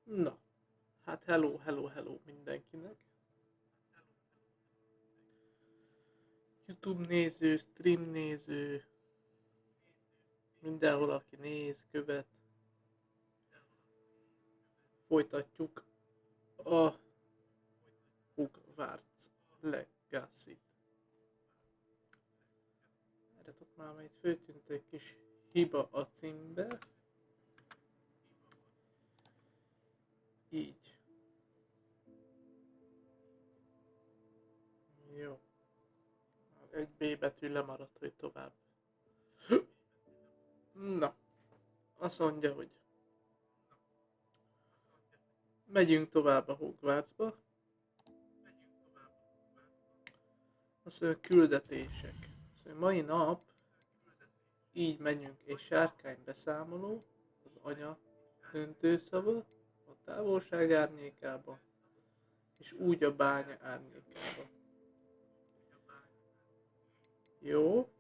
Na, hát hello mindenkinek. YouTube néző, stream néző, mindenhol aki néz, követ. Folytatjuk a Hogwarts Legacy-t. Erretok már itt föltűnt egy kis hiba a címbe. Így. Jó. Egy B betű lemaradt, hogy tovább. Na. Azt mondja, hogy megyünk tovább a Hogwartsba. Azt mondja, küldetések. Azt mondja, mai nap így megyünk egy sárkány beszámoló, az anya döntőszava, a távolság árnyékába, és úgy a bánya árnyékába. Jó.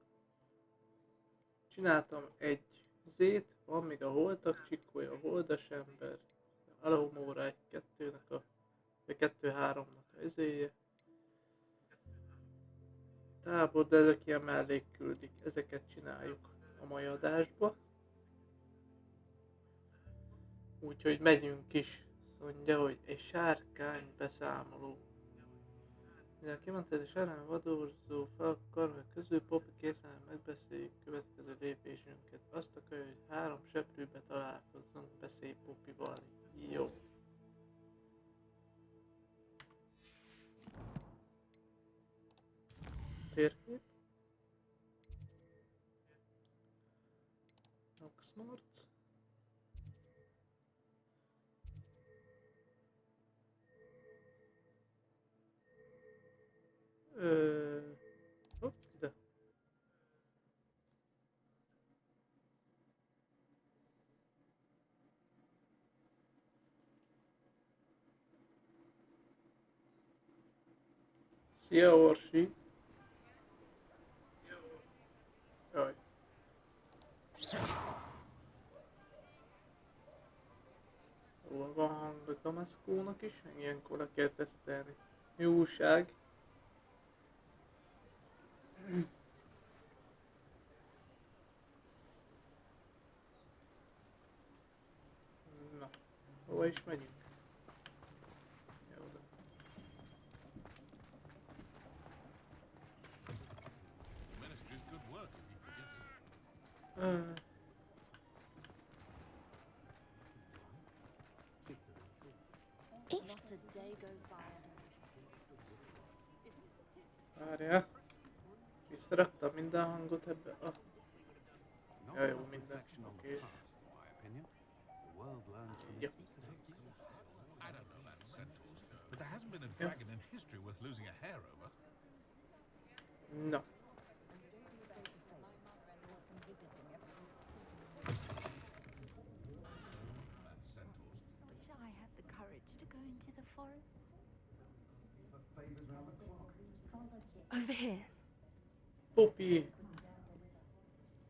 Csináltam egy zét, van még a holtak csikója, a holdas ember, Alahomóra egy-kettőnek a, vagy kettő-háromnak a izéje. Tábor, de ezek ilyen mellékküldik, ezeket csináljuk a mai adásba. Úgyhogy megyünk is, azt mondja, hogy egy sárkány beszámoló. Mivel kimondta, és ellen vadorzó felkarmai közül Poppy készen megbeszéljük következő lépésünket. Azt akarja, hogy 3 seprűbe találkozzunk, beszélj Poppyval. Jó. Térkép. Roxfort. Hopp, ide. Szia, Orsi! Jaj. Hol van hang a Damaszkónak is? Ilyenkor le kell tesztelni. Mi újság? Na, hova is megyünk? Ja, oda. Várjál. Visszaraktam minden hangot ebbe a... Ja, jó, minden. Oké. Jó. But there hasn't been a dragon in history worth losing a hair over. Na. Wish I had the courage to go into the forest. Over here. Poppy.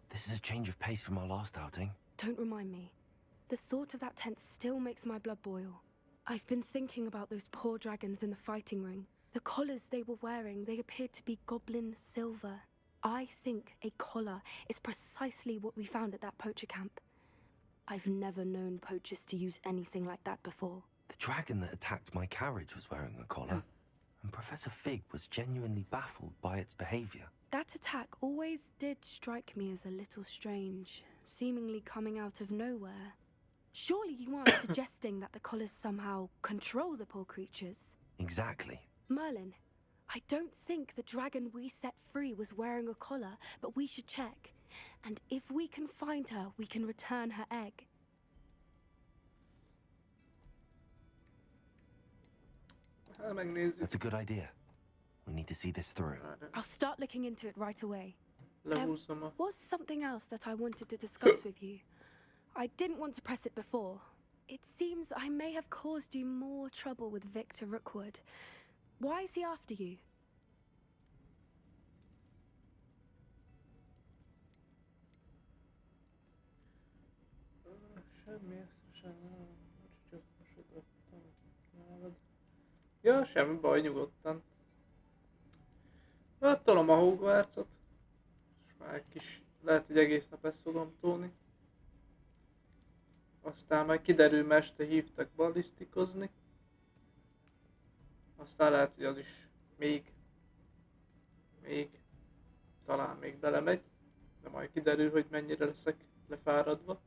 This is a change of pace from our last outing. Don't remind me. The thought of that tent still makes my blood boil. I've been thinking about those poor dragons in the fighting ring. The collars they were wearing, they appeared to be goblin silver. I think a collar is precisely what we found at that poacher camp. I've never known poachers to use anything like that before. The dragon that attacked my carriage was wearing a collar, and Professor Fig was genuinely baffled by its behavior. That attack always did strike me as a little strange, seemingly coming out of nowhere. Surely you aren't suggesting that the collars somehow control the poor creatures? Exactly. Merlin, I don't think the dragon we set free was wearing a collar, but we should check. And if we can find her, we can return her egg. Megnézzük. That's a good idea. We need to see this through. I'll start looking into it right away. Lehúzom a... Was something else that I wanted to discuss with you. I didn't want to press it before. It seems I may have caused you more trouble with Victor Rookwood. Why is he after you? Semmi extra sem. Csak most mosogattam nálad. Ja, semmi baj, nyugodtan. Hát tolom a Hogwartsot. És már egy kis, lehet, hogy egész nap ezt fogom tolni. Aztán majd kiderül, mert este hívtak ballisztikozni. Aztán lehet, hogy az is még, talán még belemegy. De majd kiderül, hogy mennyire leszek lefáradva.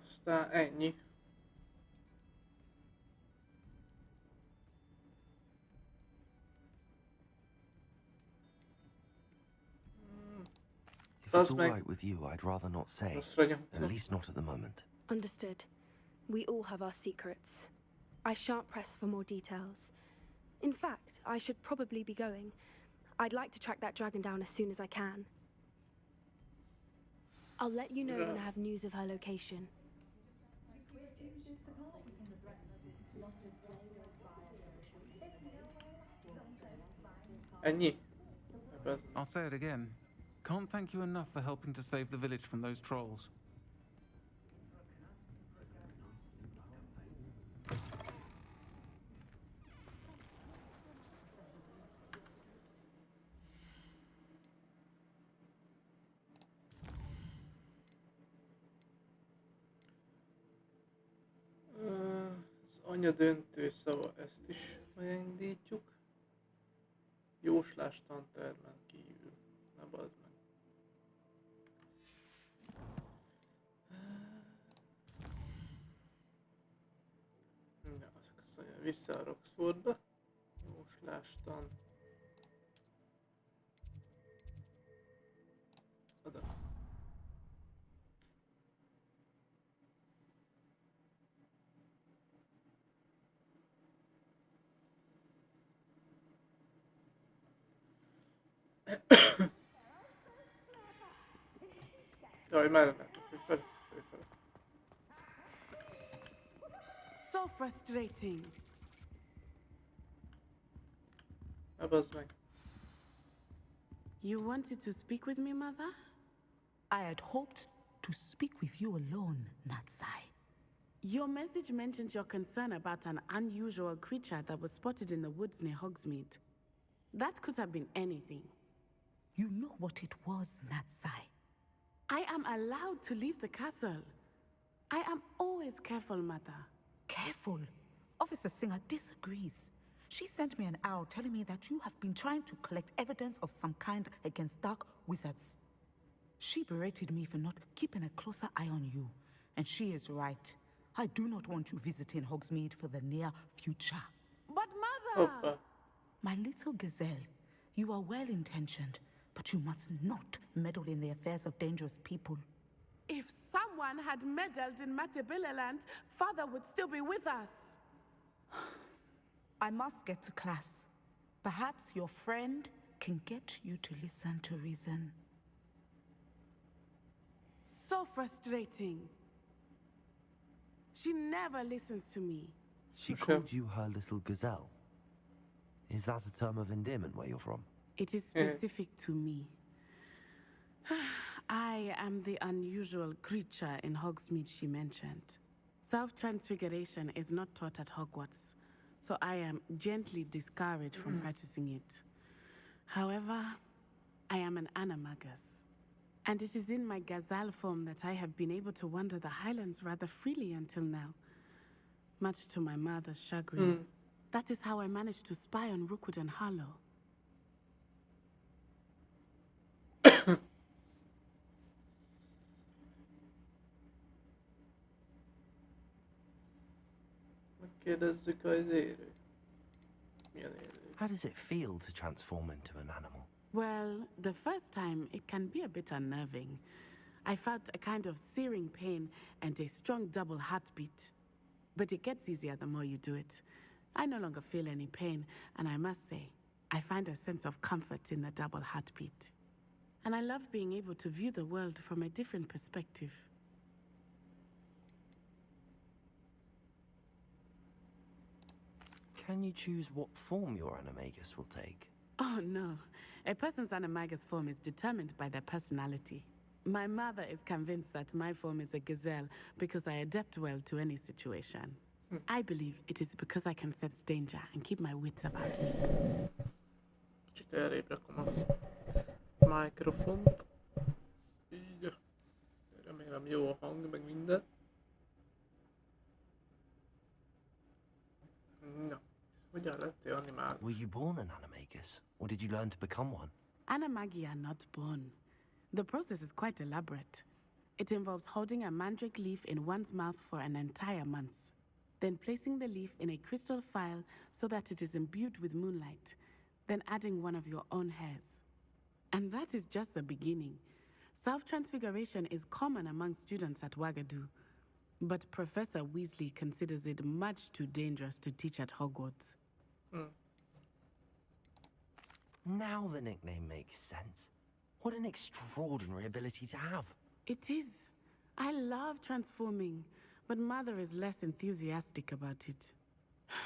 Aztán ennyi. If it's Does all make- right with you, I'd rather not say. Rosszra nyomtam. At least not at the moment. Understood. We all have our secrets. I shan't press for more details. In fact, I should probably be going. I'd like to track that dragon down as soon as I can. I'll let you know when I have news of her location. Ennyi? Ez- I'll say it again. Can't thank you enough for helping to save the village from those trolls. Az anya döntő szava, ezt is megindítjuk. Jóslás tantermen kívül. Ne bazd meg. Na, azt mondja, vissza a Roxfortba. Jóslástan. Oda. Jaj, merre mentem? Fölfele. So frustrating. Ne bazd meg. You wanted to speak with me, Mother? I had hoped to speak with you alone, Natsai. Your message mentioned your concern about an unusual creature that was spotted in the woods near Hogsmeade. That could have been anything. You know what it was, Natsai. I am allowed to leave the castle. I am always careful, Mother. Careful. Officer Singer disagrees. She sent me an owl telling me that you have been trying to collect evidence of some kind against dark wizards. She berated me for not keeping a closer eye on you. And she is right. I do not want you visiting Hogsmeade for the near future. But, Mother! Hoppa. My little gazelle, you are well-intentioned, but you must not meddle in the affairs of dangerous people. If someone had meddled in Matabeleland, Father would still be with us. I must get to class. Perhaps your friend can get you to listen to reason. So frustrating. She never listens to me. She Sure. called you her little gazelle. Is that a term of endearment where you're from? It is specific to me. I am the unusual creature in Hogsmeade she mentioned. Self-transfiguration is not taught at Hogwarts, so I am gently discouraged from practicing it. However, I am an animagus, and it is in my gazelle form that I have been able to wander the Highlands rather freely until now, much to my mother's chagrin. That is how I managed to spy on Rookwood and Harlow. Megkérdezzük az élő. Milyen élő? How does it feel to transform into an animal? Well, the first time it can be a bit unnerving. I felt a kind of searing pain and a strong double heartbeat. But it gets easier the more you do it. I no longer feel any pain, and I must say, I find a sense of comfort in the double heartbeat. And I love being able to view the world from a different perspective. Can you choose what form your animagus will take? Oh no. A person's animagus form is determined by their personality. My mother is convinced that my form is a gazelle because I adapt well to any situation. I believe it is because I can sense danger and keep my wits about me. Kicsit elrébb rakom a mikrofont. Így. Remélem jó a hang, meg minden. Na, hogyan lettél animál? Were you born an animagus, or did you learn to become one? Animagi are not born. The process is quite elaborate. It involves holding a mandrake leaf in one's mouth for an entire month, then placing the leaf in a crystal phial so that it is imbued with moonlight, then adding one of your own hairs. And that is just the beginning. Self-transfiguration is common among students at Wagadu, but Professor Weasley considers it much too dangerous to teach at Hogwarts. Now the nickname makes sense. What an extraordinary ability to have. It is. I love transforming, but Mother is less enthusiastic about it.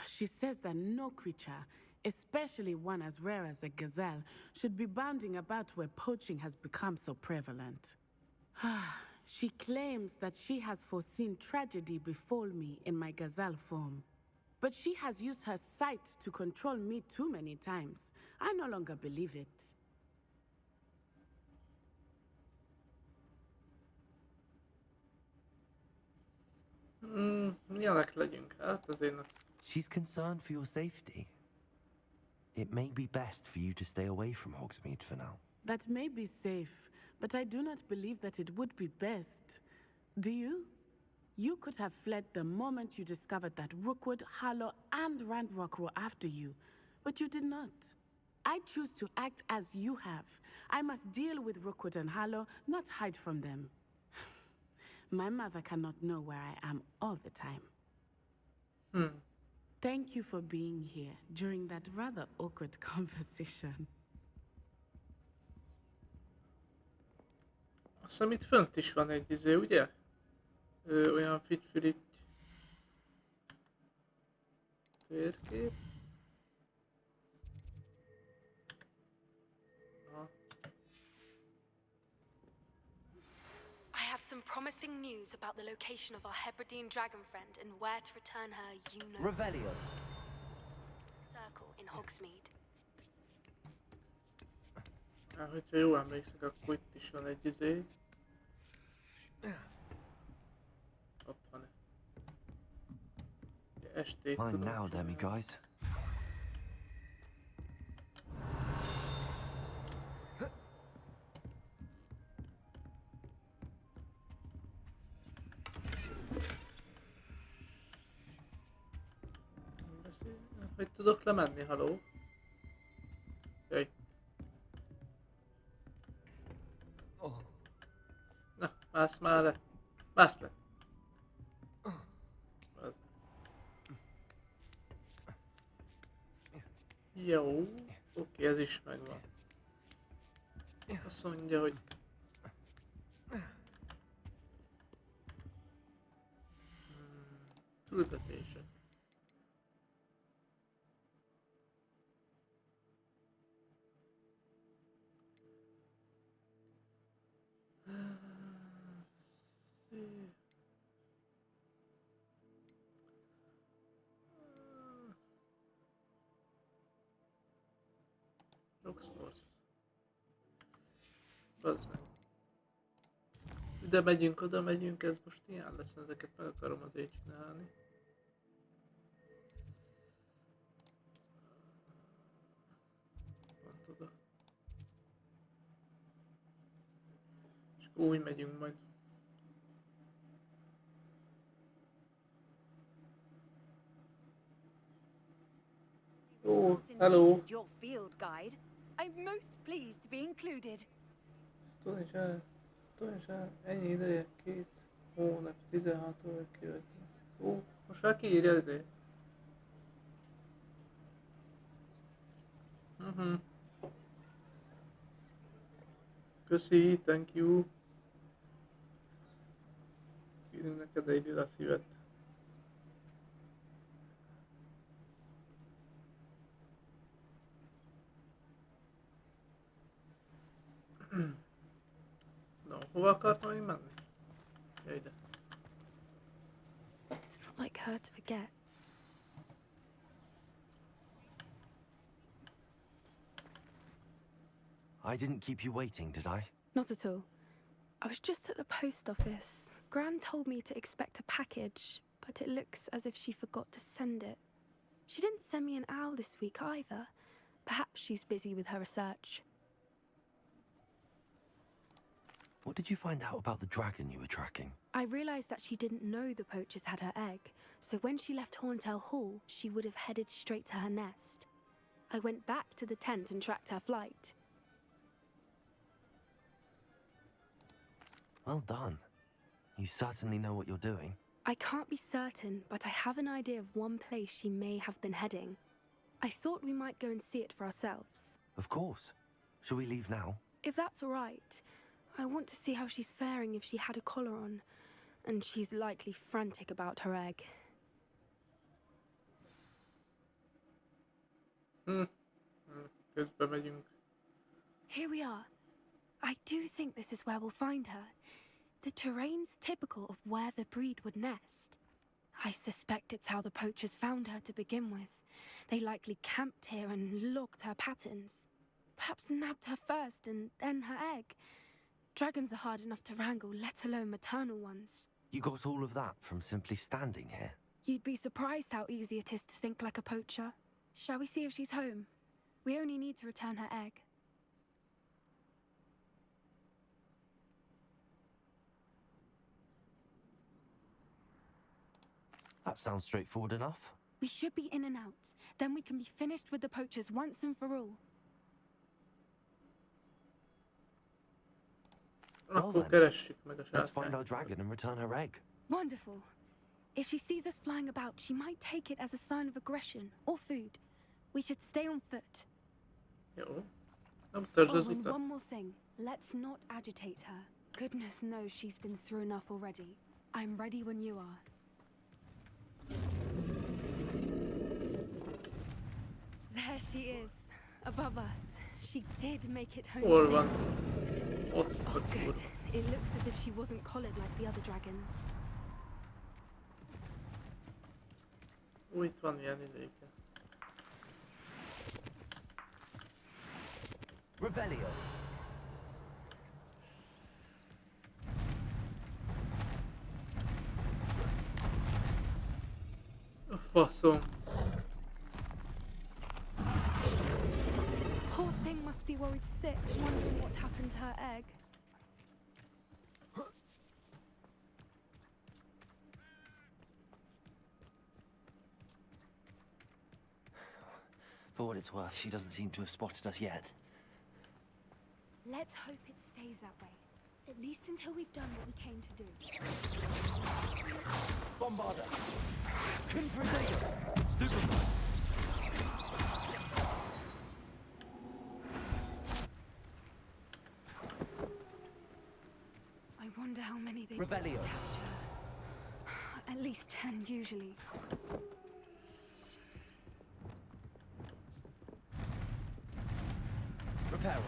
She says that no creature, especially one as rare as a gazelle, should be bounding about where poaching has become so prevalent. She claims that she has foreseen tragedy befall me in my gazelle form. But she has used her sight to control me too many times. I no longer believe it. Milyenek legyünk? Hát azért She's concerned for your safety. It may be best for you to stay away from Hogsmeade for now. That may be safe, but I do not believe that it would be best. Do you? You could have fled the moment you discovered that Rookwood, Harlow, and Randrock were after you, but you did not. I choose to act as you have. I must deal with Rookwood and Harlow, not hide from them. My mother cannot know where I am all the time. Thank you for being here during that rather awkward conversation. Azt hiszem itt fönt is van egy ugye? Olyan fütyfülity térkép. I have some promising news about the location of our Hebridean dragon friend and where to return her, you know. Revelio. Circle in Hogsmeade. Hát, hogyha jól emlékszek, akkor itt is van egy Ott van. Estét Fine tudom now, csinálni. guys. Hogy tudok lemenni, haló? Jaj. Na, mász már le. Mász le. Az. Jó. Oké, ez is megvan. Azt mondja, hogy... Küldetések. Roxfort. Bazd meg. Ide megyünk, oda megyünk, ez most ilyen lesz, ezeket meg akarom azért csinálni. Pont oda. És akkor úgy megyünk majd. Oh, hello. Your field guide. I'm most pleased to be included. Tudod, ennyi ideje, 2 hónap, 16 óra kivetni. Ó, most már kiírja azért. Köszi, thank you. Kérünk neked egy lila szívet. Hova akartam én menni? Ja, ide. It's not like her to forget. I didn't keep you waiting, did I? Not at all. I was just at the post office. Gran told me to expect a package, but it looks as if she forgot to send it. She didn't send me an owl this week either. Perhaps she's busy with her research. What did you find out about the dragon you were tracking? I realized that she didn't know the poachers had her egg, so when she left Horntail Hall, she would have headed straight to her nest. I went back to the tent and tracked her flight. Well done. You certainly know what you're doing. I can't be certain, but I have an idea of one place she may have been heading. I thought we might go and see it for ourselves. Of course. Shall we leave now? If that's all right. I want to see how she's faring if she had a collar on. And she's likely frantic about her egg. Közben megyünk. Here we are. I do think this is where we'll find her. The terrain's typical of where the breed would nest. I suspect it's how the poachers found her to begin with. They likely camped here and logged her patterns. Perhaps nabbed her first and then her egg. Dragons are hard enough to wrangle, let alone maternal ones. You got all of that from simply standing here? You'd be surprised how easy it is to think like a poacher. Shall we see if she's home? We only need to return her egg. That sounds straightforward enough. We should be in and out. Then we can be finished with the poachers once and for all. Well Akkor then, keressük meg a let's find our sárkányt. dragon and return her egg. Wonderful. If she sees us flying about, she might take it as a sign of aggression or food. We should stay on foot. Jó. Nem törzs az Oh, and utat. one more thing. Let's not agitate her. Goodness knows she's been through enough already. I'm ready when you are. There she is, above us. She did make it home Hol van? safely. Azt a Oh, good. kurva. It looks as if she wasn't collared like the other dragons. Ó, itt van ilyen idéke. Revelio. A faszom. Poor thing must be worried sick, wondering what happened to her egg. For what it's worth, she doesn't seem to have spotted us yet. Let's hope it stays that way. At least until we've done what we came to do. Bombarder! Confrontator! Stupid! I wonder how many they Revelio. capture. At least 10 usually. Reparo.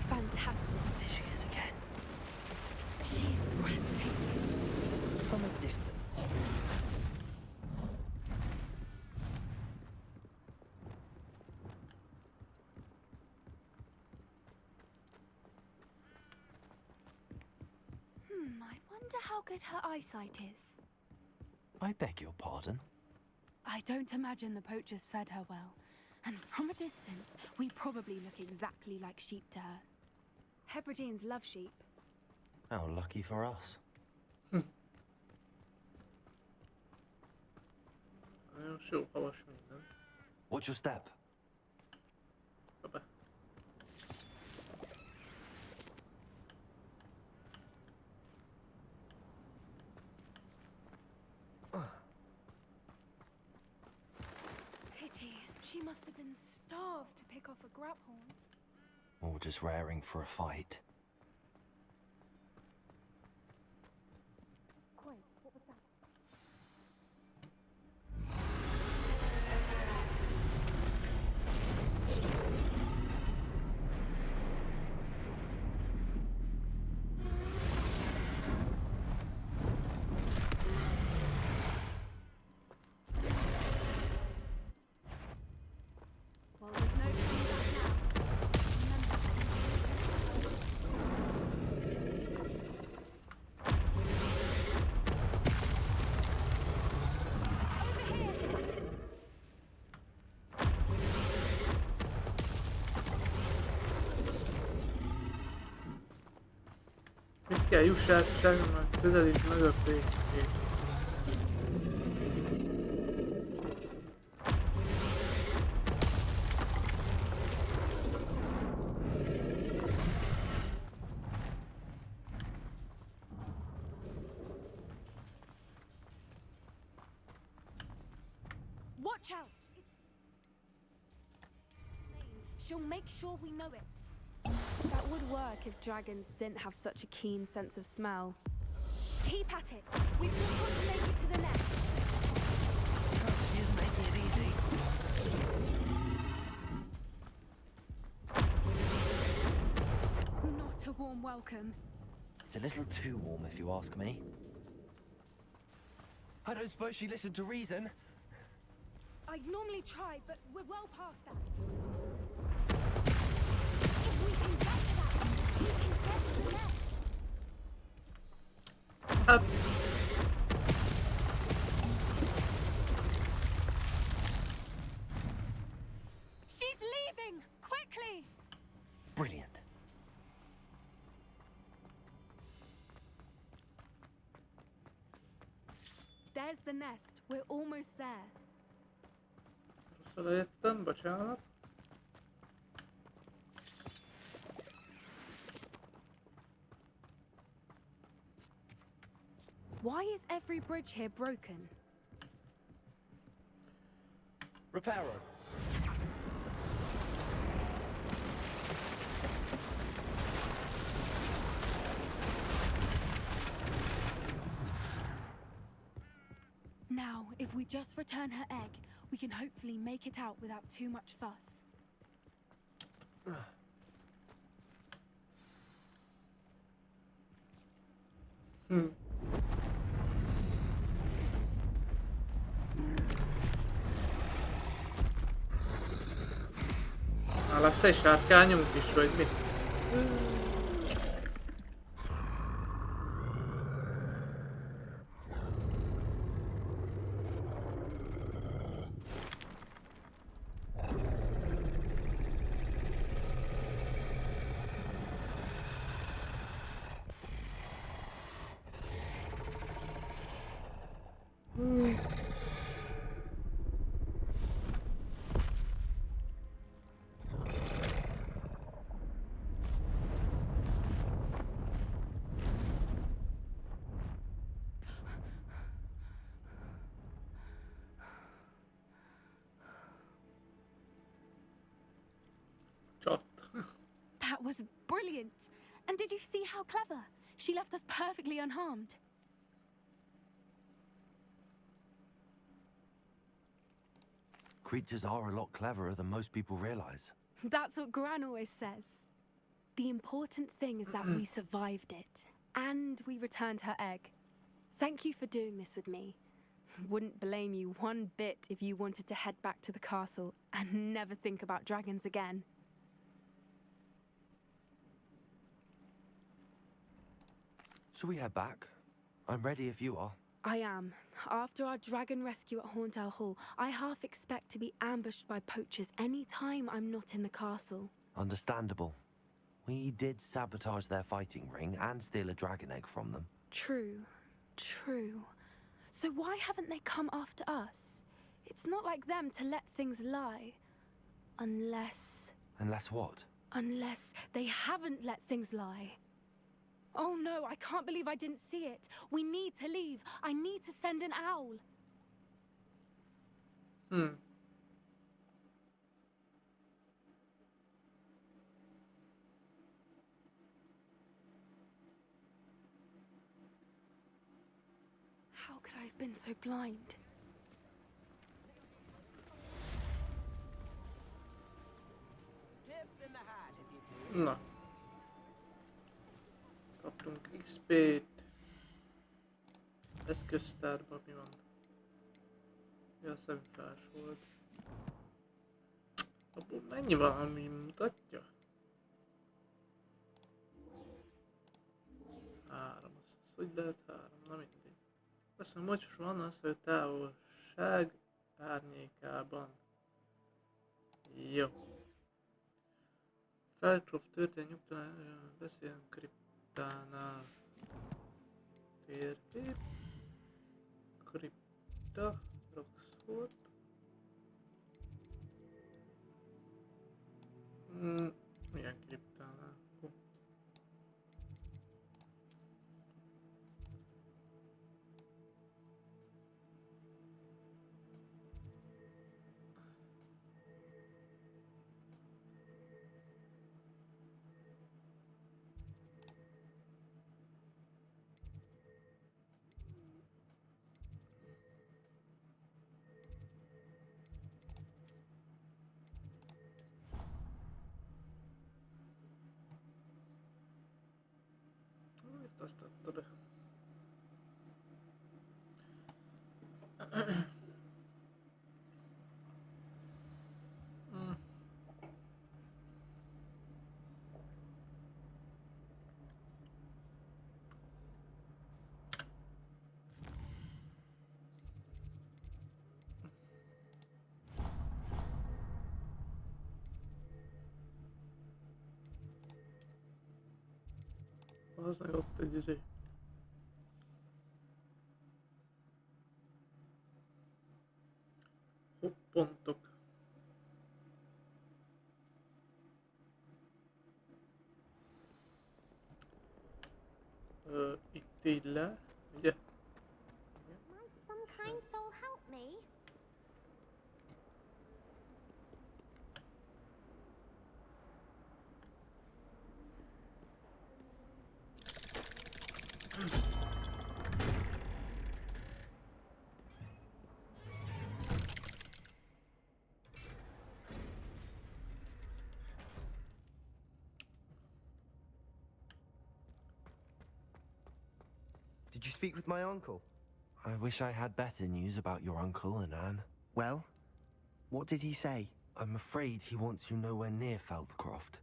Fantastic. There she is again. She's breathtaking. From a distance. I wonder how good her eyesight is. I beg your pardon? I don't imagine the poachers fed her well. And from a distance, we probably look exactly like sheep to her. Hebrideans love sheep. How lucky for us. Nagyon jó havas minden. What's your step? Be. Pity. She must have been starved to pick off a grapehorn. Or just raring for a fight. Mit kell jusságnak, közelíts meg a fékét. Watch out! She'll make sure we know it. That would work if dragons didn't have such a keen sense of smell. Keep at it. We've just got to make it to the nest. She is making it easy. Not a warm welcome. It's a little too warm, if you ask me. I don't suppose she listened to reason. I'd normally try, but we're well past that. If we can get to that, we can get to the nest. She's leaving! Quickly! Brilliant. There's the nest. We're almost there. Rosszul jöttem, bocsánat. Why is every bridge here broken? Reparo. Now, if we just return her egg, we can hopefully make it out without too much fuss. Már lesz egy sárkányunk is, vagy mi? Csat. That was brilliant! And did you see how clever? She left us perfectly unharmed. Creatures are a lot cleverer than most people realize. That's what Gran always says. The important thing is that we survived it, and we returned her egg. Thank you for doing this with me. Wouldn't blame you one bit if you wanted to head back to the castle and never think about dragons again. Shall we head back? I'm ready if you are. I am. After our dragon rescue at Hauntow Hall, I half expect to be ambushed by poachers any time I'm not in the castle. Understandable. We did sabotage their fighting ring and steal a dragon egg from them. True. True. So why haven't they come after us? It's not like them to let things lie. Unless... Unless what? Unless they haven't let things lie. Oh no, I can't believe I didn't see it. We need to leave. I need to send an owl. How could I have been so blind? Na. Kaptunk XP-t. Eszköztárban mi van? Ja, a szemfás volt. Abból mennyi van, ami mutatja? 3, azt hogy lehet 3? Na mindegy. Azt hiszem, hogy van az, hogy távolság árnyékában. Jó. Felkroft történet nyugtalan, beszélünk kriptánál. Térkép. Kripta. Roxfort. Milyen kriptánál? Miért azt adta be? Valószínűleg ott egy izé. Hopp-pontok. Itt így le, ugye? Might some kind soul help me? Did you speak with my uncle? I wish I had better news about your uncle and Anne. Well, what did he say? I'm afraid he wants you nowhere near Feldcroft.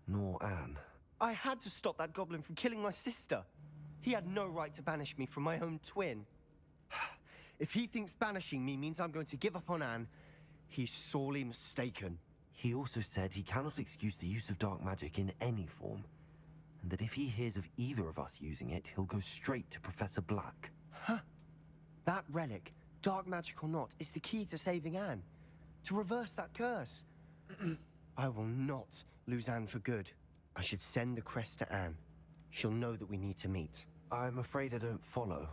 Nor Anne. I had to stop that goblin from killing my sister. He had no right to banish me from my own twin. If he thinks banishing me means I'm going to give up on Anne, he's sorely mistaken. He also said he cannot excuse the use of dark magic in any form, and that if he hears of either of us using it, he'll go straight to Professor Black. Huh? That relic, dark magic or not, is the key to saving Anne. To reverse that curse. I will not lose Anne for good. I should send the crest to Anne. She'll know that we need to meet. I'm afraid I don't follow.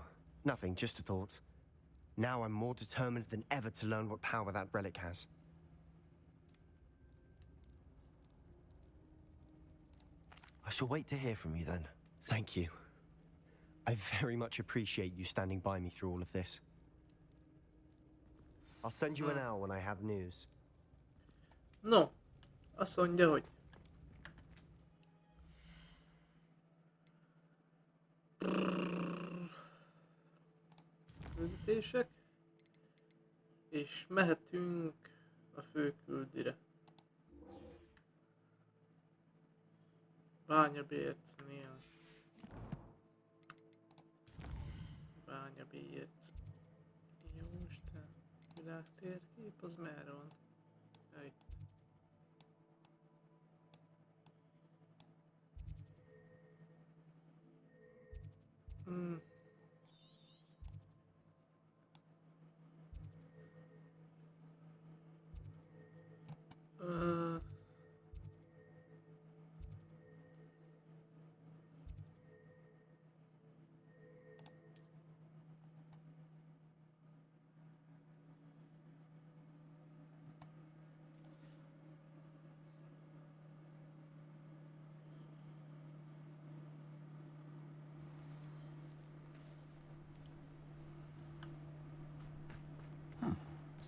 Nothing, just a thought. Now I'm more determined than ever to learn what power that relic has. I shall wait to hear from you then. Thank you. I very much appreciate you standing by me through all of this. I'll send you an owl when I have news. No, azt mondja, hogy küldetések, és mehetünk a főküldire. Bányabércnél. Bányabérc. Jóisten, világtérkép, az merre van? Ja, itt.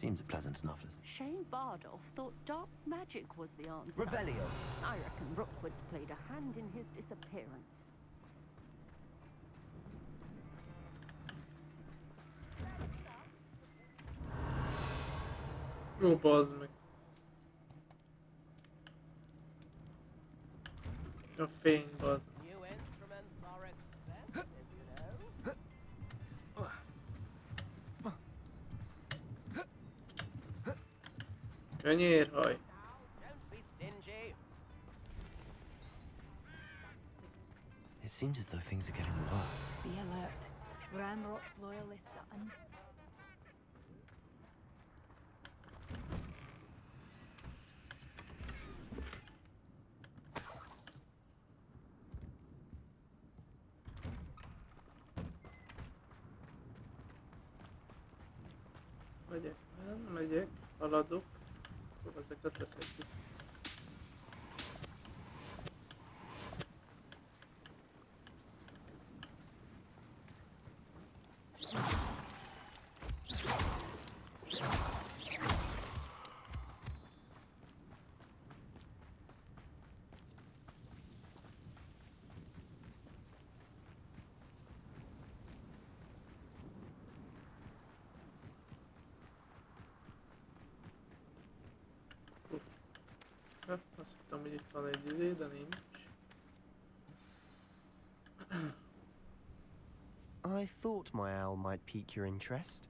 Seems a pleasant enough listen. Shane Bardolph thought dark magic was the answer. Revelio. I reckon Rookwood's played a hand in his disappearance. Jó, bazd meg. A fény, bazd meg. New instruments are expensive, you know. Könyérhaj. Don't be stingy. It seems as though things are getting worse. Be alert. Ranrock's loyalists are megyek, haladok, akkor ezeket leszedjük. Azt hittem, hogy itt van egy izé, de nincs. I thought my owl might pique your interest.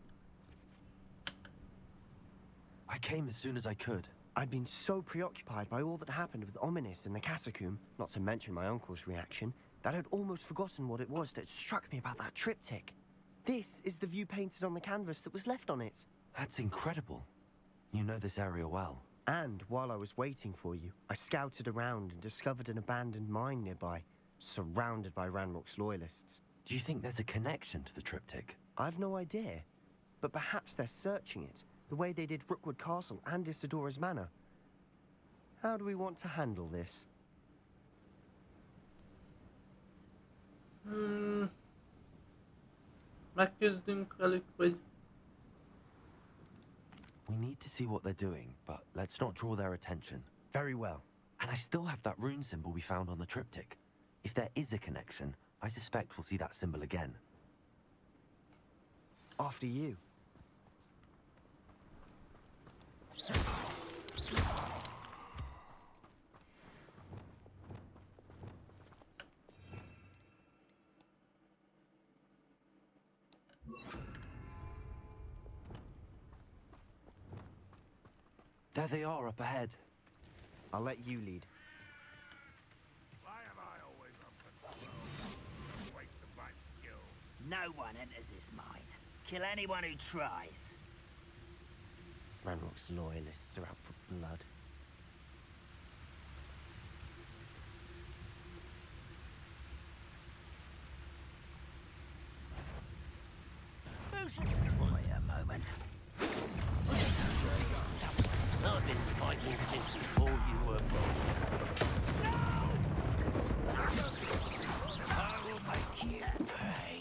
I came as soon as I could. I'd been so preoccupied by all that happened with Ominous in the catacomb, not to mention my uncle's reaction, that I'd almost forgotten what it was that struck me about that triptych. This is the view painted on the canvas that was left on it. That's incredible. You know this area well. And while I was waiting for you, I scouted around and discovered an abandoned mine nearby, surrounded by Ranrock's loyalists. Do you think there's a connection to the triptych? I've no idea, but perhaps they're searching it, the way they did Rookwood Castle and Isidora's Manor. How do we want to handle this? Megküzdünk velük, vagy... We need to see what they're doing, but let's not draw their attention. Very well. And I still have that rune symbol we found on the triptych. If there is a connection, I suspect we'll see that symbol again. After you. There they are up ahead. I'll let you lead. Why am I always up for waste of my skill? No one enters this mine. Kill anyone who tries. Ranrock's loyalists are out for blood. Wait a moment. I've been fighting since before you were born. I will make you pay.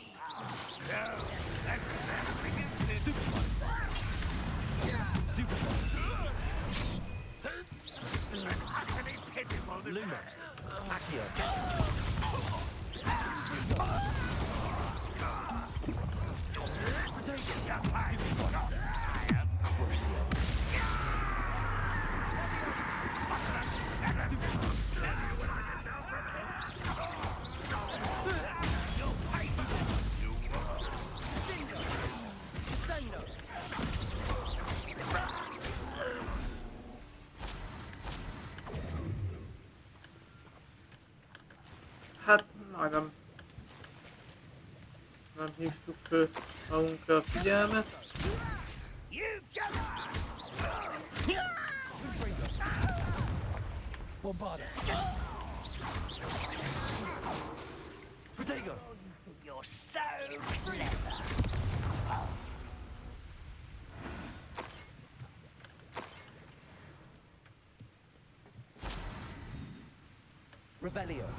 Lumos. Accio. Crucio. Hát, majdnem nem hívtuk föl magunkra a figyelmet. You're so clever. Revelio.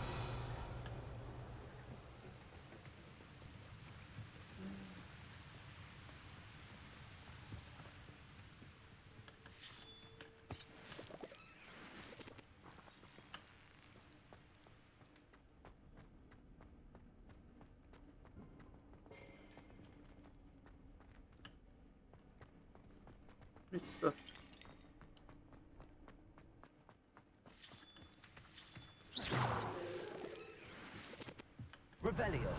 Vissza. Revelio.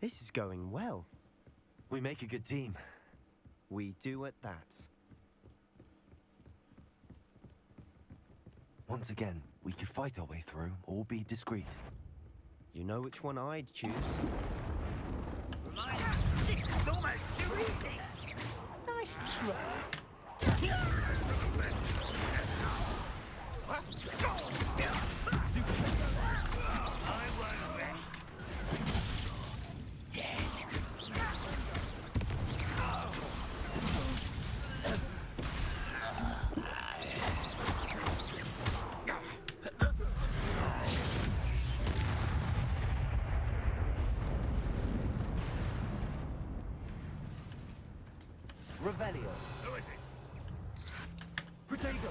This is going well. We make a good team. We do at that. Once again, we could fight our way through or be discreet. You know which one I'd choose. This is almost too easy. Nice try. I won't rest. Dead. Revelio. Who is it? Protego.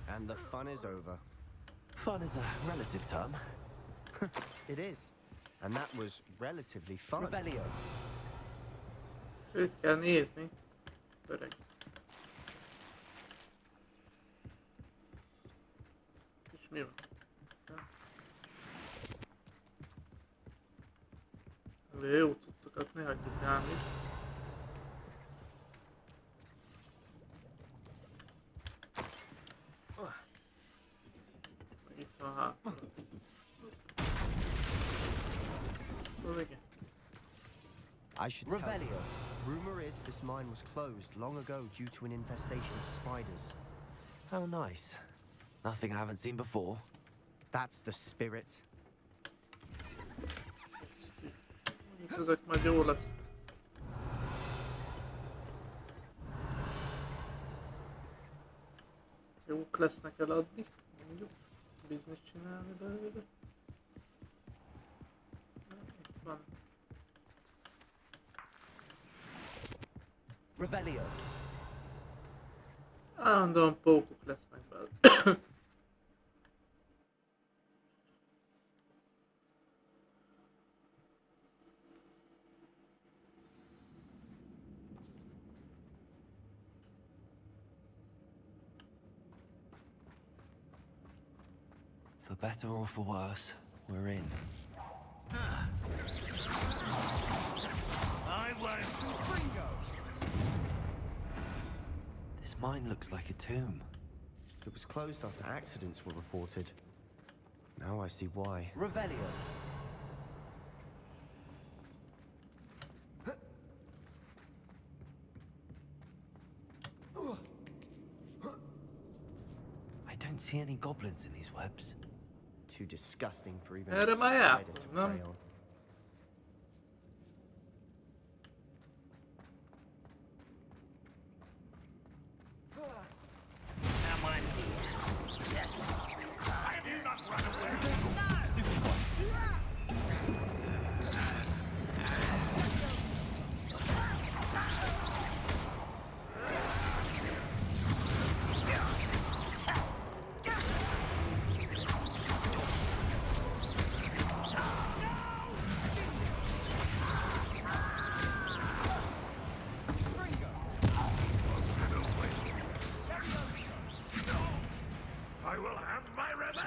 And the fun is over. Fun is a relative term. It is. And that was relatively fun. Revelio. Szét kell nézni. Öreg. És mi van? A jó cuccokat ne hagyjuk rám is. Meg itt van hátul. Szóval igen. I should tell you. Revelio. Rumor is this mine was closed long ago due to an infestation of spiders. How nice. Nothing I haven't seen before. That's the spirit. Ezek majd jó lesz. Jók lesznek eladni, mondjuk. Bizniszt csinálni belőle. Itt van. Revelio. Állandóan pókok lesznek belőle. For better or for worse, we're in. I won't. Bingo. This mine looks like a tomb. It was closed after accidents were reported. Now I see why. Revelio. I don't see any goblins in these webs. Too disgusting for even Erre a már spider jártunk, to nem? prey on. Someone's here. Have you not run away? Stupid one. I will have my revenge.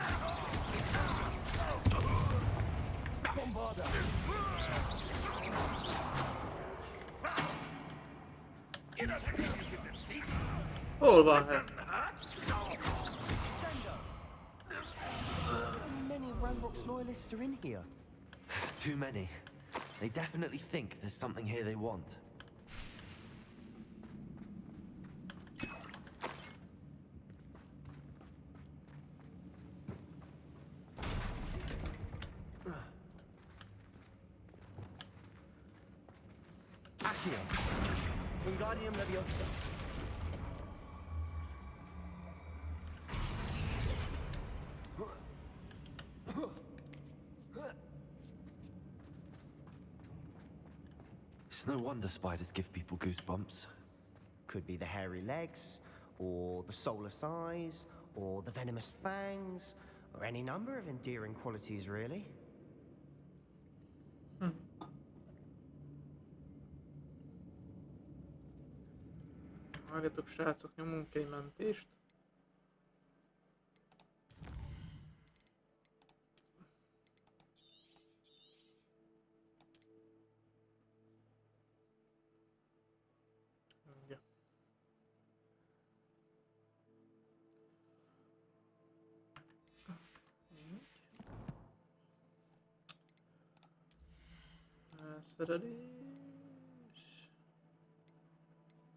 You don't think you can defeat me? Hol van ez? Doesn't hurt. How many Ranrock's loyalists are in here? Too many. They definitely think there's something here they want. Accio. Wingardium Leviosa. It's no wonder spiders give people goosebumps. Could be the hairy legs, or the soulless eyes, or the venomous fangs, or any number of endearing qualities, really. Várjatok srácok, nyomunk egy mentést. Ja. Felszerelés.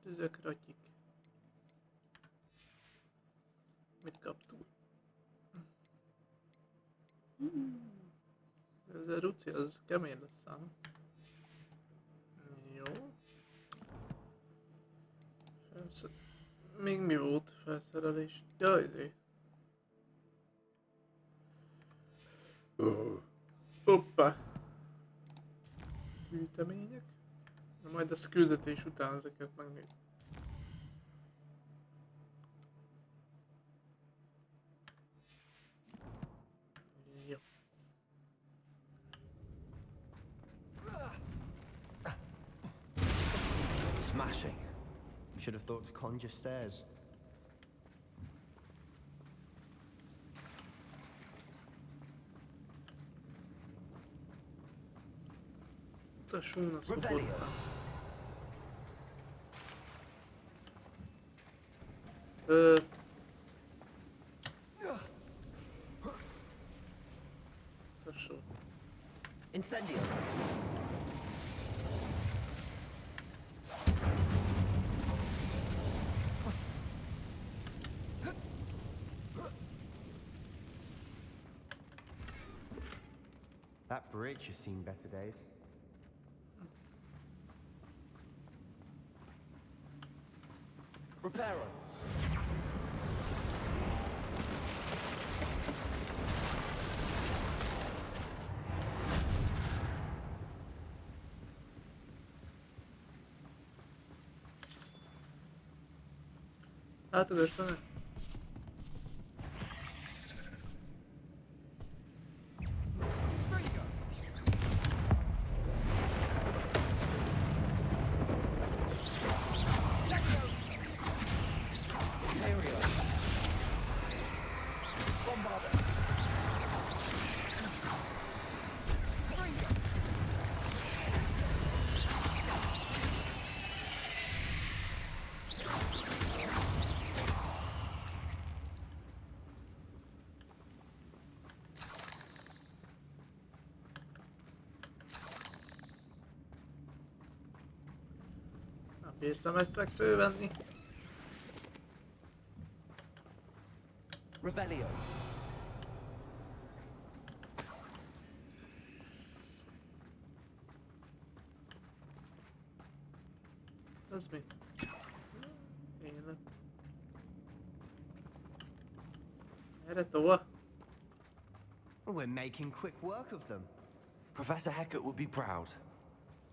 Tüzek, ratyik. Mit kaptunk? Ez a ruci, az kemény lesz szám. Jó. Még mi volt felszerelés? Ja, izé. Hoppá. Gyűjtemények. Na majd a küldetés után ezeket megnézzük. Jó. Smashing. Should have thought to conjure stairs. Utassunk a szoportban. Utassunk. Incendio. That bridge has seen better days. Reparo. Látogass meg! Bírtam ezt meg fölvenni. Revelio. Ez mi? Élet. Erre tova? We're making quick work of them. Professor Hecat would be proud.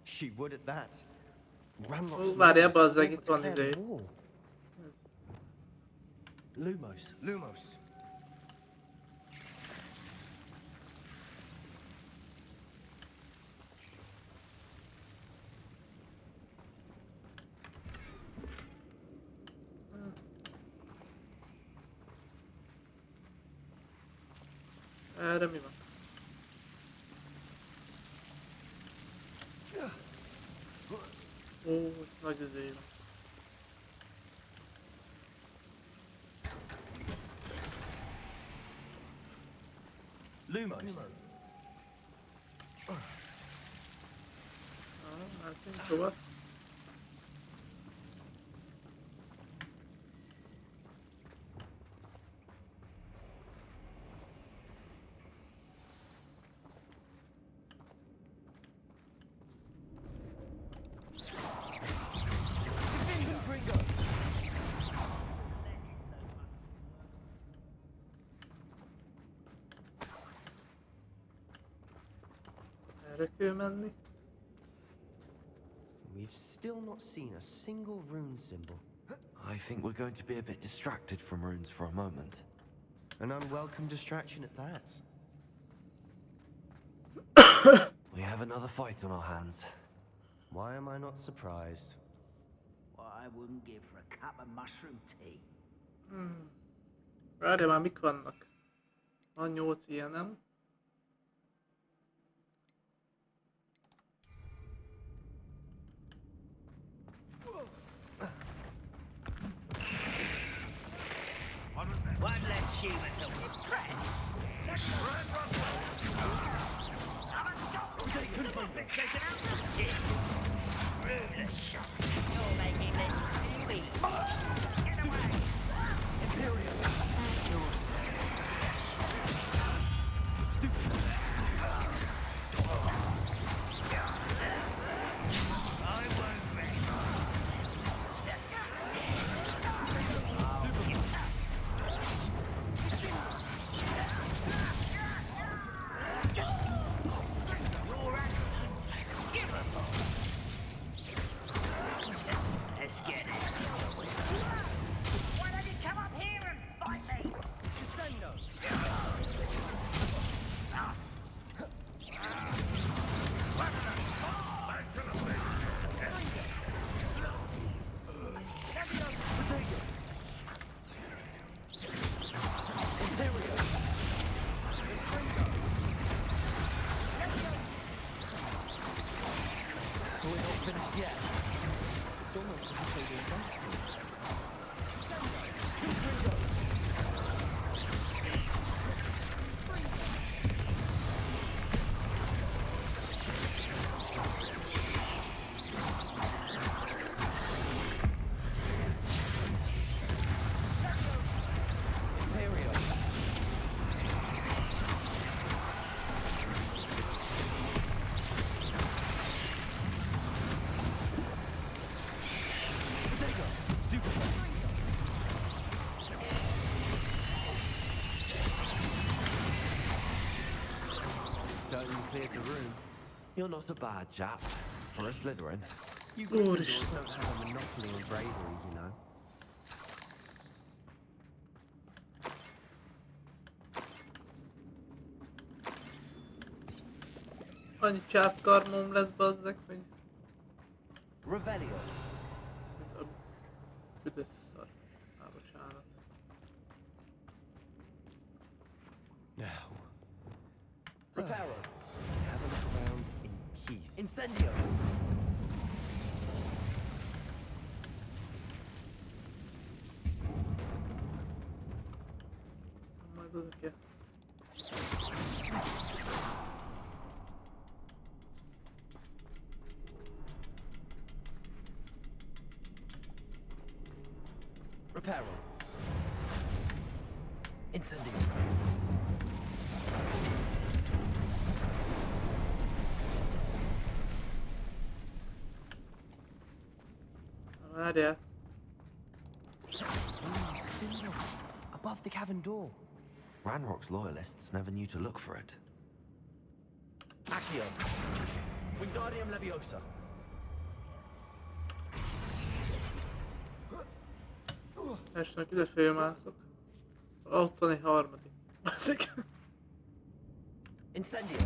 She would at that. Várjál, bazzeg, itt van idő. Lumos. Lumos. Erre mi van? Ó, nagy az év. Lumos. Mehetünk tovább. Erre kell menni. We've still not seen a single rune symbol. I think we're going to be a bit distracted from runes for a moment. An unwelcome distraction at that. We have another fight on our hands. Why am I not surprised? Why, I wouldn't give for a cup of mushroom tea. Várja már, mik vannak? Van 8 ilyenem. One less human to impress. You're making this too easy. Get away! Imperial. Let's get it. Why don't you come up here and fight me? Descendo. Certainly cleared the room. You're not a bad chap for a Slytherin. You Gryffindors don't have a monopoly on bravery, you know. Annyi csápkarmóm lesz, bazzek, hogy... Revelio. A büdös szar. Bocsánat. Now, Reparo. have a look around in peace. Incendio. Majd oda kell. Reparo. Incendio. Várjál. Above the cavern door. Ranrock's loyalists never knew to look for it. Accio. Wingardium Leviosa. Esnek, ide félmászok. Ottani harmadik. Bazzeg. Incendio.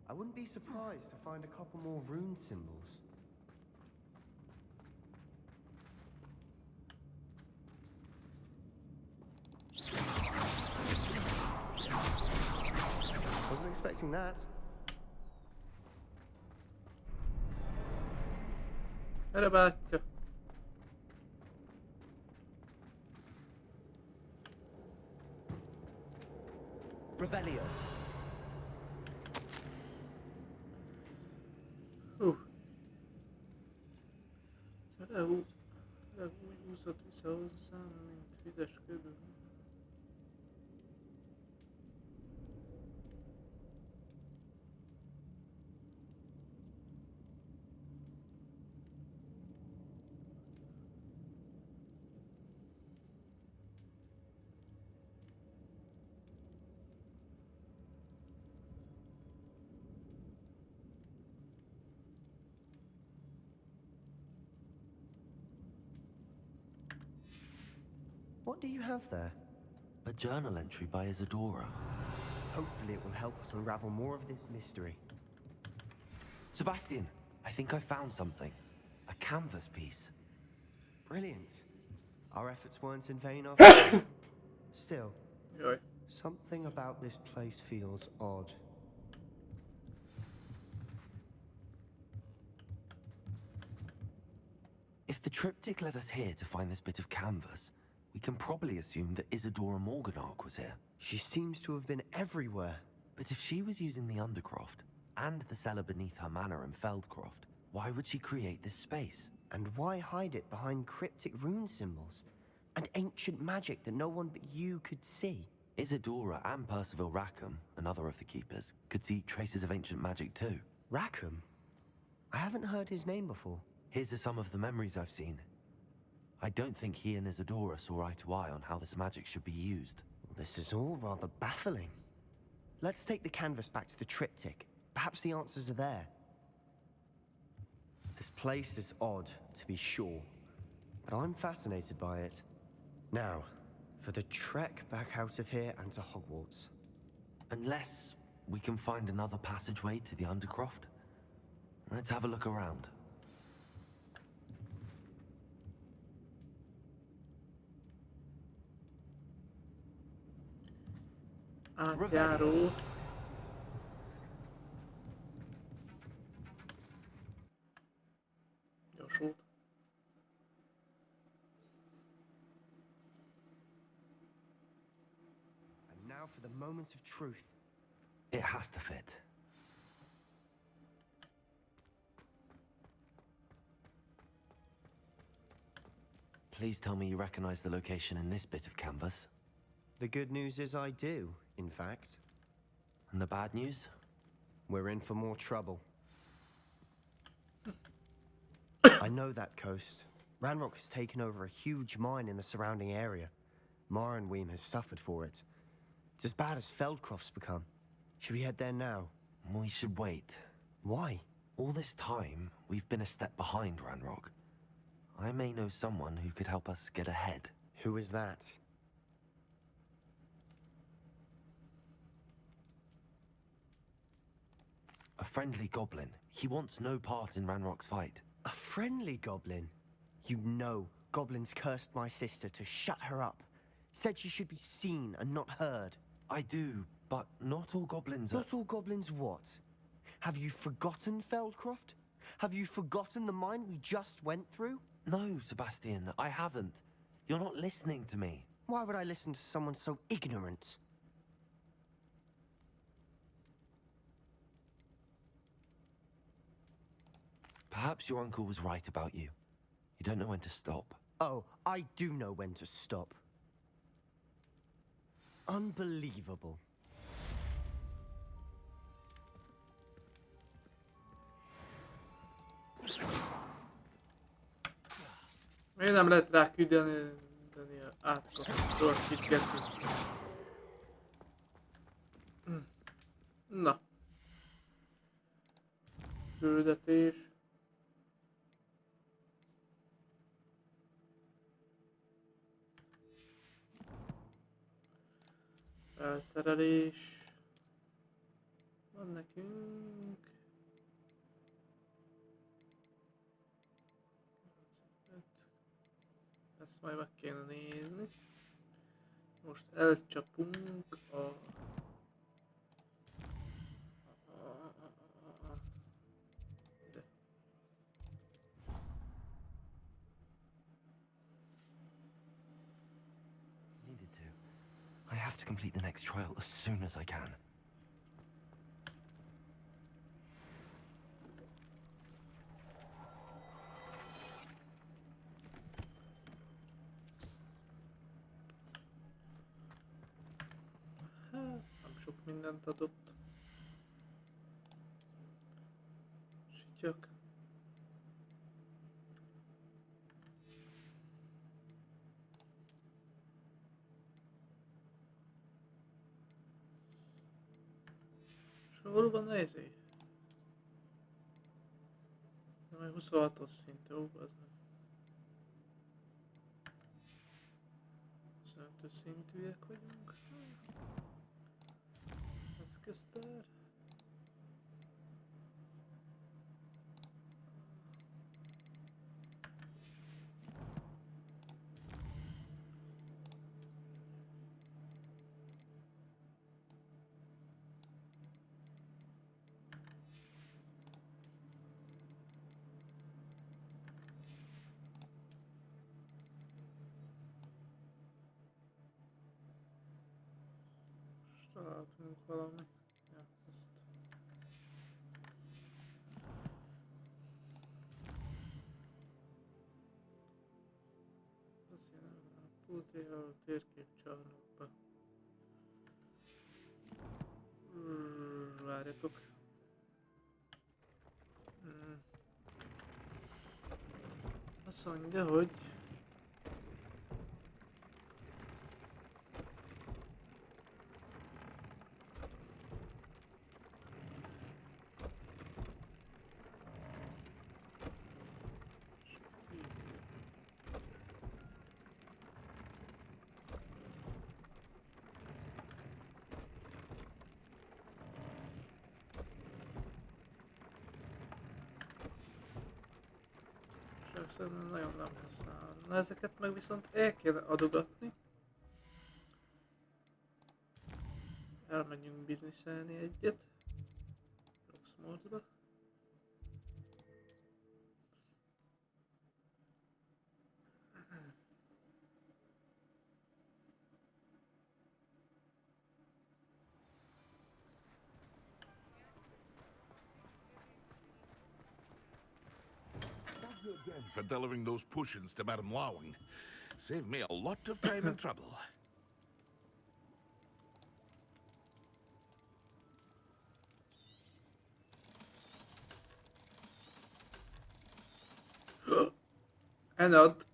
I wouldn't be surprised to find a couple more rune symbols. Wasn't expecting that. Erre bátya. Revelio. Szóval úgy húzott vissza hozzám, mint vizes ködő. What do you have there? A journal entry by Isadora. Hopefully it will help us unravel more of this mystery. Sebastian, I think I found something. A canvas piece. Brilliant. Our efforts weren't in vain after all. Still, something about this place feels odd. If the triptych led us here to find this bit of canvas, we can probably assume that Isadora Morganach was here. She seems to have been everywhere. But if she was using the Undercroft, and the cellar beneath her manor in Feldcroft, why would she create this space? And why hide it behind cryptic rune symbols? And ancient magic that no one but you could see? Isadora and Percival Rackham, another of the keepers, could see traces of ancient magic too. Rackham? I haven't heard his name before. His are some of the memories I've seen. I don't think he and Isadora saw eye to eye on how this magic should be used. This is all rather baffling. Let's take the canvas back to the triptych. Perhaps the answers are there. This place is odd, to be sure, but I'm fascinated by it. Now, for the trek back out of here and to Hogwarts. Unless we can find another passageway to the Undercroft. Let's have a look around. Átjáró. Gyorsult. And now for the moment of truth. It has to fit. Please tell me you recognize the location in this bit of canvas. The good news is I do, in fact. And the bad news? We're in for more trouble. I know that coast. Ranrock has taken over a huge mine in the surrounding area. Marenweem has suffered for it. It's as bad as Feldcroft's become. Should we head there now? We should wait. Why? All this time, we've been a step behind Ranrock. I may know someone who could help us get ahead. Who is that? A friendly goblin. He wants no part in Ranrock's fight. A friendly goblin? You know, goblins cursed my sister to shut her up. Said she should be seen and not heard. I do, but not all goblins are... Not all goblins what? Have you forgotten Feldcroft? Have you forgotten the mine we just went through? No, Sebastian, I haven't. You're not listening to me. Why would I listen to someone so ignorant? Perhaps your uncle was right about you. You don't know when to stop. Oh, I do know when to stop. Unbelievable. Miért nem lehet rá küldeni átkapcsoltítgetni? Na. Küldetés. Felszerelés. Van nekünk. Ezt majd meg kéne nézni. Most elcsapunk a... Ide. Needed to. I have to complete the next trial as soon as I can. Nem sok mindent adott. Sityak. Hol van ezé? Nem, 26-os szint, ó, az nem. 25-ös szintűek vagyunk. Találtunk valami. Ja, ezt. Azt jelenti a pultjára a térképcsarnokba. Várjatok. Azt mondja, hogy szerintem nagyon nem használ. Na ezeket meg viszont el kéne adogatni. Elmegyünk bizniszelni egyet. Roxfortba. For delivering those potions to Madame Lowing. Saved me a lot of time and trouble. Enad.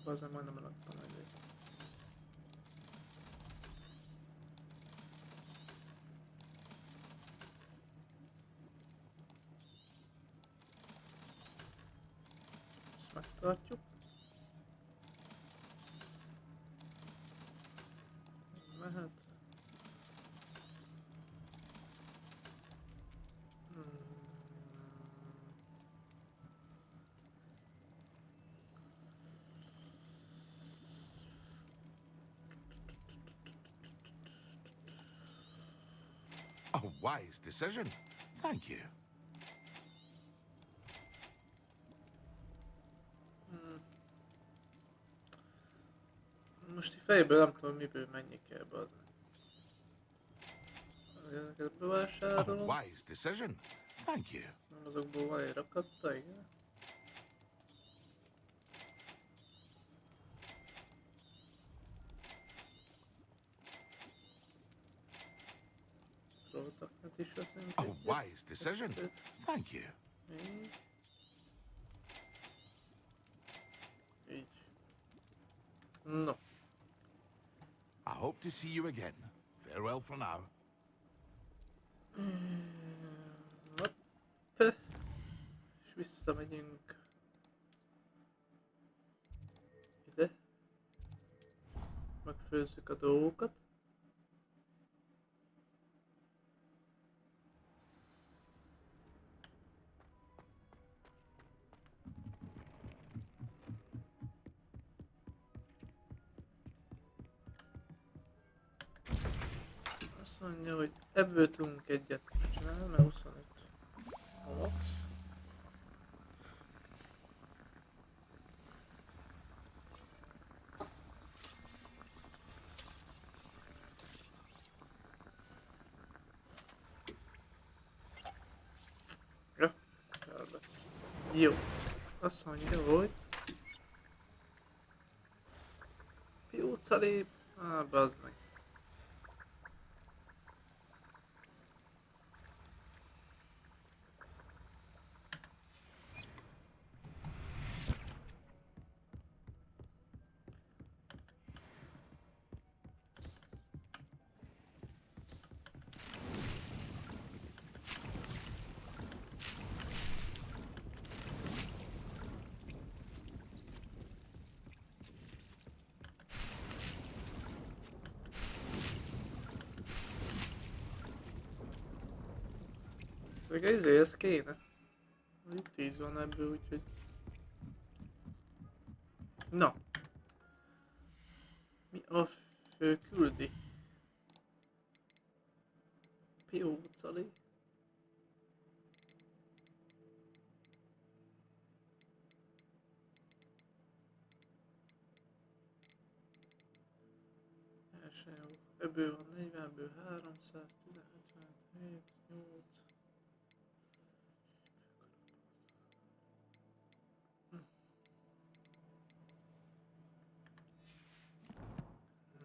Bazen majdnem eladtam egyet. Ezt megtartjuk. Mehet. A wise decision. Thank you. Most így fejből nem tudom, miből mennyi kell be az. Ezeket A bevásárolom. wise decision. Thank you. Nem azokból van egy rakatta, igen. Trolltaknak is veszünk A egyet. wise decision. Thank you. Így. Így. No. I hope to see you again. Farewell for now. Hopp. És visszamegyünk ide. Megfőzzük a dolgokat. Azt mondja, hogy ebből tudunk egyet csinálni, mert 25 a max. Ja, kell lesz. Jó. Azt mondja, hogy pióca lép. Bazd meg. Még ez kéne. Itt 10 van ebből, úgyhogy... Na. Mi a fő küldi? Piócali. Ebből van 40-ből 300, 15, 7, 8.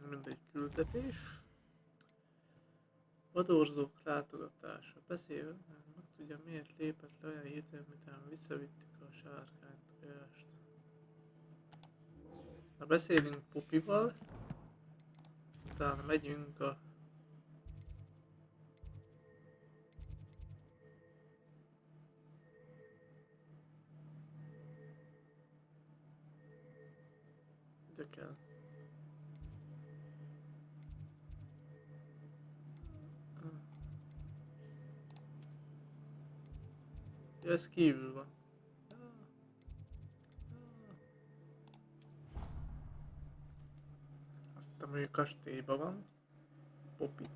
Mindegy küldetés. Vadorzók látogatása. Beszél, meg tudja miért lépett le olyan hirtelen, miután visszavittük a sárkányt tojást. Na beszélünk Popival. Utána megyünk a... Ide kell. Ja, ez kívül van. Azt hiszem, hogy a kastélyban van. Poppy.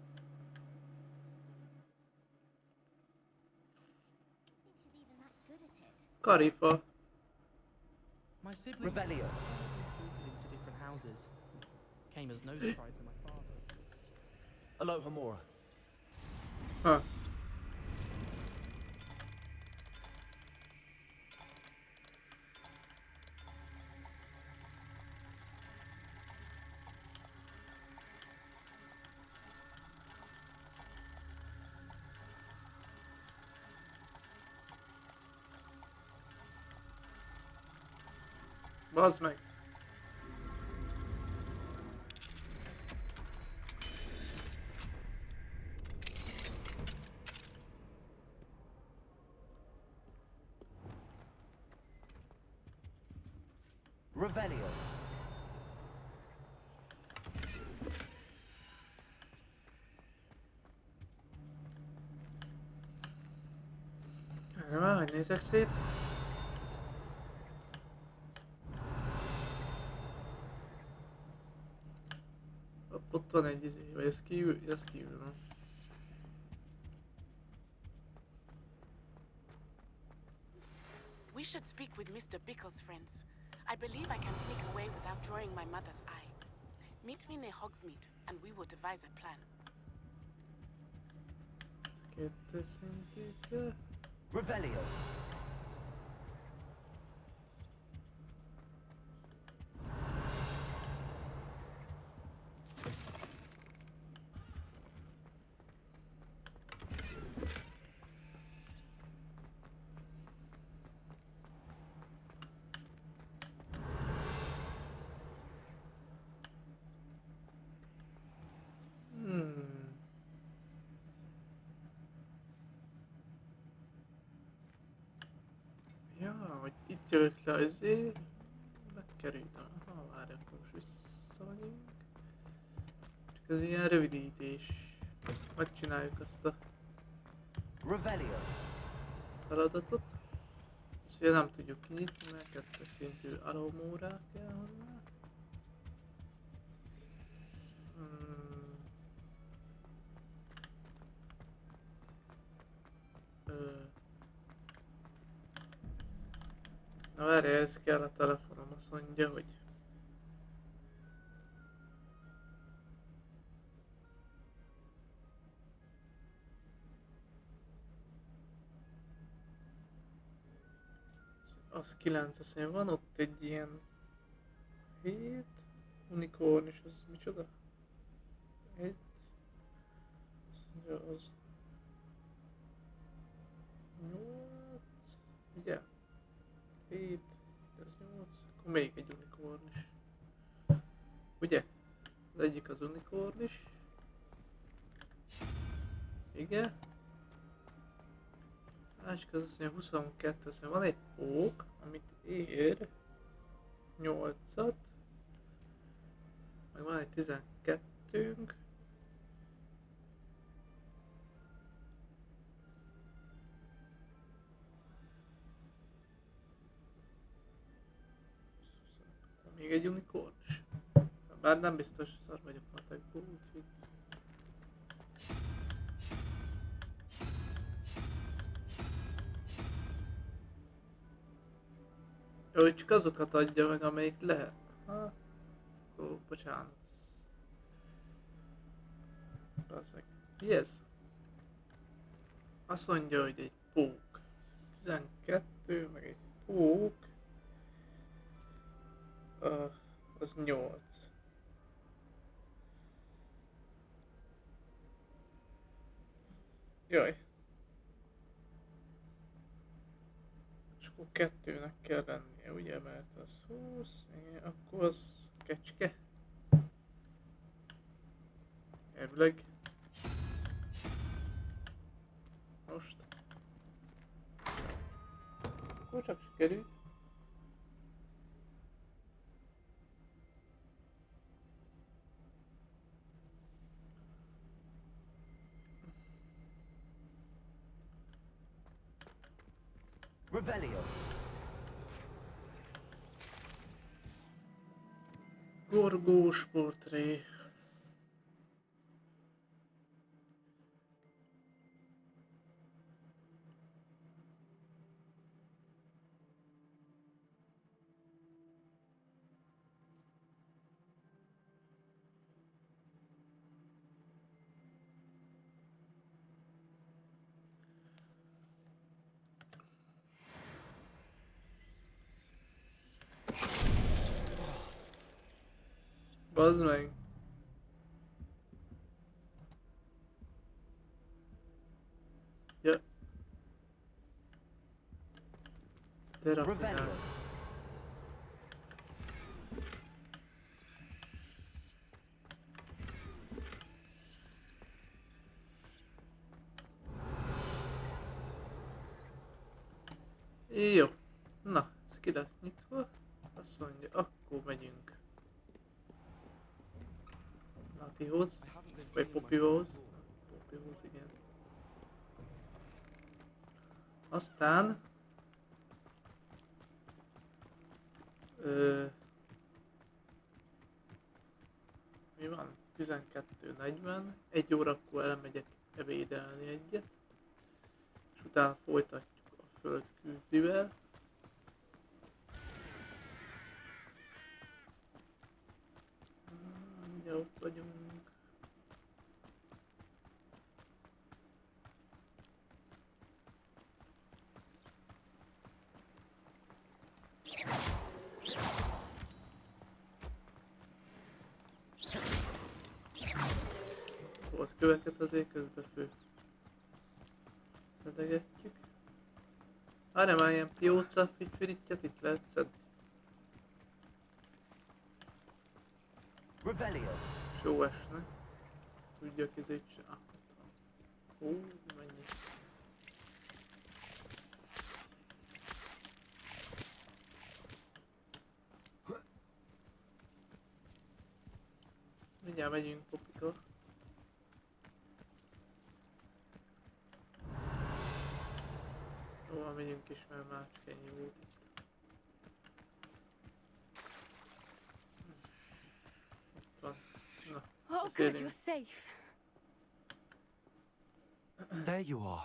Karifa. My siblings Revelio. sorted into different houses. Came as no surprise to my father. Aloha Mora. Ha. Bazd meg! Revelio. Erre hogy nézek szét? Ott van egy izé, vagy ez kívül van. We should speak with Mr. Bickle's friends. I believe I can sneak away without drawing my mother's eye. Meet me near Hogsmeade, and we will devise a plan. Revelio. Ja, hogy itt jövök le azért, megkerültem. Ha várjak, most visszamegyünk. Csak ez ilyen rövidítés. Megcsináljuk azt a Revelio. feladatot. Ezt ugye nem tudjuk kinyitni, mert 2 szintű aromórá kell hozzá. Na várj, ez kell a telefonom, azt mondja, hogy... Az 9, azt mondja, van ott egy ilyen... 7... Unikornis, az micsoda? 1... Azt mondja, az... 8... Ugye? 7, ez 8, akkor még egy unikornis. Ugye? Az egyik az unikornis. Igen. Másik az azt mondja 22, azt mondja, van egy pók, amit ér 8-at. Meg van egy 12-ünk. Még egy unikornis. Bár nem biztos, szar vagyok matekból, úgyhogy... Ő csak azokat adja meg, amelyik lehet. Ha, akkor bocsánat. Bazzeg. Mi ez? Azt mondja, hogy egy pók. 12, meg egy pók. Az 8. Jaj. És akkor 2-nek kell lennie, ugye? Mert az 20, igen, akkor az kecske. Elvileg. Most. Akkor csak sikerült. Revelio. Gorgós portré. Bazd meg! Ja. De rafinál. Jó. Na, ez ki lett nyitva. Azt mondja, akkor megyünk Natihoz, vagy Poppyhoz. Poppyhoz, igen. Aztán mi van? 12:40, 1 órakor elmegyek ebédelni egyet, és utána folytatjuk a földkűzdivel. Mindjárt ott vagyunk. Volt köveket azért közbefő. Szedegetjük. Nem már ilyen pióca fitfirityet itt lehet szedni. És jó esne. Tudjak izét se. Mennyi. Mindjárt megyünk Popika. Jóval megyünk is, mert már ennyi volt itt. Ott van. Na, Oh, good, you're safe. There you are.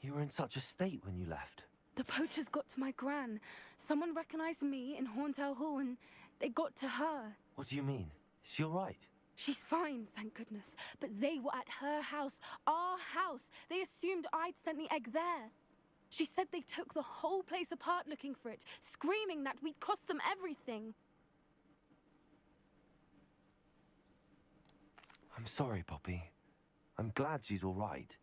You were in such a state when you left. The poachers got to my gran. Someone recognized me in Horntail Hall and they got to her. What do you mean? Is she all right? She's fine, thank goodness. But they were at her house, our house. They assumed I'd sent the egg there. She said they took the whole place apart looking for it, screaming that we'd cost them everything. I'm sorry, Poppy. I'm glad she's all right.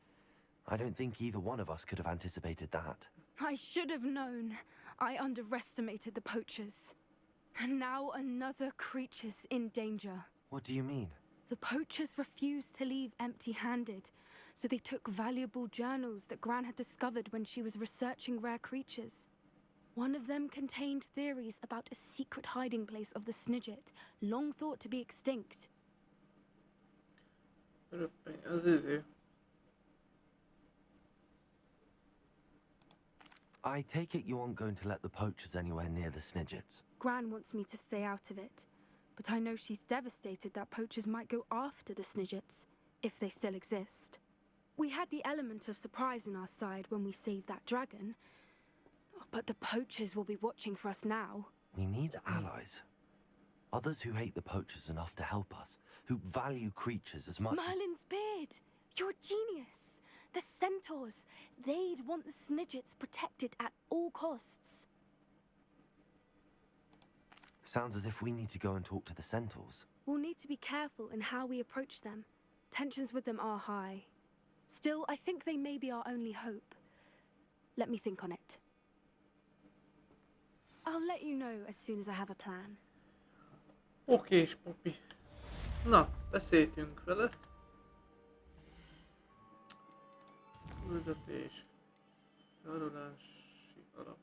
I don't think either one of us could have anticipated that. I should have known. I underestimated the poachers. And now another creature's in danger. What do you mean? The poachers refused to leave empty-handed, so they took valuable journals that Gran had discovered when she was researching rare creatures. One of them contained theories about a secret hiding place of the Snidget, long thought to be extinct. I take it you aren't going to let the poachers anywhere near the Snidgets. Gran wants me to stay out of it, but I know she's devastated that poachers might go after the Snidgets, if they still exist. We had the element of surprise on our side when we saved that dragon, but the poachers will be watching for us now. We need allies. Others who hate the poachers enough to help us, who value creatures as much Merlin's beard! did! You're a genius! The centaurs, they'd want the snidgets protected at all costs. Sounds as if we need to go and talk to the centaurs. We'll need to be careful in how we approach them. Tensions with them are high. Still, I think they may be our only hope. Let me think on it. I'll let you know as soon as I have a plan. Oké, Poppy. Na, beszéltünk vele. Küldetés. Zsarolási alap.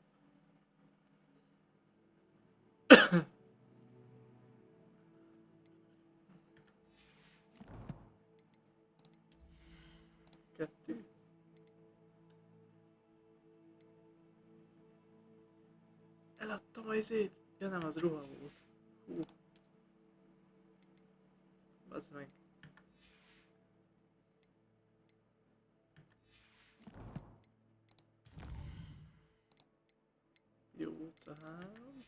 Kettő. Eladtam az izét. Ja nem, az ruha volt. Hú. Bazd meg. Jó, utca 3.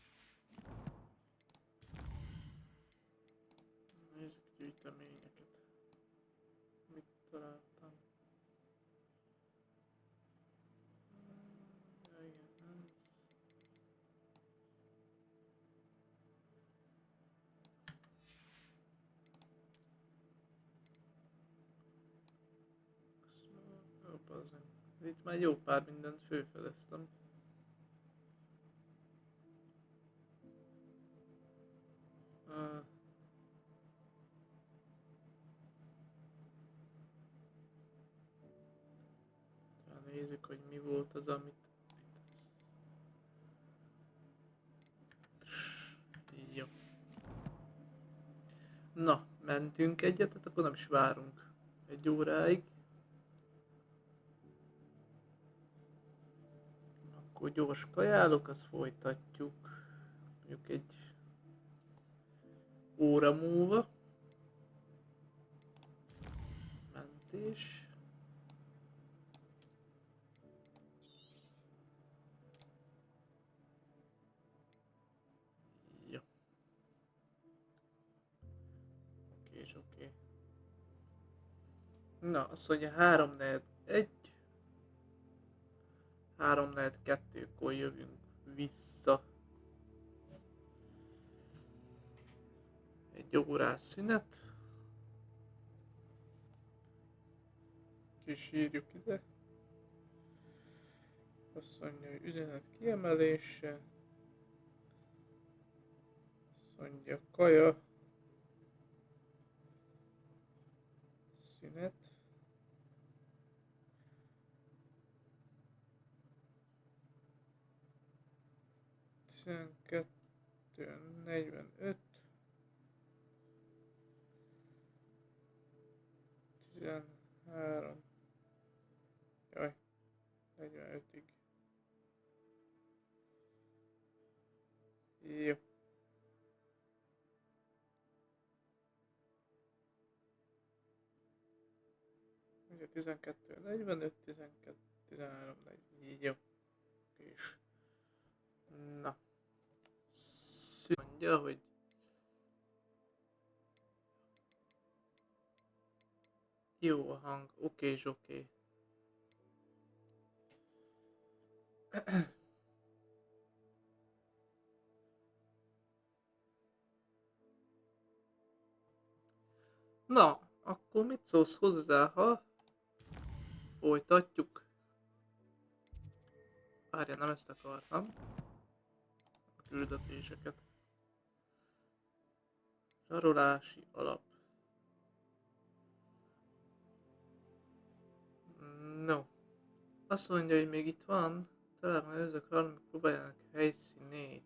Nézzük gyűjteményeket. Mit találtam? Ja, igen, ez. Ó, bazd meg. Itt már jó pár mindent fölfedeztem. Nézzük, hogy mi volt az, amit... Jó. Na, mentünk egyet, tehát akkor nem is várunk 1 óráig. Akkor gyors kajálok, azt folytatjuk. Mondjuk 1 óra múlva. Mentés. Jó. Oké. Na, azt mondja 3-4-1. 3-4-2-kor jövünk vissza. 1 órás szünet. Kis írjuk ide. Azt mondja, hogy üzenet kiemelése. Azt mondja, kaja. Szünet. Kettő 45. 13. Jaj, 45-ig. Jó. Ugye 12, 45, 12, 13, 40. Jó. És na. Mondja, hogy jó a hang, oké. Na, akkor mit szólsz hozzá, ha folytatjuk? Várja, nem ezt akartam. A küldetéseket. Zsarolási alap. No. Azt mondja, hogy még itt van. Talán ezek valamik próbáljanak helyszínét.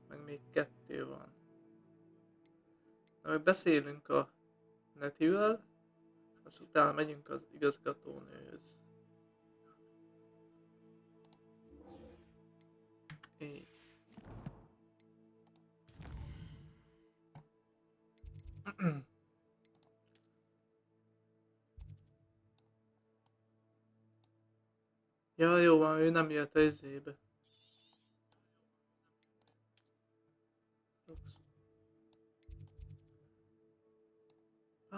Meg még 2 van. Na, meg beszélünk a Netivel. Azt utána megyünk az igazgatónőhöz. Így. Ja, jó van, ő nem jött a izébe.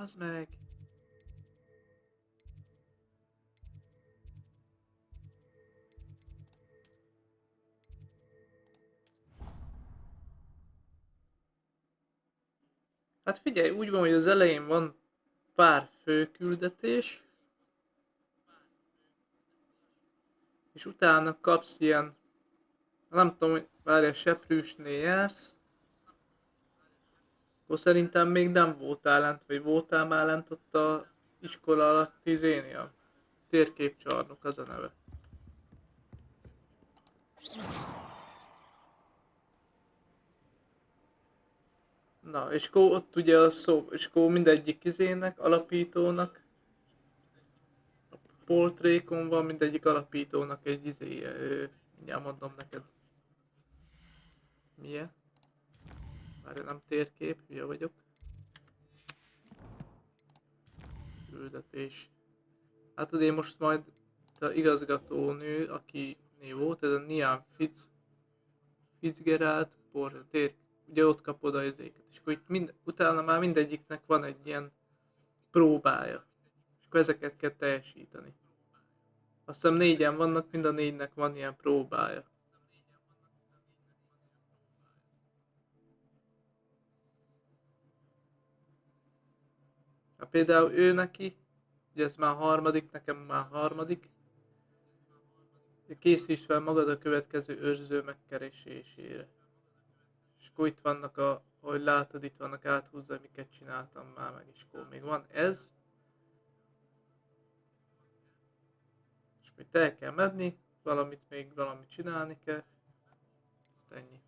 Az meg. Hát figyelj, úgy van, hogy az elején van pár főküldetés, és utána kapsz ilyen, nem tudom, hogy várjál, seprűsnél jársz, akkor szerintem még nem voltál lent, vagy voltál már lent ott a iskola alatt izénél. Térképcsarnok az a neve. Na, és akkor ott ugye a szó, és akkor mindegyik izének, alapítónak, a portrékon van mindegyik alapítónak egy izéje, mindjárt mondom neked. Milyen? Várj, nem térkép, hülye vagyok. Küldetés. Hát ugye most majd a igazgatónő, aki volt, ez a Nian Fitzgerald ugye ott kapod a izéket. És akkor itt utána már mindegyiknek van egy ilyen próbája. És akkor ezeket kell teljesíteni. Azt hiszem 4-en vannak, mind a 4-nek van ilyen próbája. Hát például ő neki, ugye ez már harmadik, nekem már harmadik. Készíts fel magad a következő őrző megkeresésére. És akkor itt vannak ahogy látod, itt vannak áthúzva, miket csináltam már meg, és akkor még van ez. És még el kell menni, valamit csinálni kell. Ezt ennyi.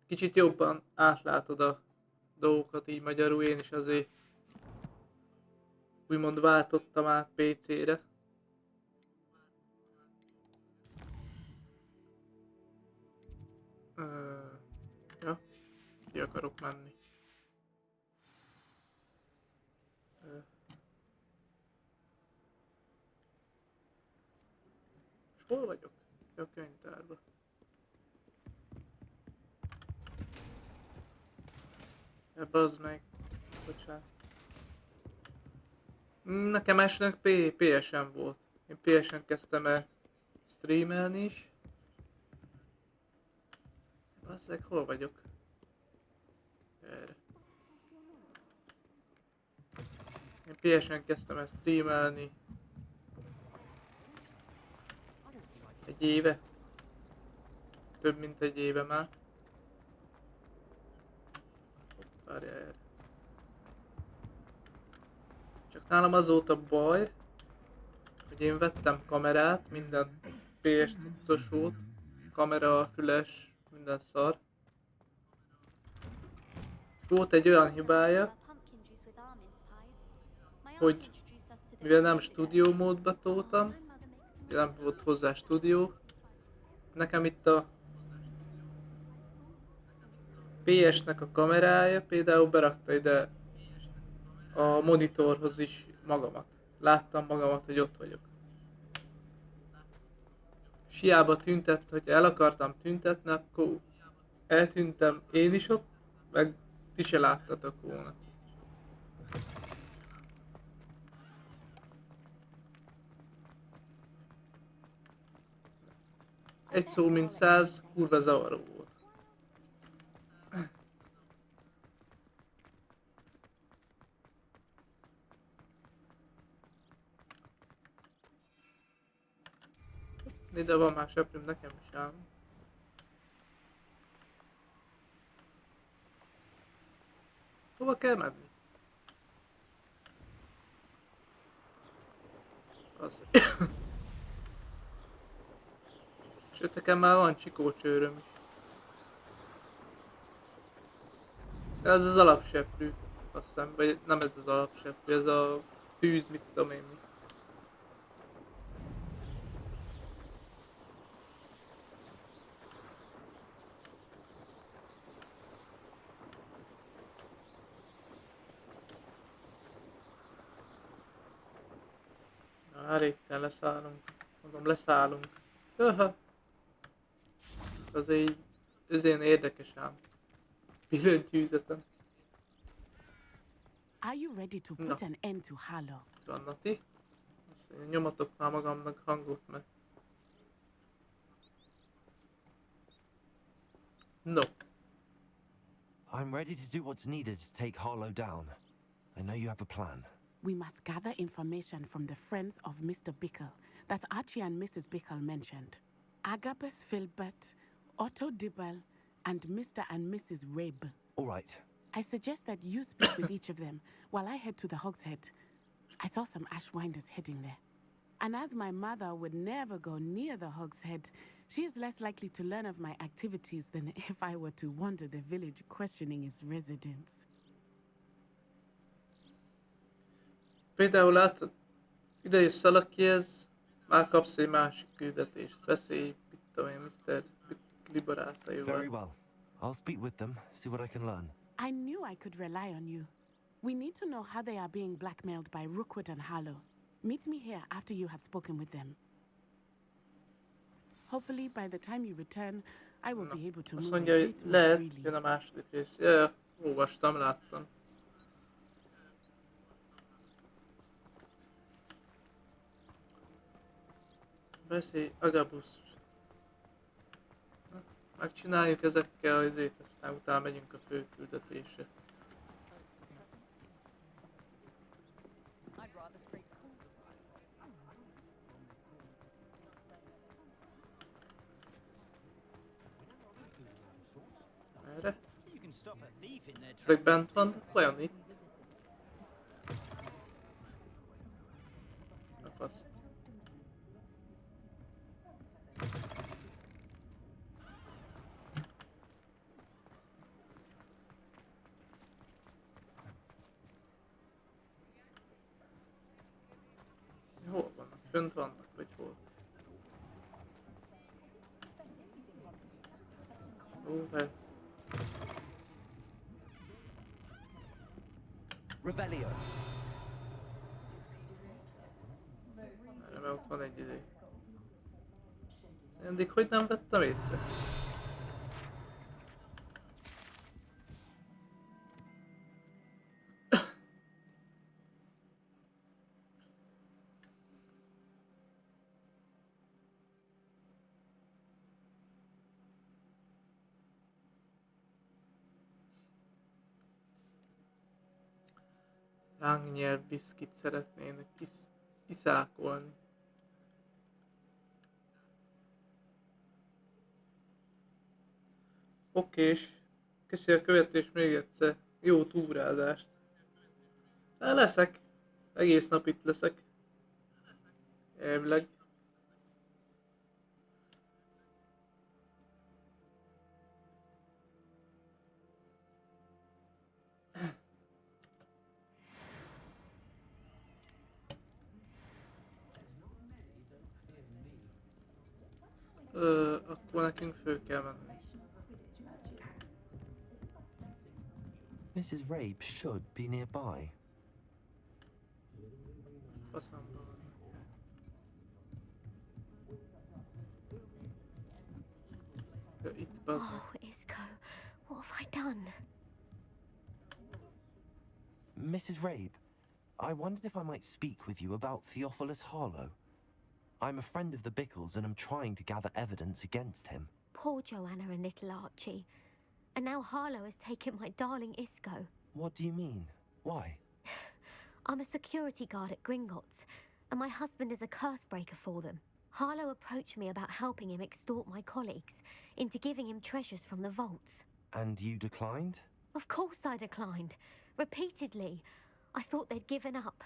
Kicsit jobban átlátod a dolgokat így magyarul, én is azért úgymond váltottam át PC-re. Ja, ki akarok menni. És hol vagyok? A könyvtárban. Bazd meg. Bocsánat. Nekem elsőnek PSN volt. Én PSN kezdtem el streamelni is. Bazzeg, hol vagyok? Erre. Én PSN kezdtem el streamelni. Egy éve. Több mint egy éve már. Várjál erre. Csak nálam az volt a baj, hogy én vettem kamerát, minden PS tudtos volt, kamera, füles, minden szar. Volt egy olyan hibája, hogy mivel nem stúdió módba toltam, nem volt hozzá stúdió, nekem itt a PS-nek a kamerája például berakta ide a monitorhoz is magamat. Láttam magamat, hogy ott vagyok. És hiába tüntett, hogyha el akartam tüntetni, akkor eltűntem én is ott, meg ti se láttatok volna. Egy szó mint 100, kurva zavaró volt. Ide van már seprőm, nekem is ám. Hova kell menni? Az. Sőt, nekem már van csikócsőröm is. De ez az alapseprű, azt hiszem, vagy nem ez az alapseprű, ez a tűz, mit tudom én mi. Már itten leszállunk. Mondom, leszállunk. Aha. Azért így, ezért érdekes ám. Billentyűzetem. Are you ready to put an end to Harlow? Van, Nati. Azt mondja, nyomatok már magamnak hangot meg. No. I'm ready to do what's needed to take Harlow down. I know you have a plan. We must gather information from the friends of Mr. Bickle that Archie and Mrs. Bickle mentioned. Agabus Filbert, Otto Dibble, and Mr. and Mrs. Rabe. All right. I suggest that you speak with each of them while I head to the Hogshead. I saw some Ashwinders heading there. And as my mother would never go near the Hogshead, she is less likely to learn of my activities than if I were to wander the village questioning its residents. Például látod, ide jössz Alakihez, már kapsz egy másik küldetést. Beszélj, mit tudom én, Mr. Bickle barátaival. Very well. I'll speak with them, see what I can learn. I knew I could rely on you. We need to know how they are being blackmailed by Rookwood and Harlow. Meet me here after you have spoken with them. Hopefully, by the time you return, I will be able to Azt move a mondja, hogy bit more lehet, freely. jön a második rész. Ja, olvastam, láttam. Beszélj, Agabus. Megcsináljuk ezekkel azért, aztán utána megyünk a fő küldetésre. Erre? Ezek bent vannak, olyan itt? A faszt. Hol vannak? Fönt vannak, vagy hol? Ó, hát. Revelio. Mert ott van egy idő. Eddig hogy nem vettem észre? Lángnyelv viszkit szeretnének iszákolni. Okés. Köszi a követés még egyszer. Jó túrázást. Leszek. Egész nap itt leszek. Elvileg. Akkor nekünk fő kell menni. Mrs. Rabe should be nearby. Faszomba van. Itt bazd. Oh, Isco, what have I done? Mrs. Rabe, I wondered if I might speak with you about Theophilus Harlow. I'm a friend of the Bickles and I'm trying to gather evidence against him. Poor Joanna and little Archie. And now Harlow has taken my darling Isco. What do you mean? Why? I'm a security guard at Gringotts, and my husband is a curse breaker for them. Harlow approached me about helping him extort my colleagues into giving him treasures from the vaults. And you declined? Of course I declined. Repeatedly. I thought they'd given up,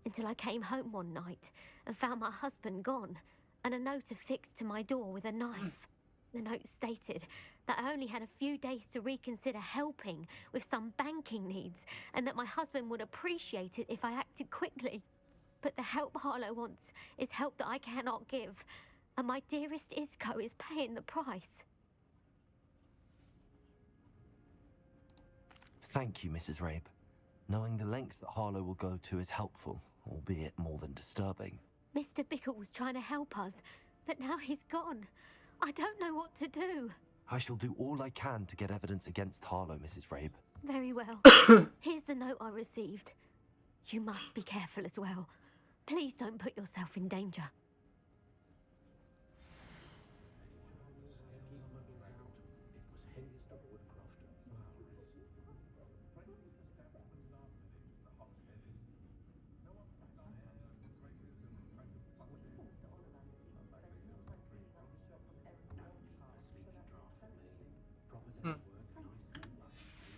until I came home one night and found my husband gone, and a note affixed to my door with a knife. The note stated that I only had a few days to reconsider helping with some banking needs, and that my husband would appreciate it if I acted quickly. But the help Harlow wants is help that I cannot give, and my dearest Isco is paying the price. Thank you, Mrs. Rabe. Knowing the lengths that Harlow will go to is helpful, albeit more than disturbing. Mr. Bickle was trying to help us, but now he's gone. I don't know what to do. I shall do all I can to get evidence against Harlow, Mrs. Rabe. Very well. Here's the note I received. You must be careful as well. Please don't put yourself in danger.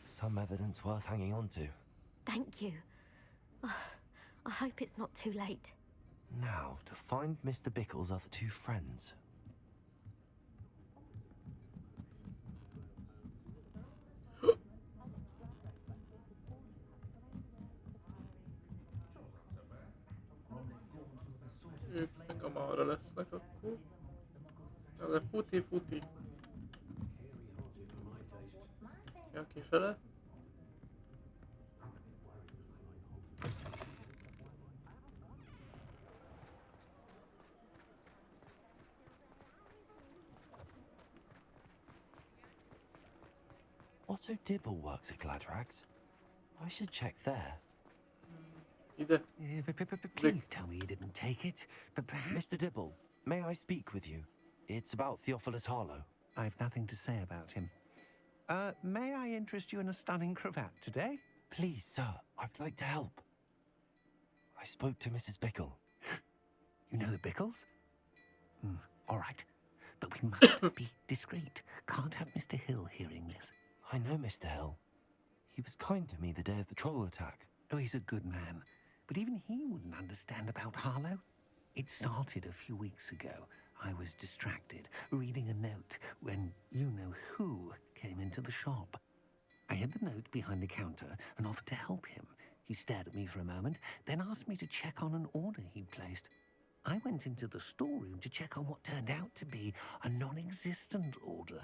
Some evidence worth hanging on to. Thank you. I hope it's not too late. Now, to find Mr. Bickle's other two friends. Ők meg amarra lesznek akkor. De futi. Ja, kifele. Otto Dibble works at Gladrags. I should check there. Ide. Please tell me you didn't take it. But perhaps... Mr. Dibble, may I speak with you? It's about Theophilus Harlow. I've nothing to say about him. May I interest you in a stunning cravat today? Please, sir, I'd like to help. I spoke to Mrs. Bickle. You know the Bickles? All right. But we must be discreet. Can't have Mr. Hill hearing this. I know Mr. Hill. He was kind to me the day of the troll attack. Oh, he's a good man. But even he wouldn't understand about Harlow. It started a few weeks ago. I was distracted, reading a note, when you-know-who came into the shop. I hid the note behind the counter and offered to help him. He stared at me for a moment, then asked me to check on an order he'd placed. I went into the storeroom to check on what turned out to be a non-existent order.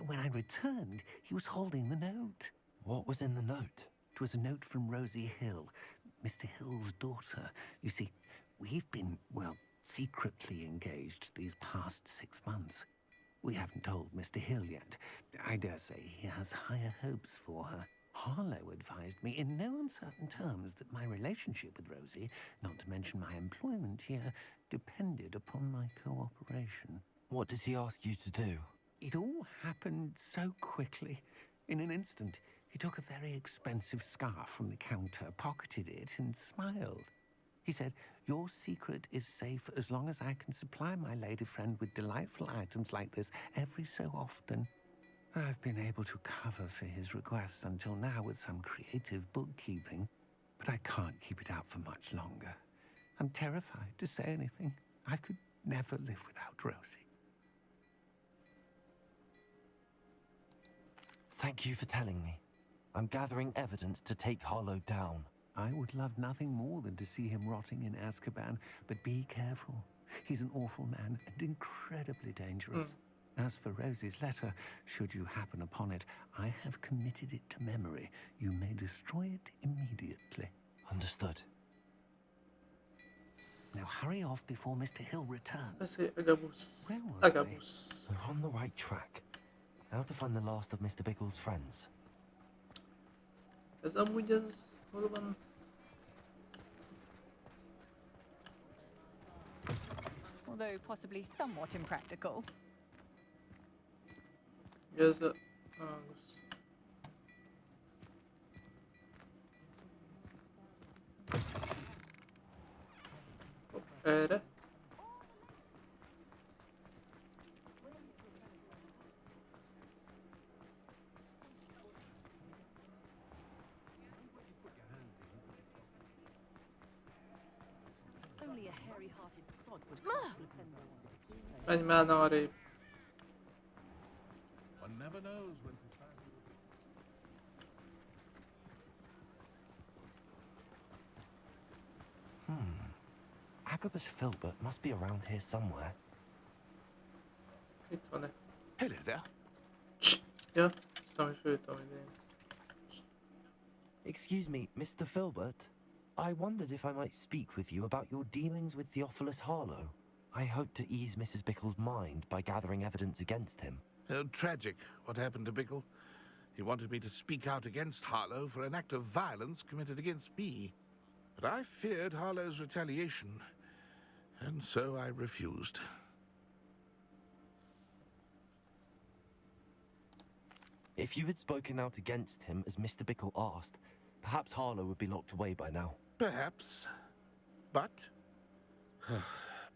When I returned, he was holding the note. What was in the note? It was a note from Rosie Hill, Mr. Hill's daughter. You see, we've been, well, secretly engaged these past 6 months. We haven't told Mr. Hill yet. I dare say he has higher hopes for her. Harlow advised me in no uncertain terms that my relationship with Rosie, not to mention my employment here, depended upon my cooperation. What did he ask you to do? It all happened so quickly. In an instant, he took a very expensive scarf from the counter, pocketed it, and smiled. He said, "Your secret is safe as long as I can supply my lady friend with delightful items like this every so often." I've been able to cover for his requests until now with some creative bookkeeping, but I can't keep it out for much longer. I'm terrified to say anything. I could never live without Rosie. Thank you for telling me. I'm gathering evidence to take Harlow down. I would love nothing more than to see him rotting in Azkaban, but be careful. He's an awful man and incredibly dangerous. As for Rosie's letter, should you happen upon it, I have committed it to memory. You may destroy it immediately. Understood. Now hurry off before Mr. Hill returns. Agabus. Where were Agabus. We're on the right track. Now to find the last of Mr. Bickle's friends. Ez amúgy ez hol van? Although possibly somewhat impractical. Ez a... Águsz. Hopp, erre. Only a hairy-hearted sod would possibly defend their Menj már arrébb. One never knows when to find. Agabus Filbert must be around here somewhere. Itt van-e? Hello there. Ja, azt ami főtom idén. Excuse me, Mr. Filbert. I wondered if I might speak with you about your dealings with Theophilus Harlow. I hope to ease Mrs. Bickle's mind by gathering evidence against him. Oh, tragic what happened to Bickle. He wanted me to speak out against Harlow for an act of violence committed against me. But I feared Harlow's retaliation, and so I refused. If you had spoken out against him as Mr. Bickle asked, perhaps Harlow would be locked away by now. Perhaps. But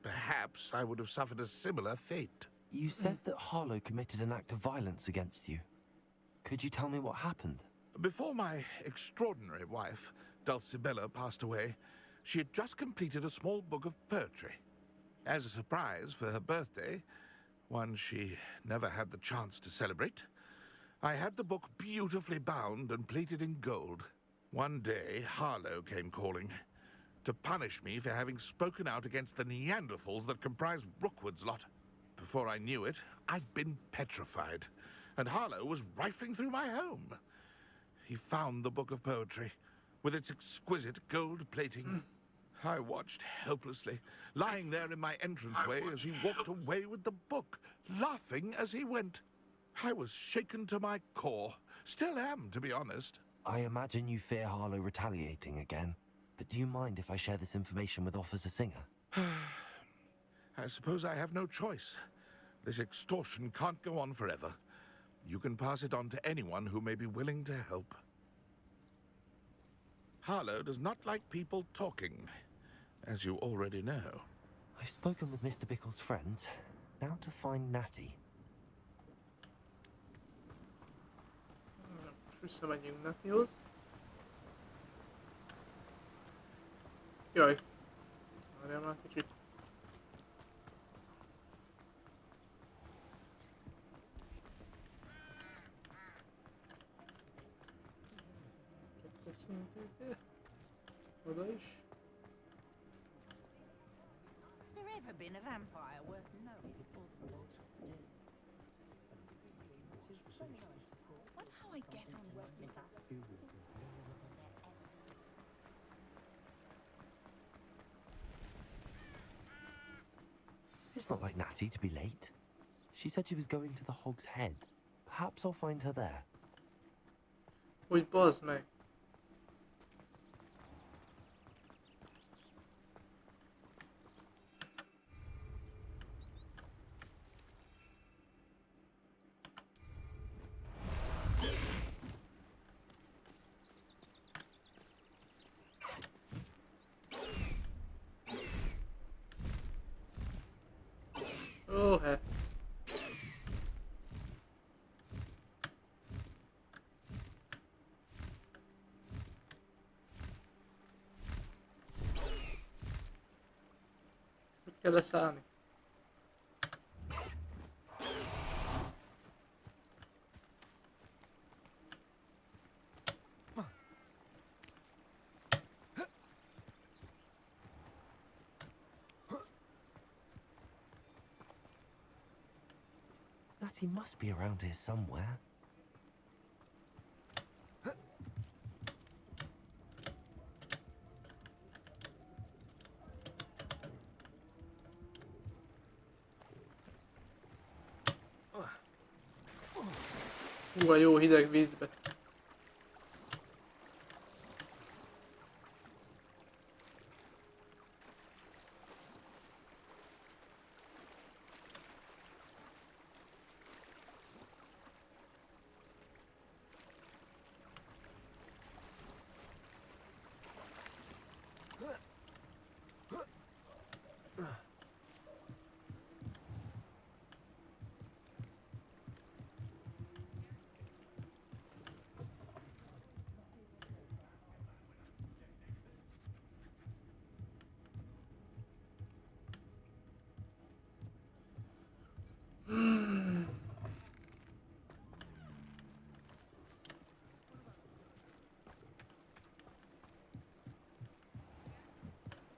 perhaps I would have suffered a similar fate. You said that Harlow committed an act of violence against you. Could you tell me what happened? Before my extraordinary wife, Dulcibella, passed away, she had just completed a small book of poetry. As a surprise for her birthday, one she never had the chance to celebrate, I had the book beautifully bound and plated in gold. One day, Harlow came calling to punish me for having spoken out against the Neanderthals that comprise Rookwood's lot. Before I knew it, I'd been petrified, and Harlow was rifling through my home. He found the book of poetry, with its exquisite gold plating. I watched helplessly, lying there in my entranceway as he walked away with the book, laughing as he went. I was shaken to my core. Still am, to be honest. I imagine you fear Harlow retaliating again. But do you mind if I share this information with Officer Singer? I suppose I have no choice. This extortion can't go on forever. You can pass it on to anyone who may be willing to help. Harlow does not like people talking, as you already know. I've spoken with Mr. Bickle's friends. Now to find Natty. Visszamegyünk Nattyhoz. Jaj. Várjál már kicsit. Kettes szintűke. Oda is. Has there ever been a vampire worth knowing? Wonder how I get on with It's not like Natty to be late. She said she was going to the Hog's Head. Perhaps I'll find her there. Úgy bazd meg. Oh, he. Hogy kell leszállni? Natty must be around here somewhere. Hú, a jó hideg vízbe.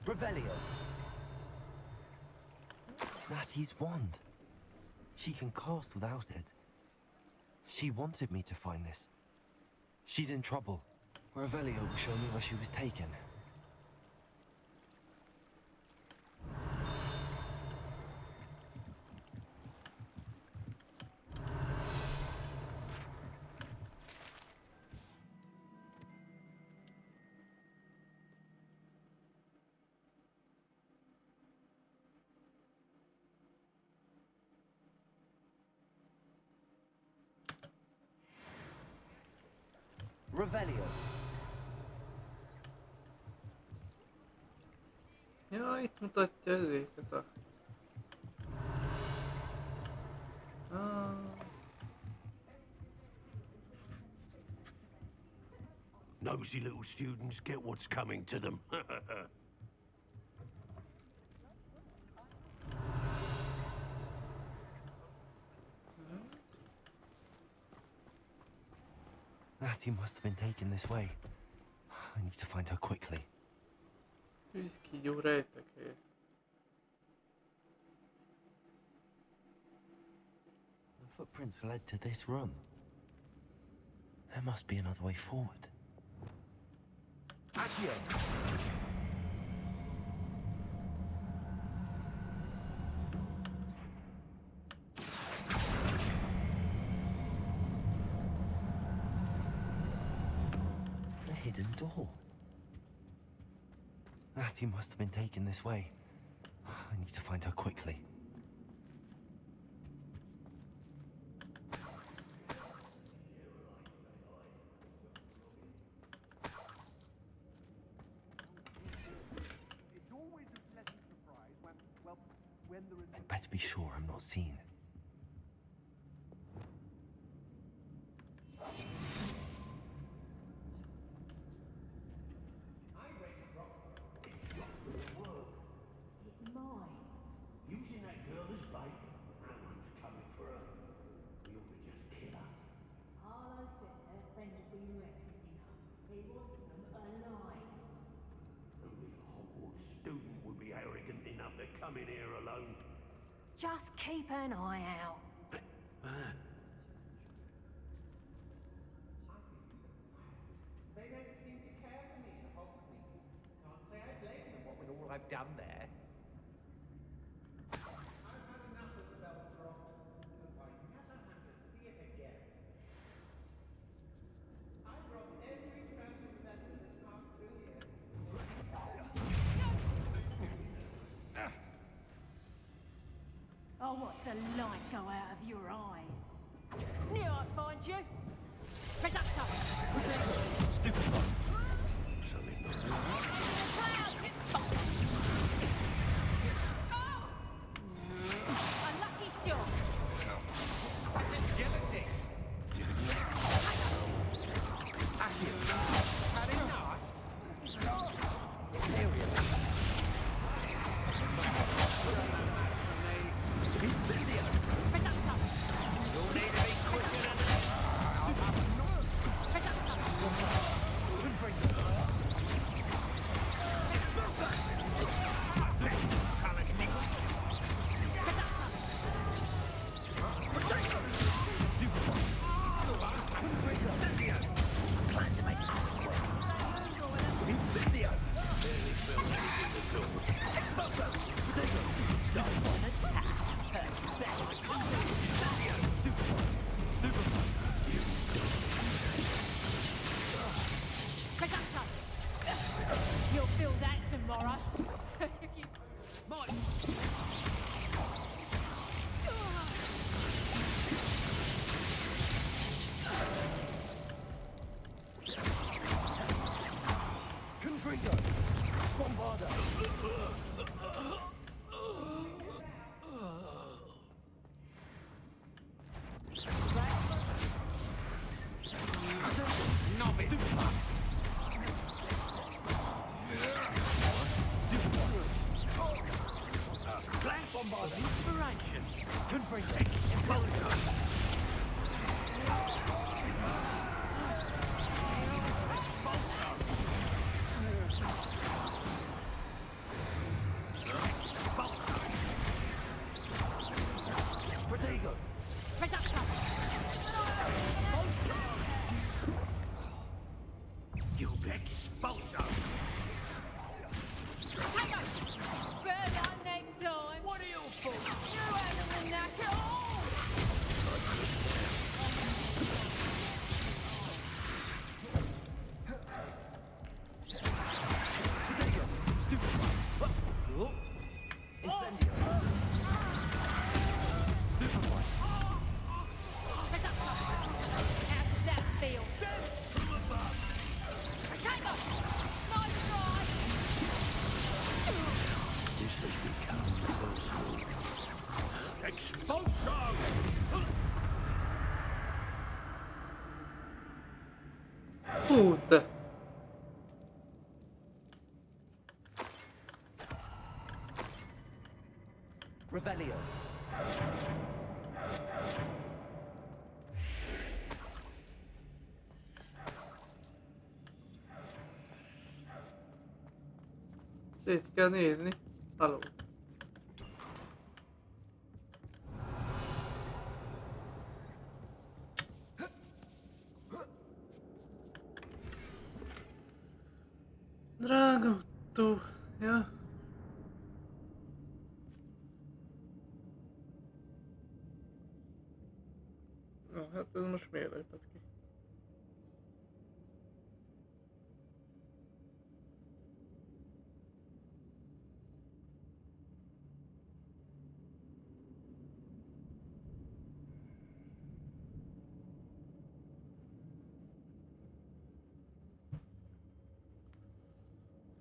Revelio. Natty's wand. She can cast without it. She wanted me to find this. She's in trouble. Revelio will show me where she was taken. Revelio. Ja, itt mutatja ezeket a... Nosy little students get what's coming to them. Natty must have been taken this way. I need to find her quickly. Tűzkígyó rejtekhely. The footprints led to this room. There must be another way forward. Accio! A hidden door. Natty must have been taken this way. I need to find her quickly. I'd better be sure I'm not seen. Using that girl as bait, no one's coming for her. We ought to just kill her. Harlow says her friend has been requisiting her. He wants them alive. Only a Hogwarts student would be arrogant enough to come in here alone. Just keep an eye out. They don't seem to care for me in Hogsmeade. Can't say I blame them what with all I've done there. I've had enough of Self-Croft. Hope I never have to see it again. I've robbed every precious metal that's passed through here. I'll watch the light go out of your eyes. Knew I'd find you. Reducto! Stupid one. Unlucky shot. Such agility. Had enough? There we are. Incendio! Reducto! You'll need to be quicker than that. You'll feel that tomorrow. If you... Mike! Confringo! Bombardo! Novice! Flash Bombardo! Inspiration! Confringo! Explosion! Protego! Reducto! You expulso! Hang on! Burn on next time! What are you for? You haven't the knack at all! Revelio. Szét kell nézni. Haló. Ragadó, ja. Na, hát ez most miért lépett ki?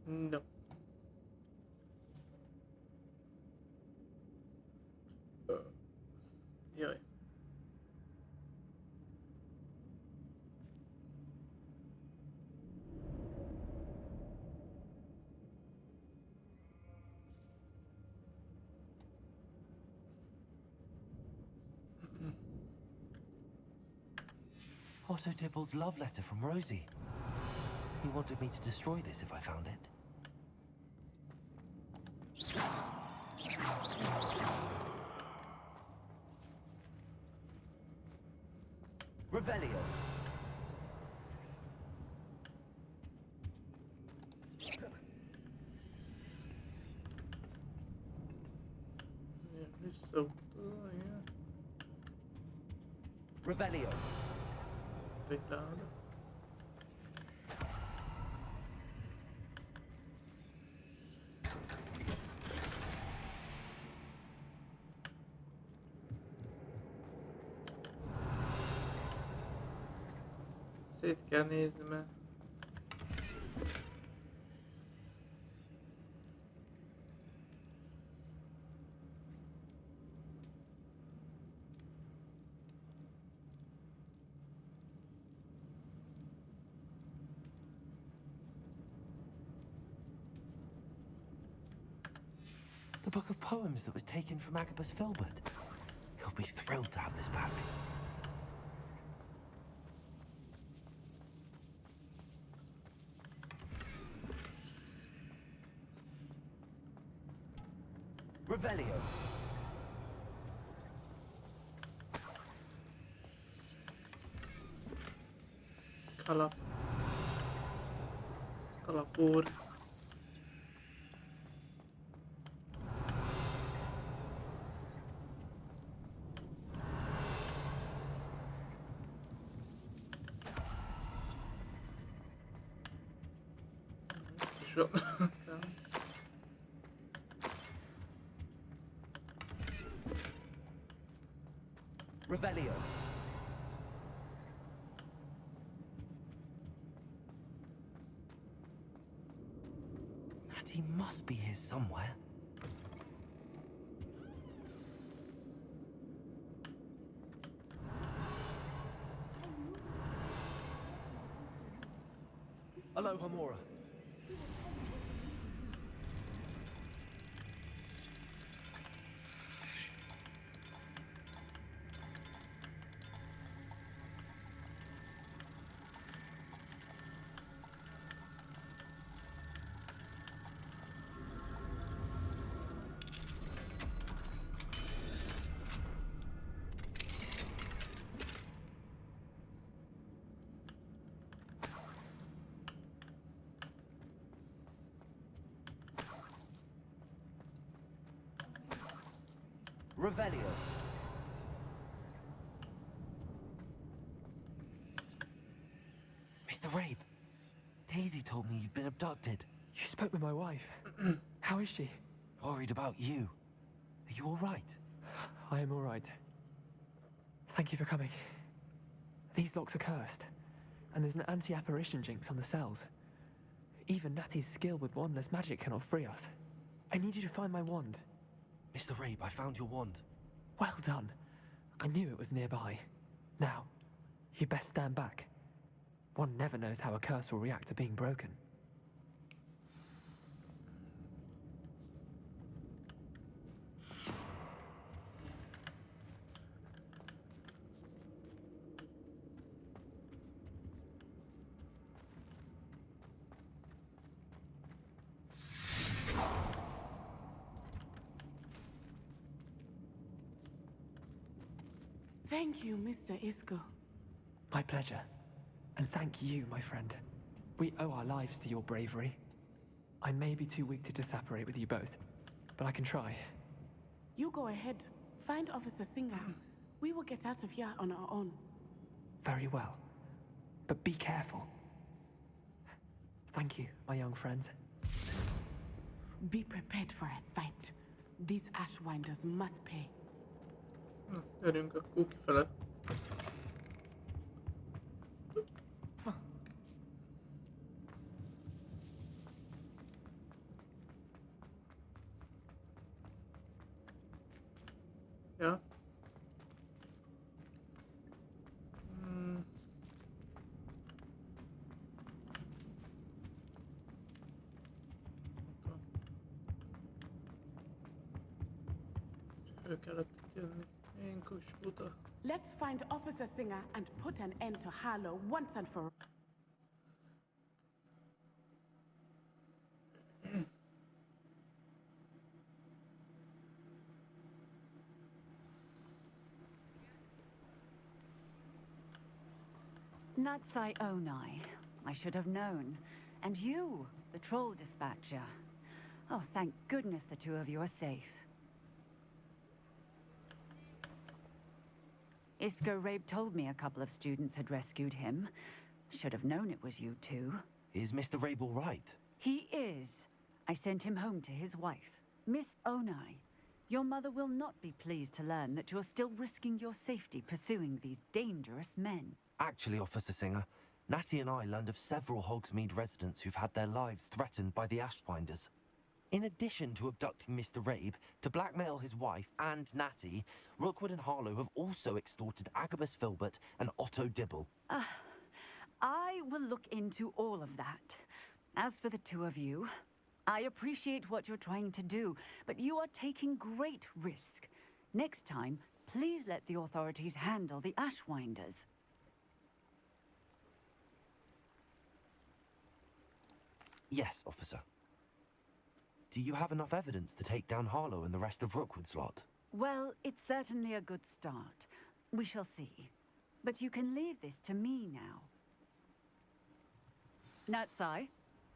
No. Jaj. Otto Dibble's love letter from Rosie. He wanted me to destroy this if I found it. Revelio. Ezúttal, Revelio. Világú. Szét kell nézni, mert The book of poems that was taken from Agabus Filbert. He'll be thrilled to have this back. Revelio. Kalapúr. És van. Revelio. Natty must be here somewhere. Aloha Mora. Revelio. Mr. Rabe, Daisy told me you'd been abducted. You spoke with my wife. How is she? Worried about you. Are you all right? I am all right. Thank you for coming. These locks are cursed, and there's an anti-apparition jinx on the cells. Even Natty's skill with wandless magic cannot free us. I need you to find my wand. Mr. Rabe, I found your wand. Well done. I knew it was nearby. Now, you best stand back. One never knows how a curse will react to being broken. Thank you, Mr. Isco. My pleasure. And thank you, my friend. We owe our lives to your bravery. I may be too weak to disapparate with you both, but I can try. You go ahead. Find Officer Singer. We will get out of here on our own. Very well. But be careful. Thank you, my young friends. Be prepared for a fight. These Ashwinders must pay. Gyerünk akkor kifele. Ja. Ő kellett itt jönni. Én kus buta. Let's find Officer Singer and put an end to Harlow once and for all. Natsai Onai. I should have known. And you, the troll dispatcher. Oh, thank goodness the two of you are safe. Isco Rabe told me a couple of students had rescued him. Should have known it was you two. Is Mr. Rabe all right? He is. I sent him home to his wife. Miss Onai, your mother will not be pleased to learn that you're still risking your safety pursuing these dangerous men. Actually, Officer Singer, Natty and I learned of several Hogsmeade residents who've had their lives threatened by the Ashwinders. In addition to abducting Mr. Rabe to blackmail his wife and Natty, Rookwood and Harlow have also extorted Agabus Filbert and Otto Dibble. I will look into all of that. As for the two of you, I appreciate what you're trying to do, but you are taking great risk. Next time, please let the authorities handle the Ashwinders. Yes, officer. Do you have enough evidence to take down Harlow and the rest of Rookwood's lot? Well, it's certainly a good start. We shall see. But you can leave this to me now. Natsai,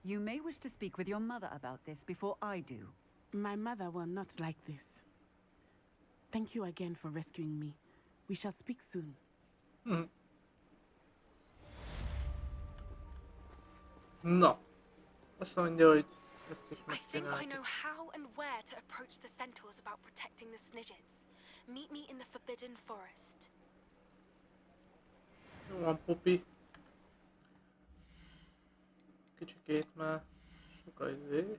you may wish to speak with your mother about this before I do. My mother will not like this. Thank you again for rescuing me. We shall speak soon. No. Azt mondja, hogy ezt is I think I megcsináltuk. know how and where to approach the centaurs about protecting the Snidgets. Meet me in the Forbidden Forest. Jó van, Pupi. Kicsikét már soka izé.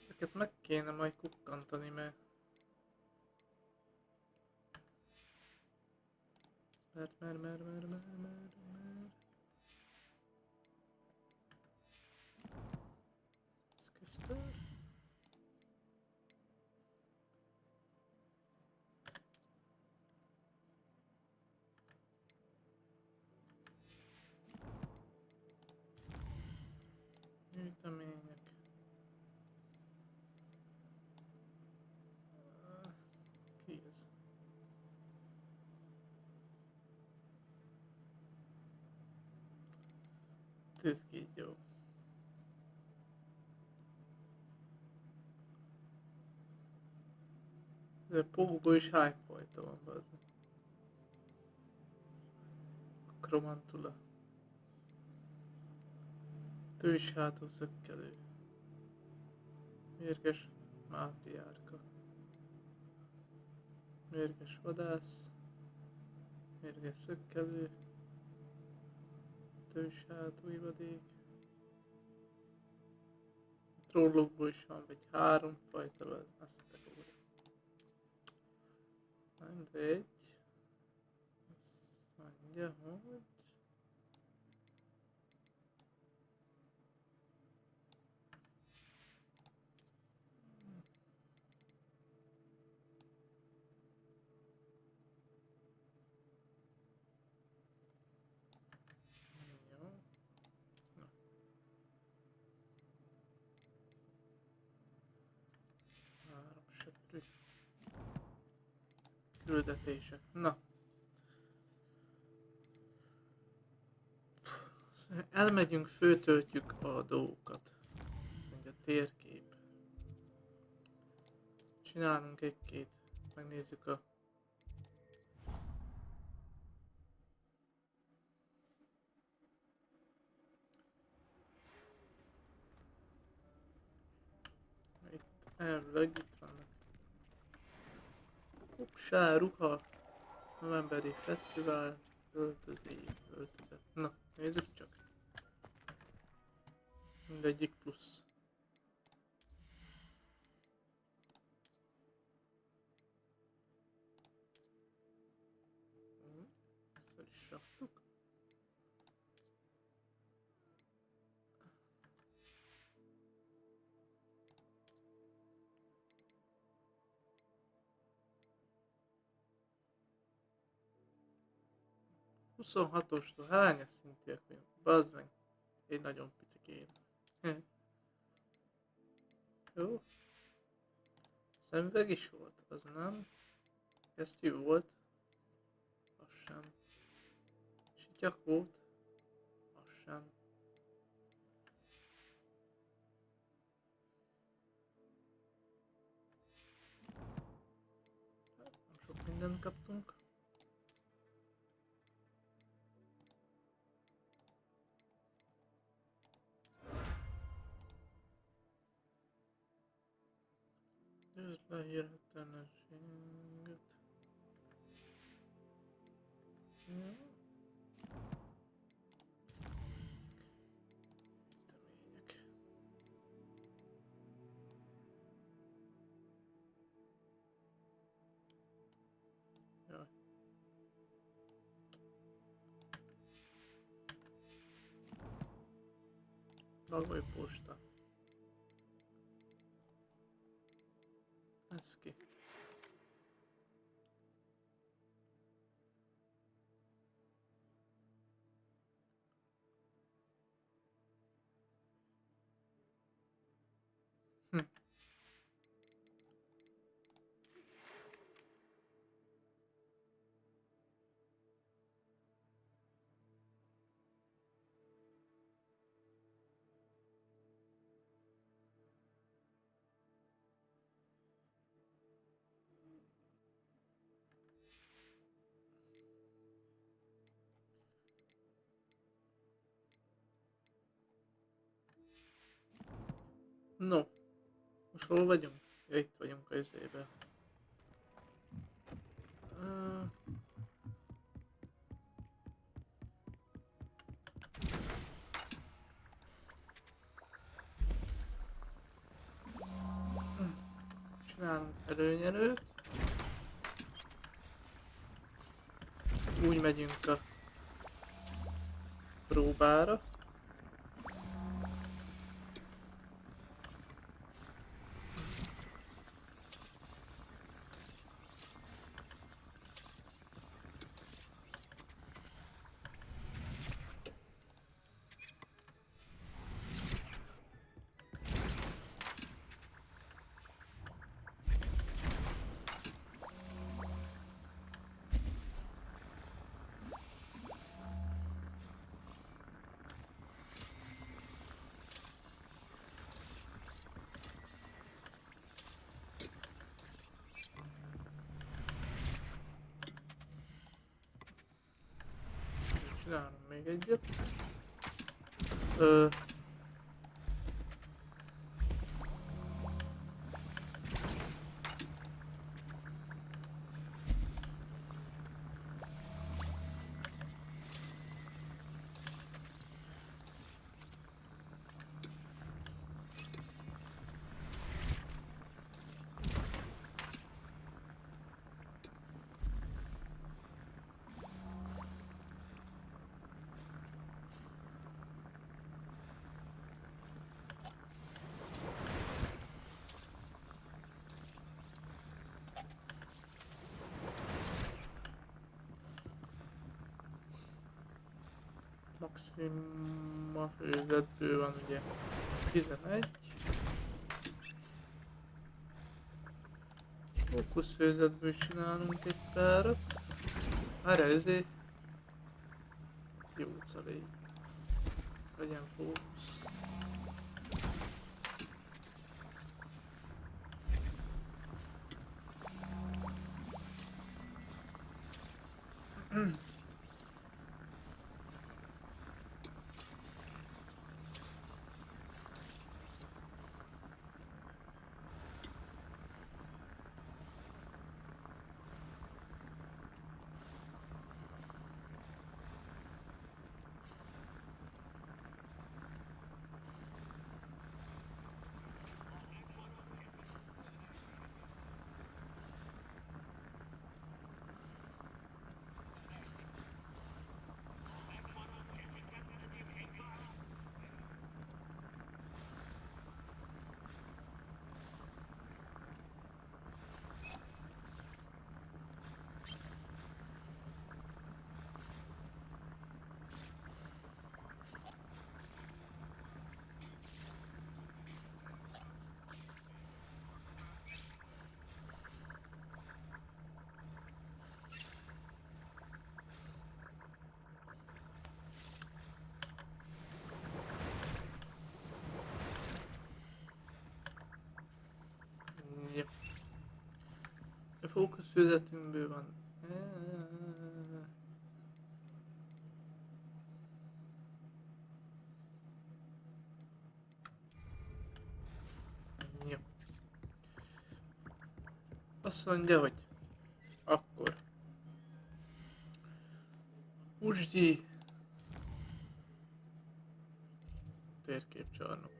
Ezeket meg kéne majd kukkantani, mert... Mert... Eszköztár. Gyűjtemények. Ki ez? Tűzkígyó. De pókból is hány fajta van bazd. Kromantula. Tőzshátó szökkelő. Mérges mátriárka. Mérges vadász. Mérges szökkelő. Tőzshátó ivadék. Trollokból is van vagy 3 fajta, vagy azt te úr. Mindegy. Azt mondja, hogy... És akkor úgy küldetések. Na. Elmegyünk, föltöltjük a dolgokat. Mondja a térkép. Csinálunk egy-két. Megnézzük a... Itt elvileg itt vannak. Upsá, ruha. Novemberi fesztivál. Öltözet. Na, nézzük csak. Mindegyik plusz. Ezt is raktuk. Huszonhatostól hányas szintűek vagyunk? Bazd meg. Egy nagyon picikén. Jó. Szemüveg is volt, az nem. Kesztyű volt. Az sem. Sityak volt. Az sem. Nem sok mindent kaptunk. Ez lehírhetetlenséget. Ja. Temények. Jaj. Bagolj posta. Ez ki. No, most hol vagyunk? Ja, itt vagyunk a izébe. Csinálunk előnyerőt. Úgy megyünk a próbára. Csinálunk még egyet. Maxima hőzetből van ugye 11. Fókuszfőzetből is csinálunk egy párat. Erre ezért jó szalék. Legyen fókusz. Yep. A fókuszfőzetünkből van. Jó. Azt mondja, hogy akkor Pusgyi térképcsarnok.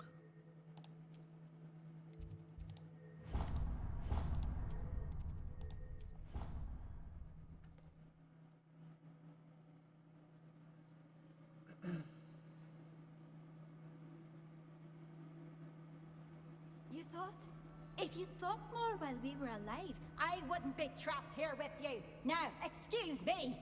You thought? If you thought more while we were alive, I wouldn't be trapped here with you. Now, excuse me.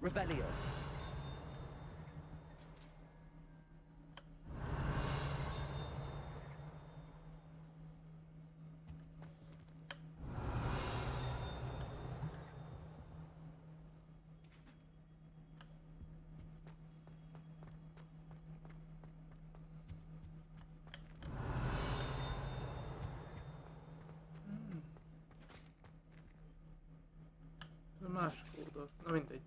Revelio. Ez más kódot, na mindegy.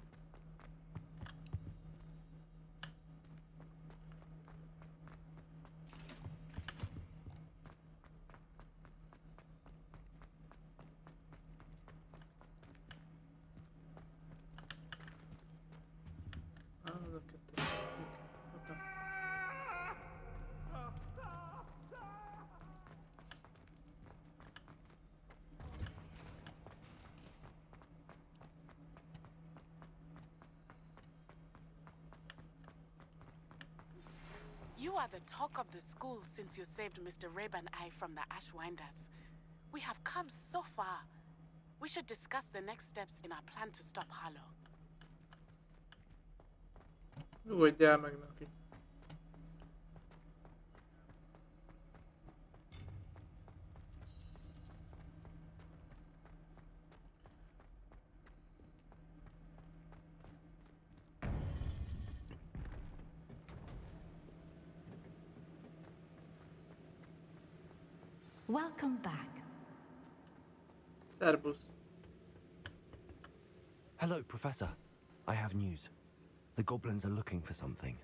You are the talk of the school since you saved Mr. Rabe and I from the Ashwinders. We have come so far. We should discuss the next steps in our plan to stop Harlow. Nyugodjál meg neki. Welcome back. Servus. Hello, Professor. I have news. The goblins are looking for something.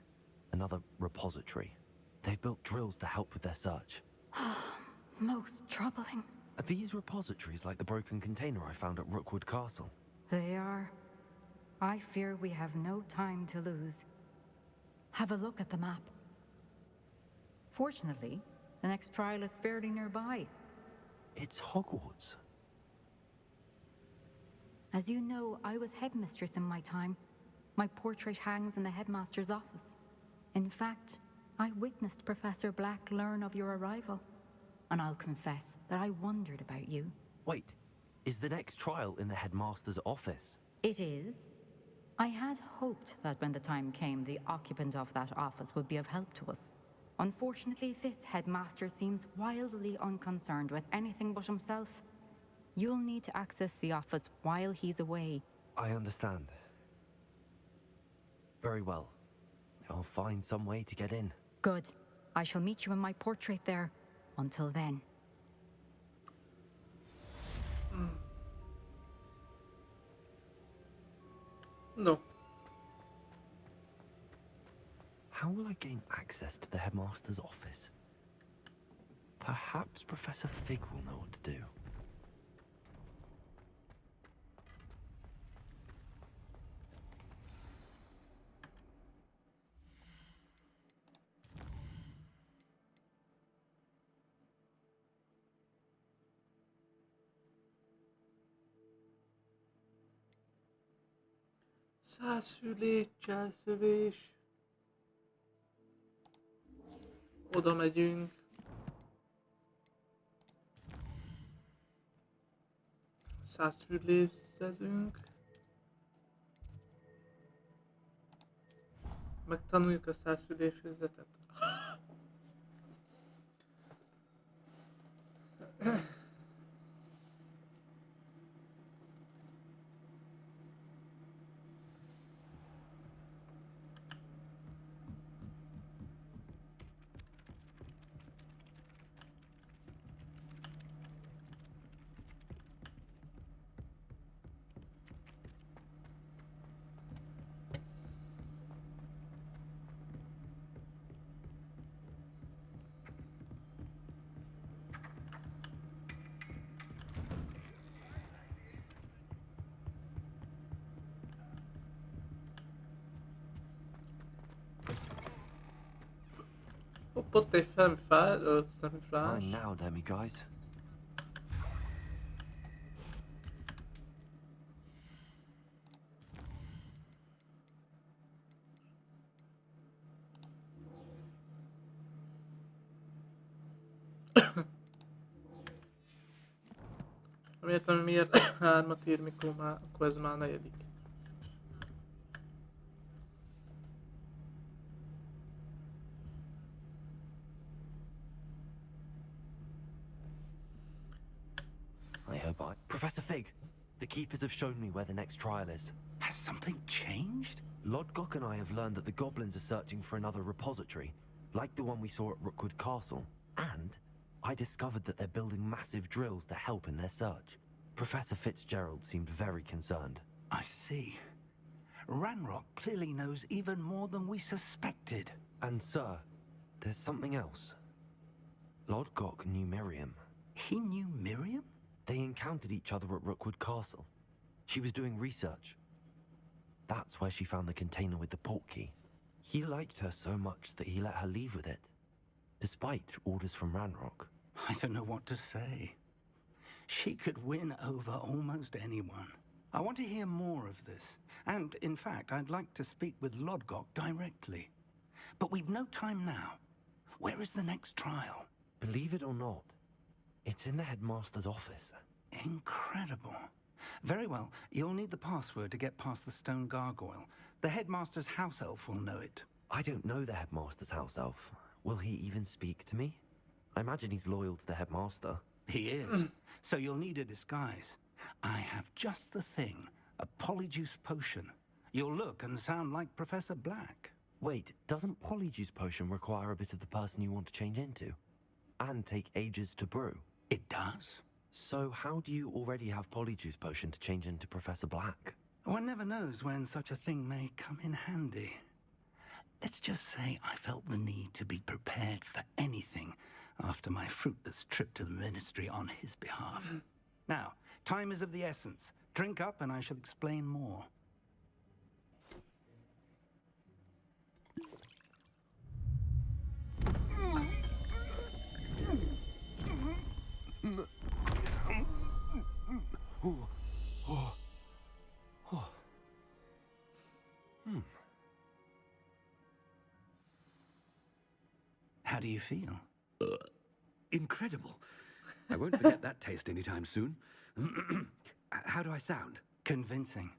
Another repository. They've built drills to help with their search. Most troubling. Are these repositories like the broken container I found at Rookwood Castle? They are. I fear we have no time to lose. Have a look at the map. Fortunately, the next trial is fairly nearby. It's Hogwarts. As you know, I was headmistress in my time. My portrait hangs in the headmaster's office. In fact, I witnessed Professor Black learn of your arrival. And I'll confess that I wondered about you. Wait, is the next trial in the headmaster's office? It is. I had hoped that when the time came, the occupant of that office would be of help to us. Unfortunately, this headmaster seems wildly unconcerned with anything but himself. You'll need to access the office while he's away. I understand. Very well. I'll find some way to get in. Good. I shall meet you in my portrait there. Until then. No. How will I gain access to the headmaster's office? Perhaps Professor Fig will know what to do. Százfülé, cselszövés. Oda megyünk. Százfülészezünk. Megtanuljuk a százfülészetet. Ott egy fennfel, szemfrás. Mine now, Demi guys. Nem értem, miért 3-at ír, mikor már, akkor ez már a 4. Professor Fig, the keepers have shown me where the next trial is. Has something changed? Lodgok and I have learned that the goblins are searching for another repository, like the one we saw at Rookwood Castle. And I discovered that they're building massive drills to help in their search. Professor Fitzgerald seemed very concerned. I see. Ranrock clearly knows even more than we suspected. And sir, there's something else. Lodgok knew Miriam. He knew Miriam? They encountered each other at Rookwood Castle. She was doing research. That's where she found the container with the portkey. He liked her so much that he let her leave with it, despite orders from Ranrock. I don't know what to say. She could win over almost anyone. I want to hear more of this. And, in fact, I'd like to speak with Lodgok directly. But we've no time now. Where is the next trial? Believe it or not, it's in the headmaster's office. Incredible. Very well. You'll need the password to get past the stone gargoyle. The headmaster's house elf will know it. I don't know the headmaster's house elf. Will he even speak to me? I imagine he's loyal to the headmaster. He is. So you'll need a disguise. I have just the thing. A polyjuice potion. You'll look and sound like Professor Black. Wait, doesn't polyjuice potion require a bit of the person you want to change into? And take ages to brew? It does. So how do you already have polyjuice potion to change into Professor Black? One never knows when such a thing may come in handy. Let's just say I felt the need to be prepared for anything after my fruitless trip to the ministry on his behalf. Now, time is of the essence. Drink up and I shall explain more. Oh. Oh. Oh. How do you feel? Incredible. I won't forget that taste anytime soon. How do I sound? Convincing.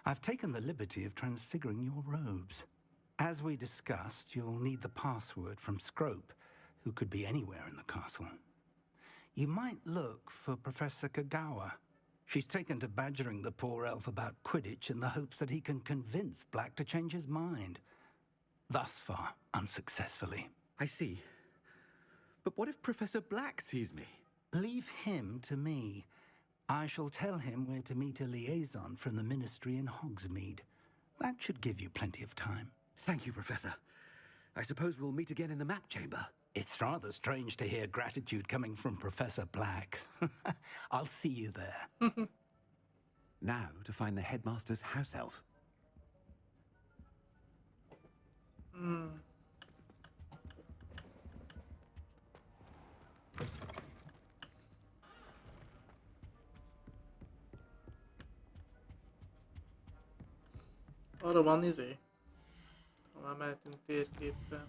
I've taken the liberty of transfiguring your robes. As we discussed, you'll need the password from Scrope, who could be anywhere in the castle. You might look for Professor Kagawa. She's taken to badgering the poor elf about Quidditch in the hopes that he can convince Black to change his mind. Thus far, unsuccessfully. I see. But what if Professor Black sees me? Leave him to me. I shall tell him where to meet a liaison from the Ministry in Hogsmeade. That should give you plenty of time. Thank you, Professor. I suppose we'll meet again in the map chamber. It's rather strange to hear gratitude coming from Professor Black. I'll see you there. Now to find the headmaster's house elf. Arra van ha már mehetünk térképbe.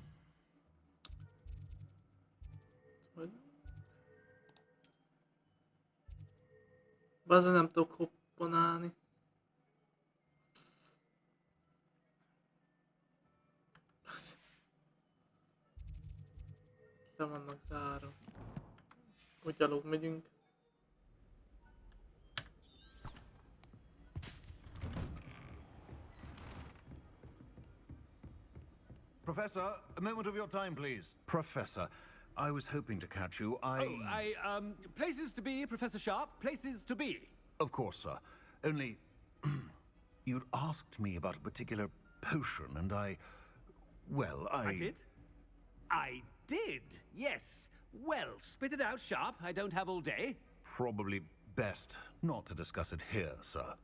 Hogy... Bazen nem tudok hopponálni. Le vannak zárva. Úgy gyalog megyünk. Professor, a moment of your time, please. Professor, I was hoping to catch you. Places to be, Professor Sharp. Places to be. Of course, sir. Only, you'd asked me about a particular potion, and I did? I did, yes. Well, spit it out, Sharp. I don't have all day. Probably best not to discuss it here, sir.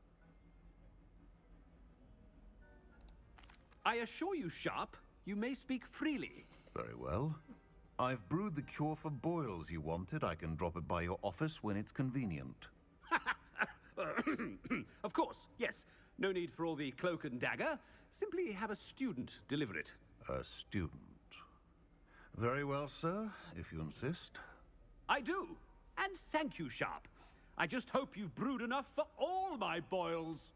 I assure you, Sharp, you may speak freely. Very well. I've brewed the cure for boils you wanted. I can drop it by your office when it's convenient. Of course, yes. No need for all the cloak and dagger. Simply have a student deliver it. A student. Very well, sir, if you insist. I do. And thank you, Sharp. I just hope you've brewed enough for all my boils.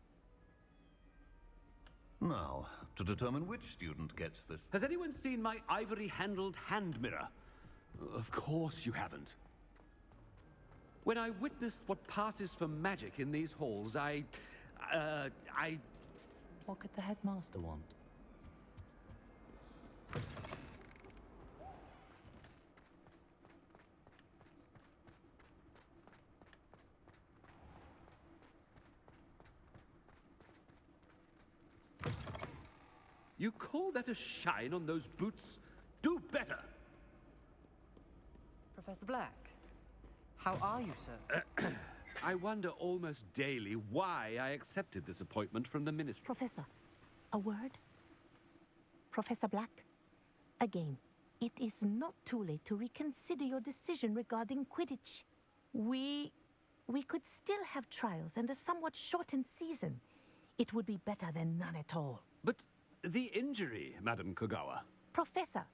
Now, to determine which student gets this... Has anyone seen my ivory-handled hand mirror? Of course you haven't. When I witness what passes for magic in these halls, I... What could the headmaster want? You call that a shine on those boots? Do better! Professor Black, how are you, sir? I wonder almost daily why I accepted this appointment from the Ministry. Professor, a word? Professor Black, again, it is not too late to reconsider your decision regarding Quidditch. We could still have trials and a somewhat shortened season. It would be better than none at all. But the injury, Madam Kagawa. Professor,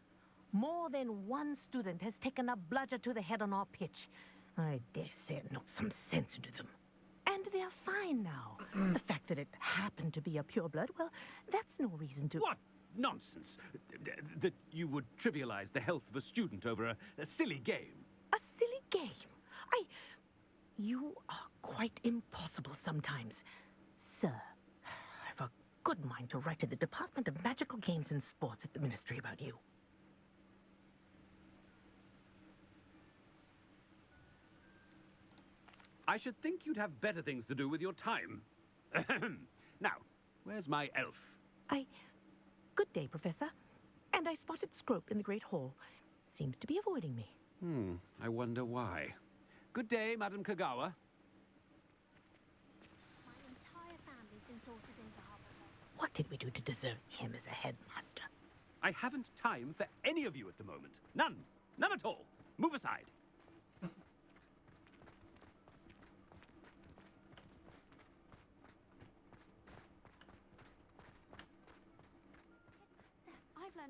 more than one student has taken a bludger to the head on our pitch. I dare say it knocked some sense into them. And they're fine now. The fact that it happened to be a pureblood, well, that's no reason to... What nonsense! That you would trivialize the health of a student over a silly game. A silly game? You are quite impossible sometimes. Sir, I've a good mind to write to the Department of Magical Games and Sports at the Ministry about you. I should think you'd have better things to do with your time. Now, where's my elf? Good day, Professor. And I spotted Scrope in the Great Hall. Seems to be avoiding me. I wonder why. Good day, Madam Kagawa. My entire family's been sorted into Hogwarts. What did we do to deserve him as a headmaster? I haven't time for any of you at the moment. None. None at all. Move aside.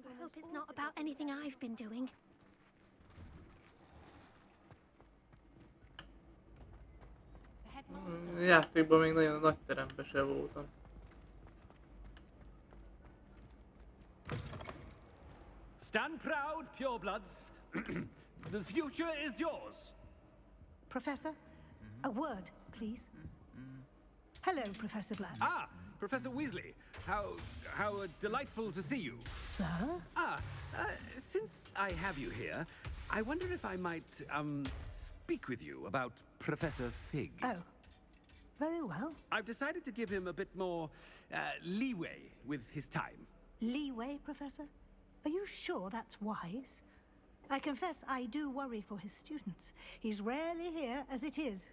I hope it's not about anything I've been doing. Játékban még nagyon nagy teremben se voltam. Stand proud, purebloods. The future is yours. Professor, a word, please. Hello, Professor Black. Ah, Professor Weasley. How delightful to see you. Sir? Since I have you here, I wonder if I might, speak with you about Professor Fig. Oh, very well. I've decided to give him a bit more, leeway with his time. Leeway, Professor? Are you sure that's wise? I confess I do worry for his students. He's rarely here as it is.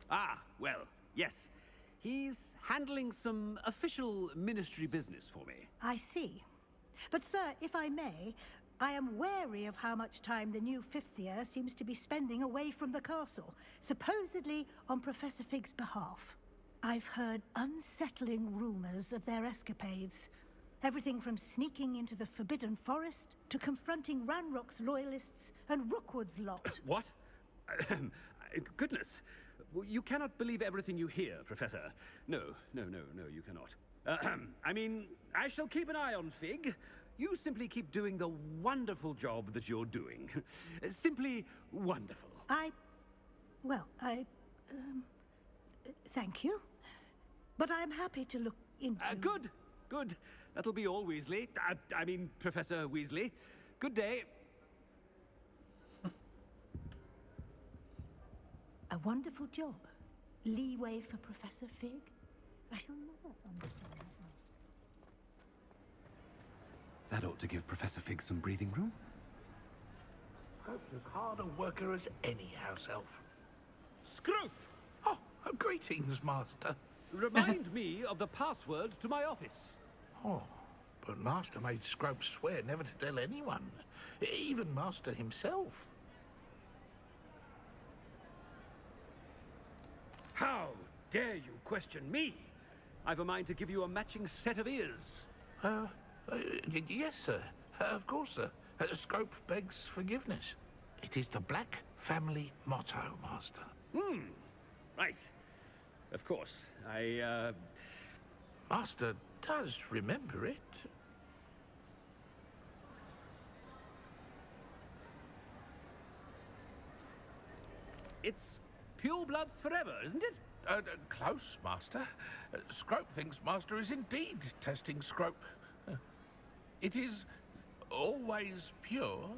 Ah, well, yes. He's handling some official ministry business for me. I see. But, sir, if I may, I am wary of how much time the new fifth year seems to be spending away from the castle, supposedly on Professor Fig's behalf. I've heard unsettling rumors of their escapades. Everything from sneaking into the Forbidden Forest to confronting Ranrock's loyalists and Rookwood's lot. What? Goodness. You cannot believe everything you hear, Professor. No, you cannot. I mean, I shall keep an eye on Fig. You simply keep doing the wonderful job that you're doing. Simply wonderful. Thank you. But I'm happy to look into... Good. That'll be all, Weasley. I mean, Professor Weasley. Good day. A wonderful job. Leeway for Professor Fig? I shall never understand that one. That ought to give Professor Fig some breathing room. Hope's as hard a worker as any house elf. Scrope! Oh, greetings, Master. Remind me of the password to my office. Oh, but Master made Scrope swear never to tell anyone, even Master himself. How dare you question me? I've a mind to give you a matching set of ears. Yes, sir. Of course, sir. Scrope begs forgiveness. It is the Black family motto, Master. Right. Of course. Master does remember it. It's purebloods forever, isn't it? Close, Master. Scrope thinks Master is indeed testing Scrope. It is always pure.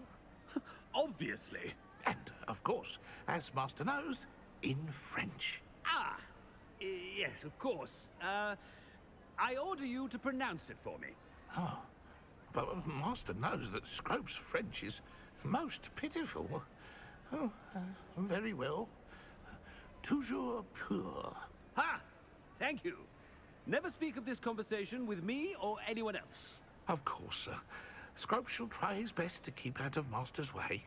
Obviously. And, of course, as Master knows, in French. Yes, of course. I order you to pronounce it for me. Oh, but Master knows that Scrope's French is most pitiful. Oh, very well. Toujours pur. Ha! Thank you. Never speak of this conversation with me or anyone else. Of course, sir. Scrope shall try his best to keep out of Master's way.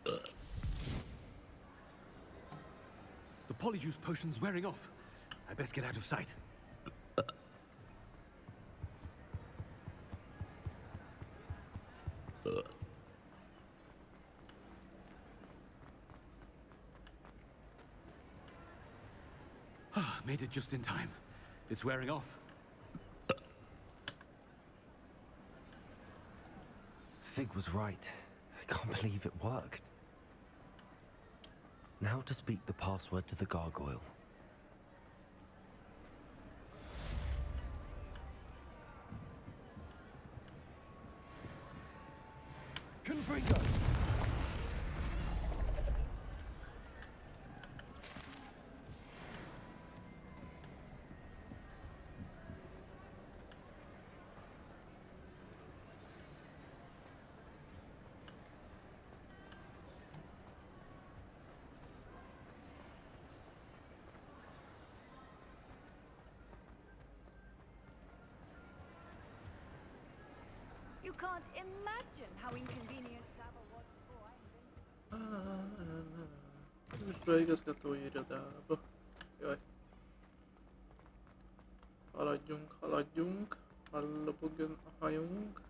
The polyjuice potion's wearing off. I best get out of sight. Made it just in time. It's wearing off. Fig was right. I can't believe it worked. Now to speak the password to the gargoyle. Confringo! You can't imagine how inconvenient travel was before I invented. Most be igazgatói irodába. Jaj. Haladjunk, haladjunk. Hallobogjon a hajunk.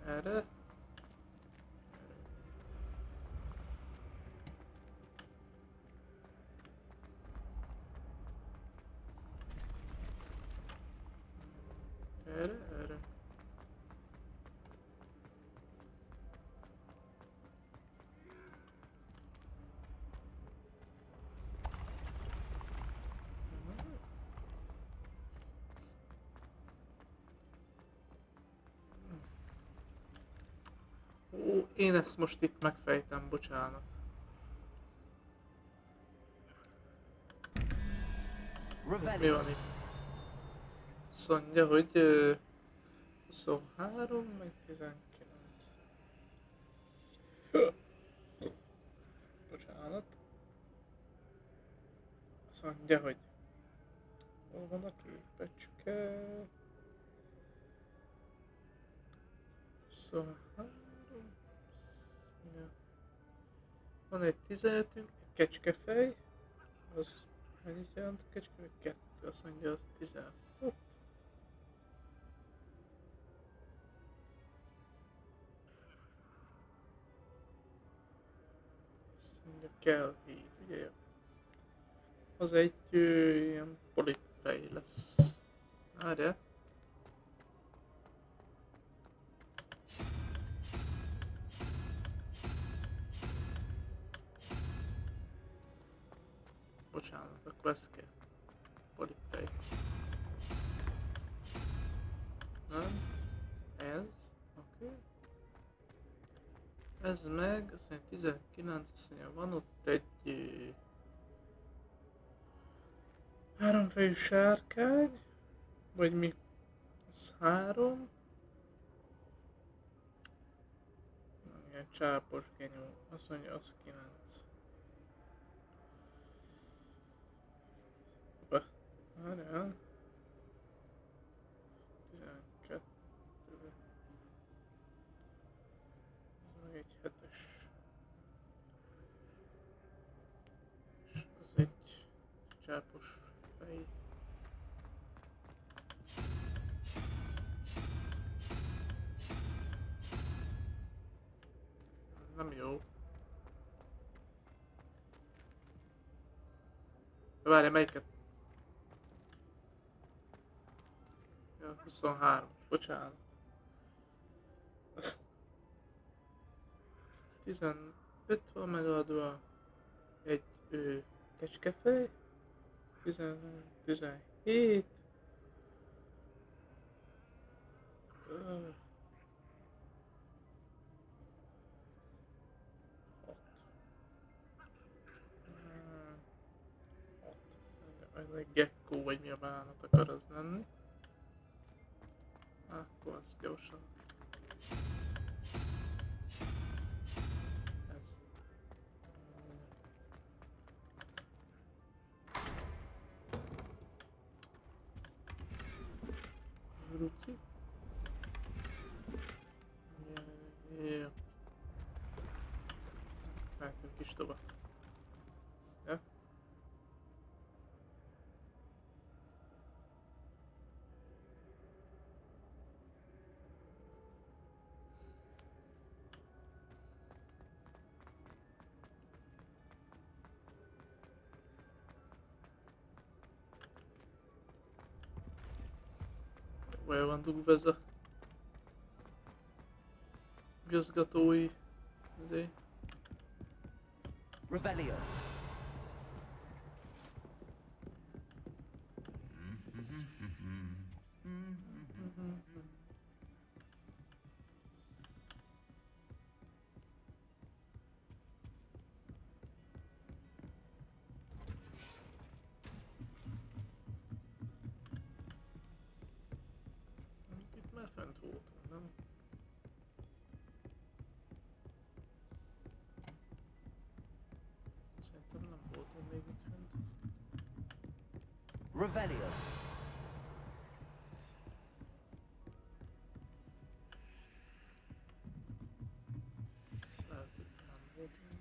Erre. Erre. Ó, én ezt most itt megfejtem, bocsánat. Mi van itt? Azt mondja, hogy 23 meg 19. Bocsánat. Azt mondja, hogy hol van a képecske? 23. Van egy 15-ünk, egy kecskefej. Az mennyit jelent a kecskefej? 2, azt mondja, az 16. Azt mondja, kell híd, ugye? Az egy ilyen polipfej lesz. Várjál. Bocsánat, akkor ez kell. Polipfej. Nem? Ez. Oké. Ez meg, azt mondja 19, azt mondja, van ott egy háromfejű sárkány, vagy mi? Ez 3. Ilyen csápos genyó, azt mondja, az 9. Várjál. 12. Ez meg egy 7-es. És az egy csápos fej. Nem jó. Várjál, melyiket? Ja, 23. Bocsánat. 15 van megadva egy kecskefej. 17. Ez egy gekkó, vagy mi a bánat akar az lenni. Akkor azt gyorsan. Ez. Ruci. Jó. Mehetünk is tovább. Ja. El van dugva ez a igazgatói azért. Revelio. Itt már fent voltunk, nem? Szerintem nem voltunk még itt fent. Revelio. Szerintem.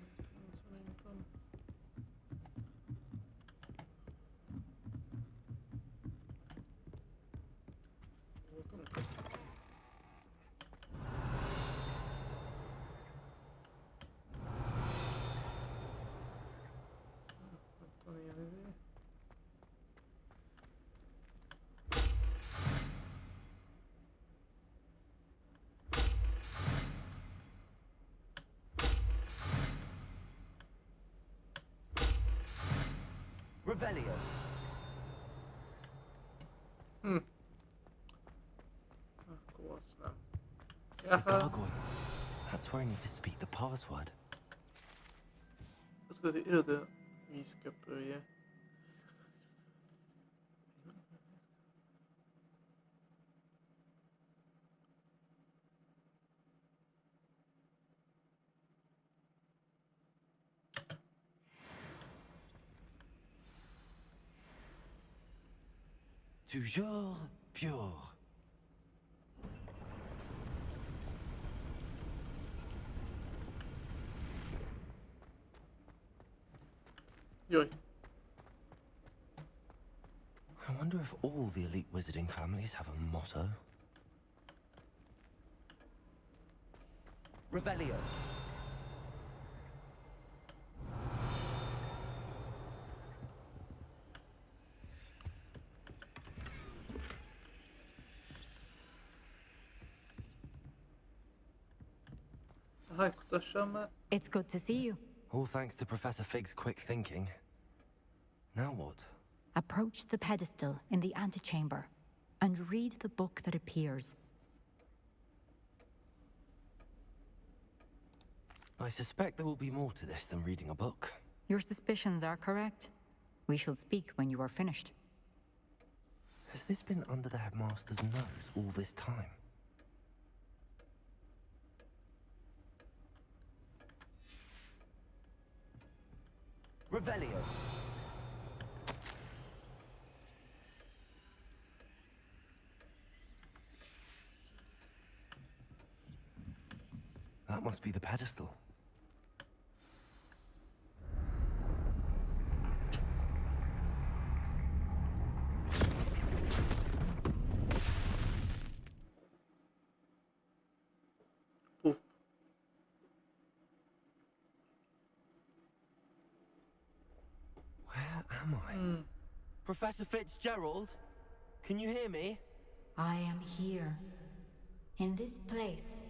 Voltunk. Van ilyen izé. Revelio. Akkor azt nem. The gargoyle. That's where I need to speak the password. Az igazi iroda vízköpője. Toujours pure. Jaj. I wonder if all the elite wizarding families have a motto. Revelio. Hi, kutassam már. It's good to see you. All thanks to Professor Fig's quick thinking. Now what? Approach the pedestal in the antechamber and read the book that appears. I suspect there will be more to this than reading a book. Your suspicions are correct. We shall speak when you are finished. Has this been under the headmaster's nose all this time? Revelio. That must be the pedestal. Poof. Where am I? Professor Fitzgerald? Can you hear me? I am here. In this place,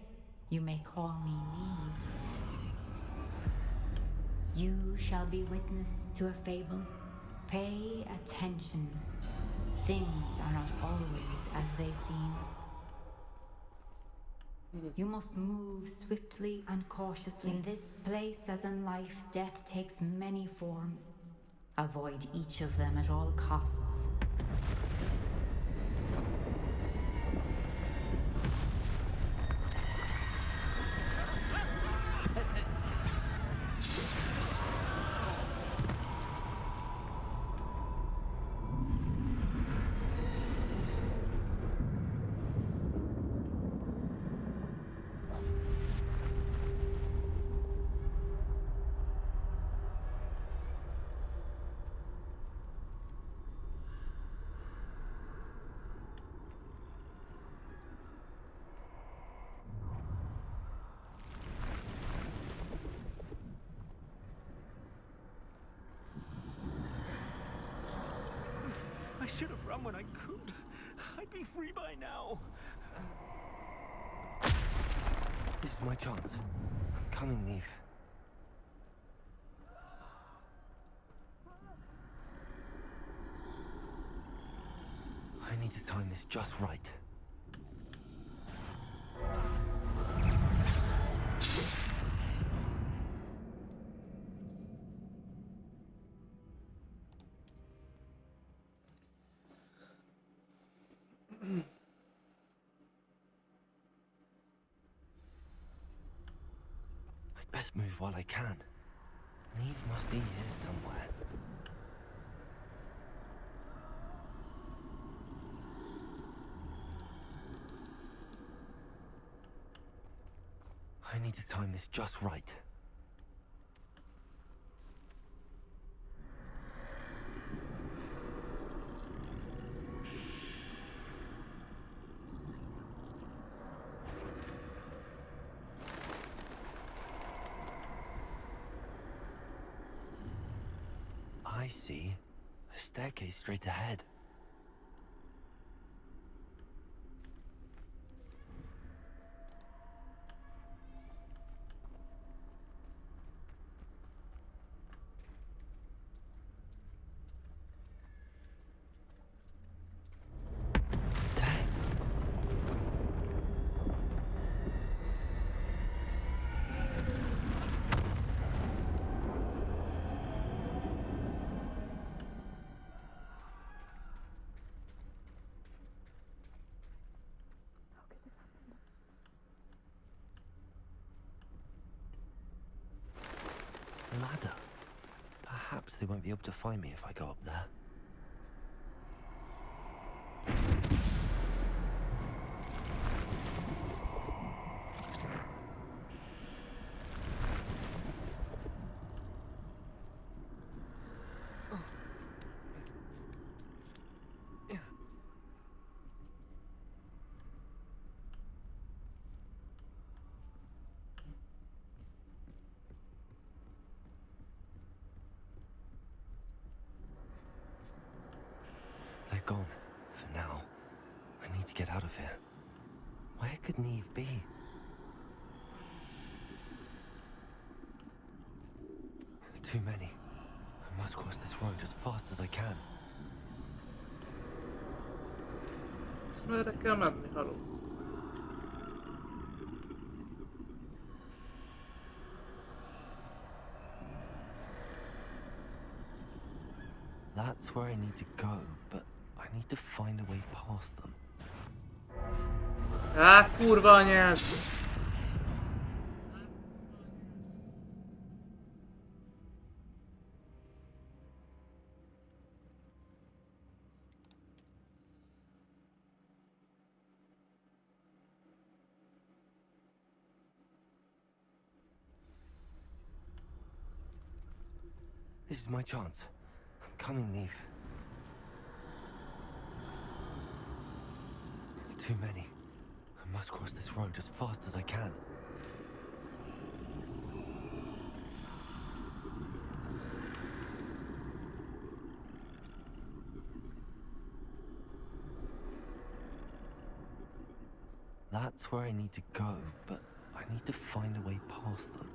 you may call me Légy. You shall be witness to a fable. Pay attention. Things are not always as they seem. You must move swiftly and cautiously. In this place, as in life, death takes many forms. Avoid each of them at all costs. I should have run when I could. I'd be free by now. This is my chance. I'm coming, Neve. I need to time this just right. I'd best move while I can. Neve must be here somewhere. I need to time this just right. I see a staircase straight ahead. Ladder. Perhaps they won't be able to find me if I go up there. They're gone, for now. I need to get out of here. Where could Neve be? Too many. I must cross this road as fast as I can. Merre kell menni, haló? That's where I need to go, but I need to find a way past them. Á, kurva anyád! This is my chance. I'm coming, Neve. Too many. I must cross this road as fast as I can. That's where I need to go, but I need to find a way past them.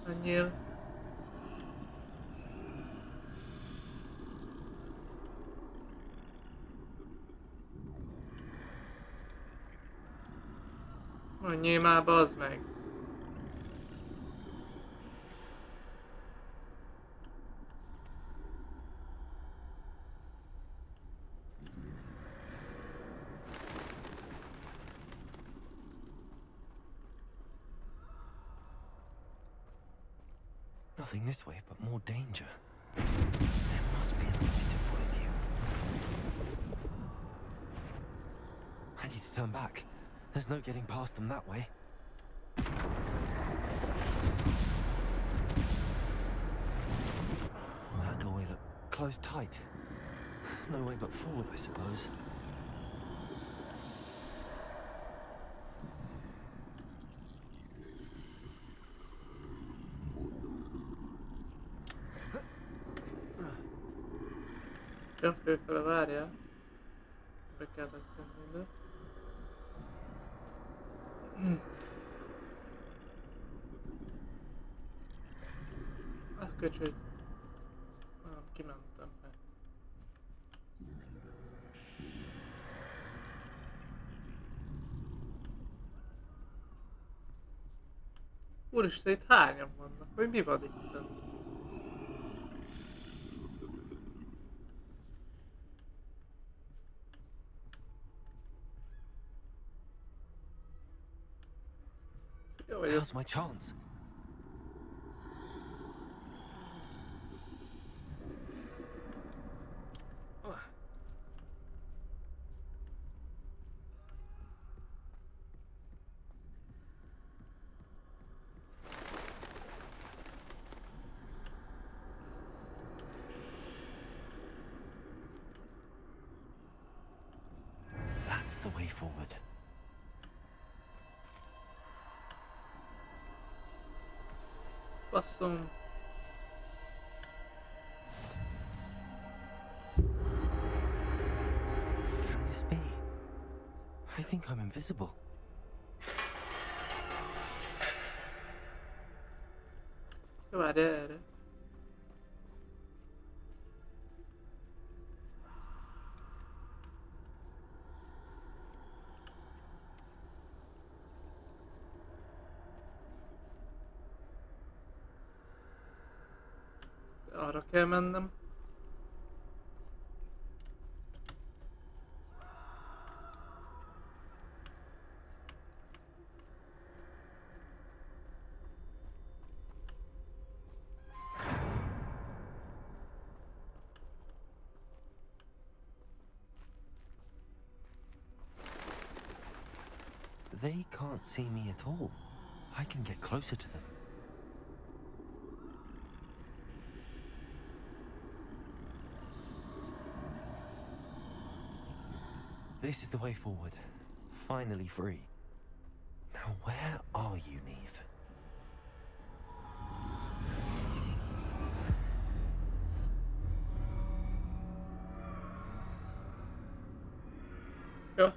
Menjél. Menjél már, bazd meg! Nothing this way, but more danger. There must be another way to find you. I need to turn back. There's no getting past them that way. That doorway looked closed tight. No way but forward, I suppose. Jön fölfele, várjál. Be kellett tenni ide. Köcsög. Nem, kimentem be. Úristen, itt hányan vannak? Vagy mi van itt? Now's my chance. the way forward. Basszom. Can this be? I think I'm invisible. Várj erre. Arra kell mennem. They can't see me at all. I can get closer to them. This is the way forward. Finally free. Now where are you, Neve? Yeah.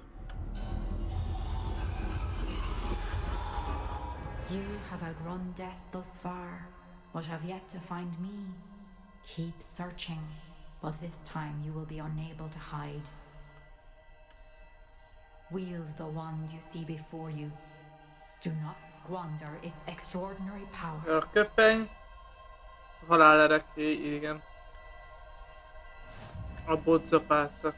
You have outrun death thus far, but have yet to find me. Keep searching, but this time you will be unable to hide. Wield the wand you see before you. Do not squander its extraordinary power. A köpeny. Halálereké, igen. A bodzapálca.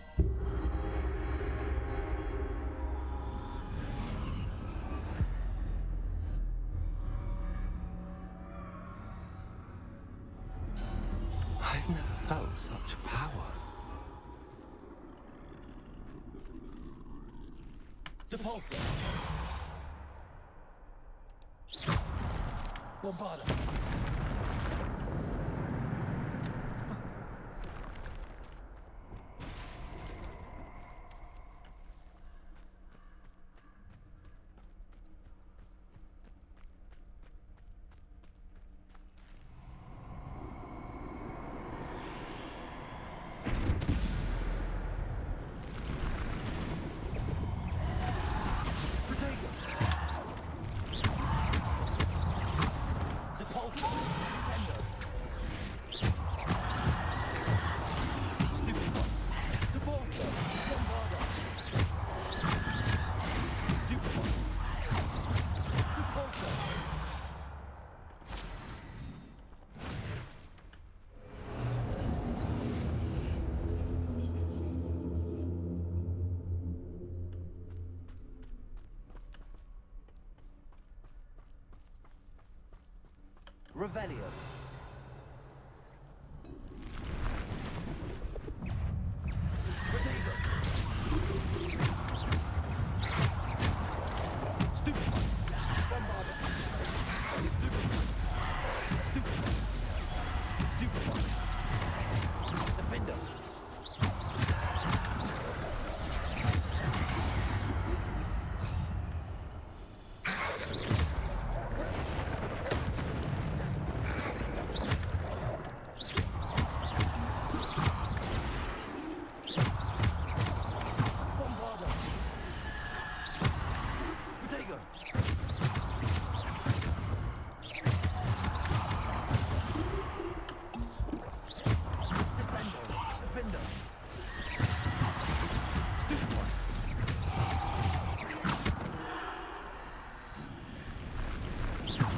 I've never felt such power. Depulsor. Bombarda. Revelio.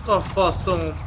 A faszom!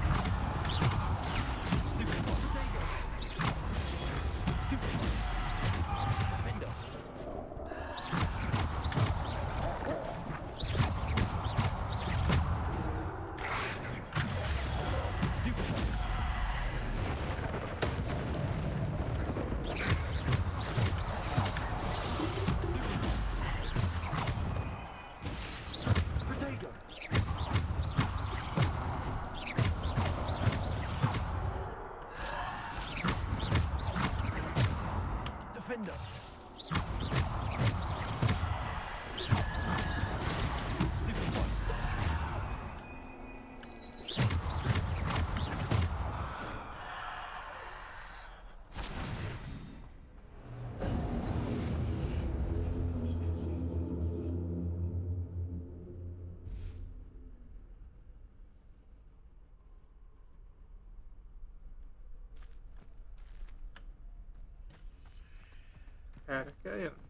kell jönni?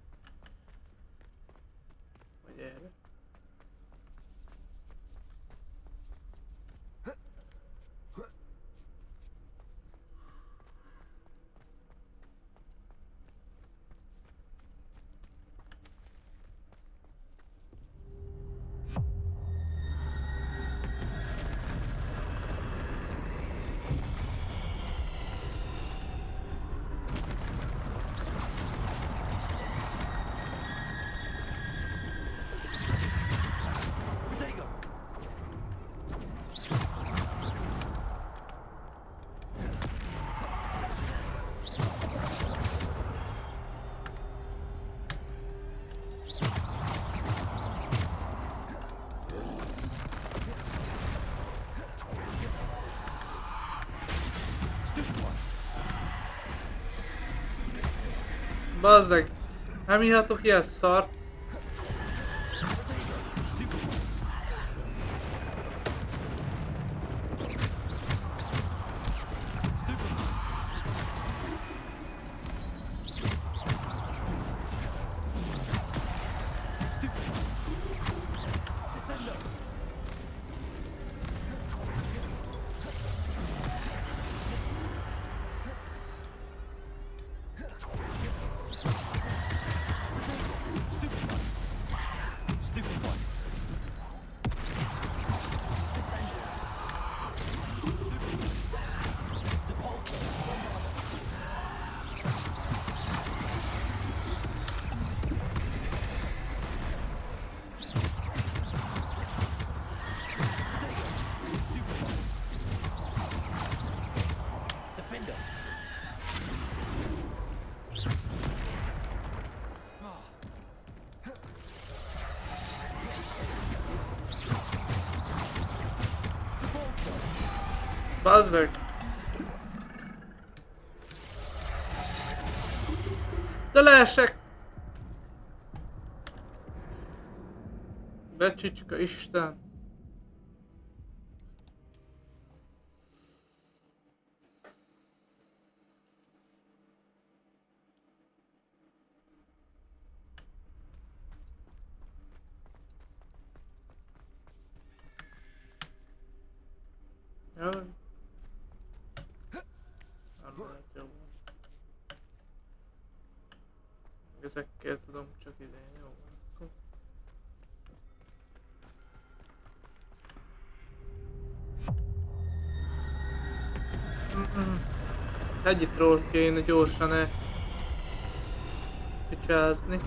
Vagy erre? Bazzeg! Nem írhatok ilyen szart! Bazzeg! De leesek! Becsicska Isten! Jaj. Ezekkel tudom csak idén, jó. Az hegyi trollt kéne gyorsan picsázni.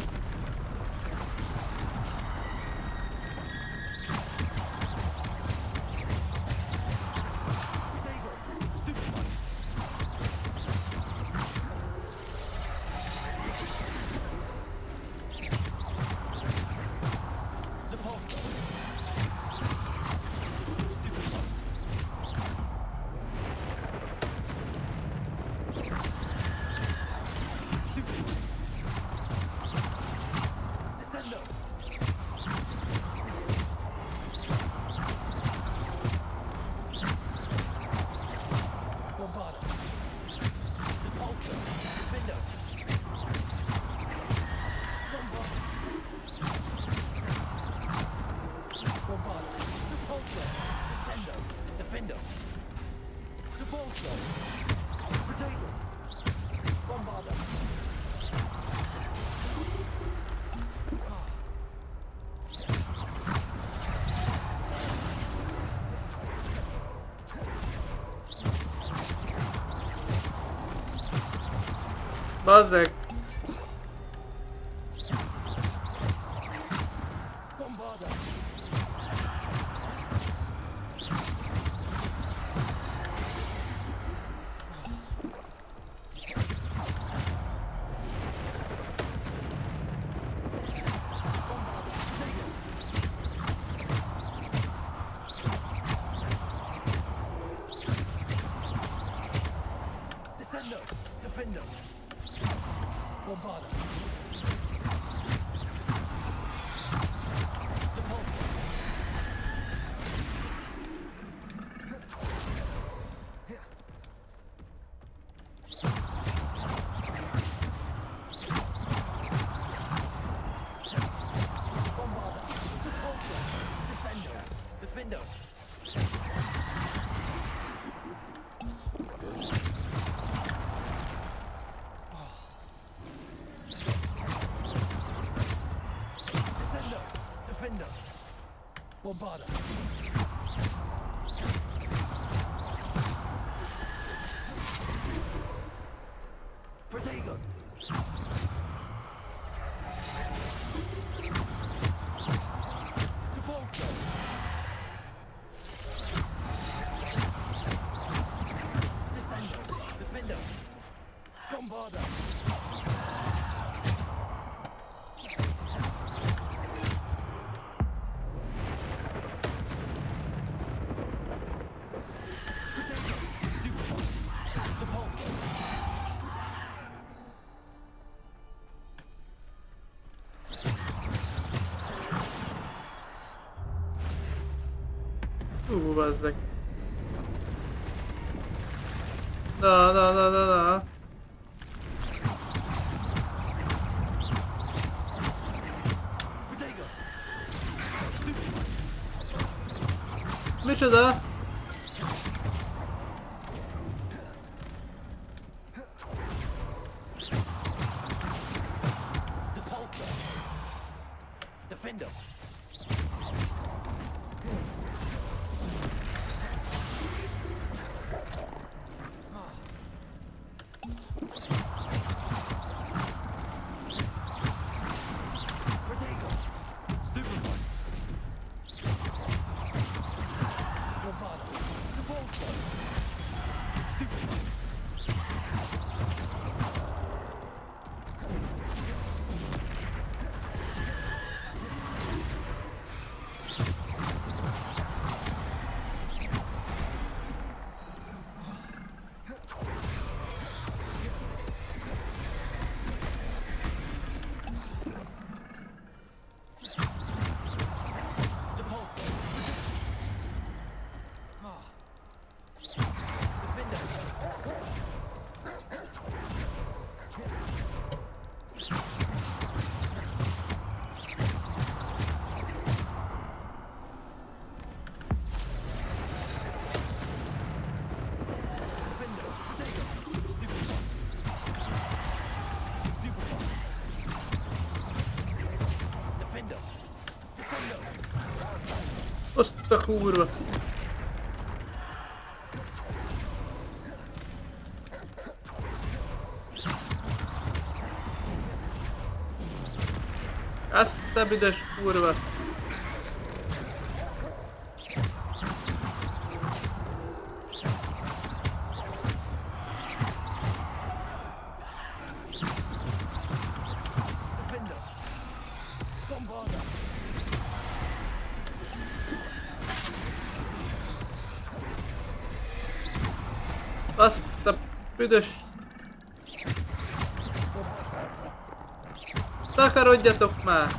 Bazzeg! Bombarda. Protego. Topolso. Descendo. Defendo. Bombarda. Bazzeg. Na. Micsoda? Defender. Azt a kurva! Azt a büdös kurva! Azt a büdös... Takarodjatok már!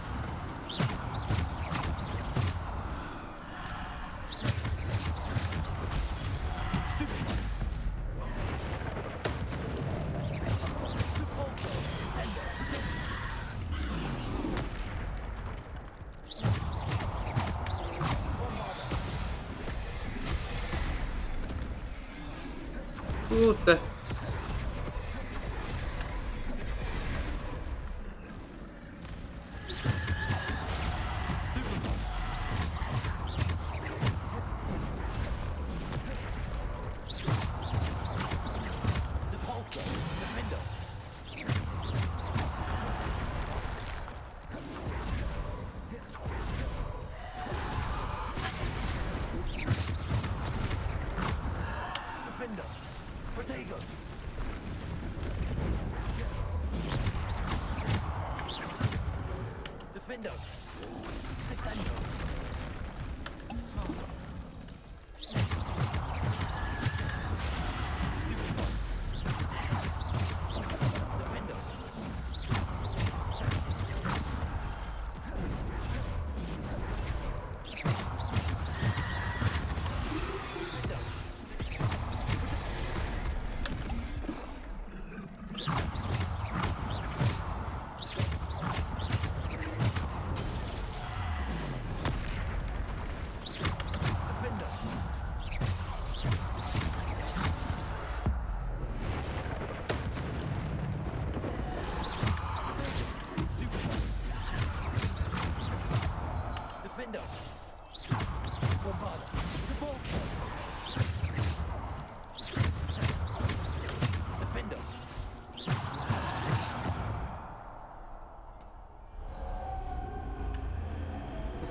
Te.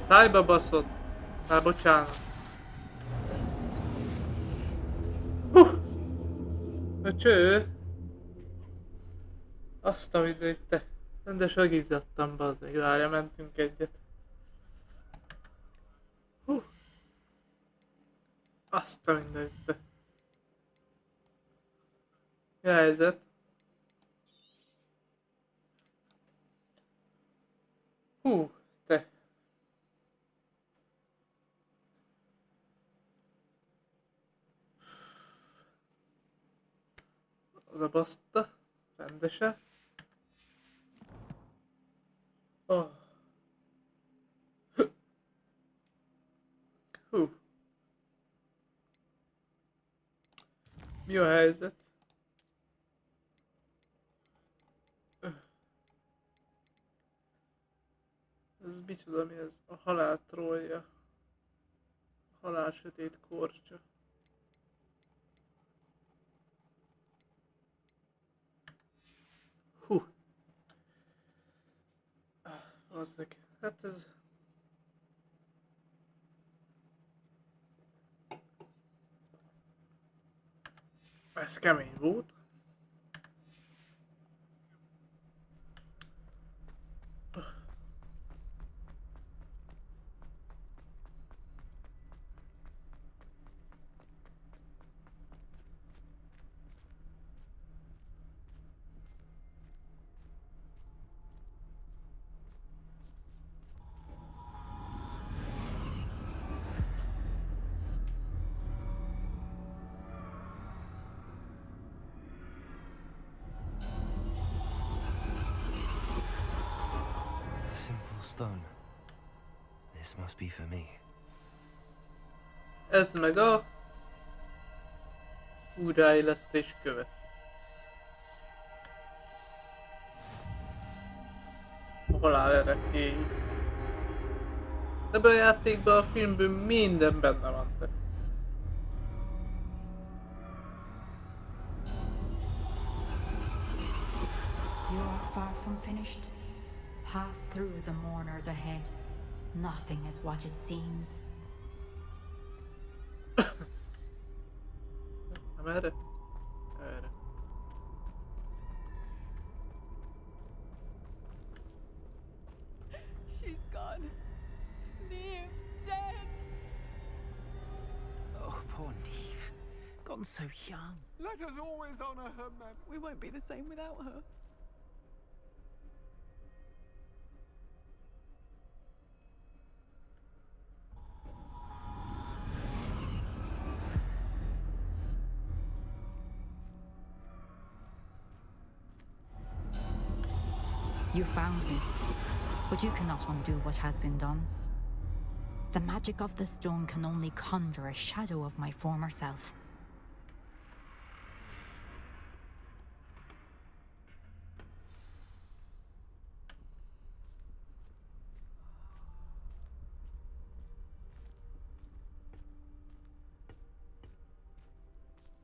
Szájba baszott. Bocsánat. A cső. Azt a videót te. De megizzadtam, bazdmeg. Várja, mentünk egyet. Azt a mindenit te. Mi a helyzet? Te. Oda baszta. Rendesen. Oh. Mi a helyzet? Ez micsoda, mi ez? A halál trollja. A halál sötét korcsa. Azzak. Hát ez... Ez kemény volt. Stone. This must be for me. Ez meg a újraélesztés köve. A halál ereklyéi. Ebben a játékban, a filmből minden benne van te. You're far from finished. Pass through the mourners ahead. Nothing is what it seems. Nem erre? Erre. She's gone. Neve's dead. Oh, poor Neve. Gone so young. Let us always honor her memory. We won't be the same without her. You found me, but you cannot undo what has been done. The magic of the stone can only conjure a shadow of my former self.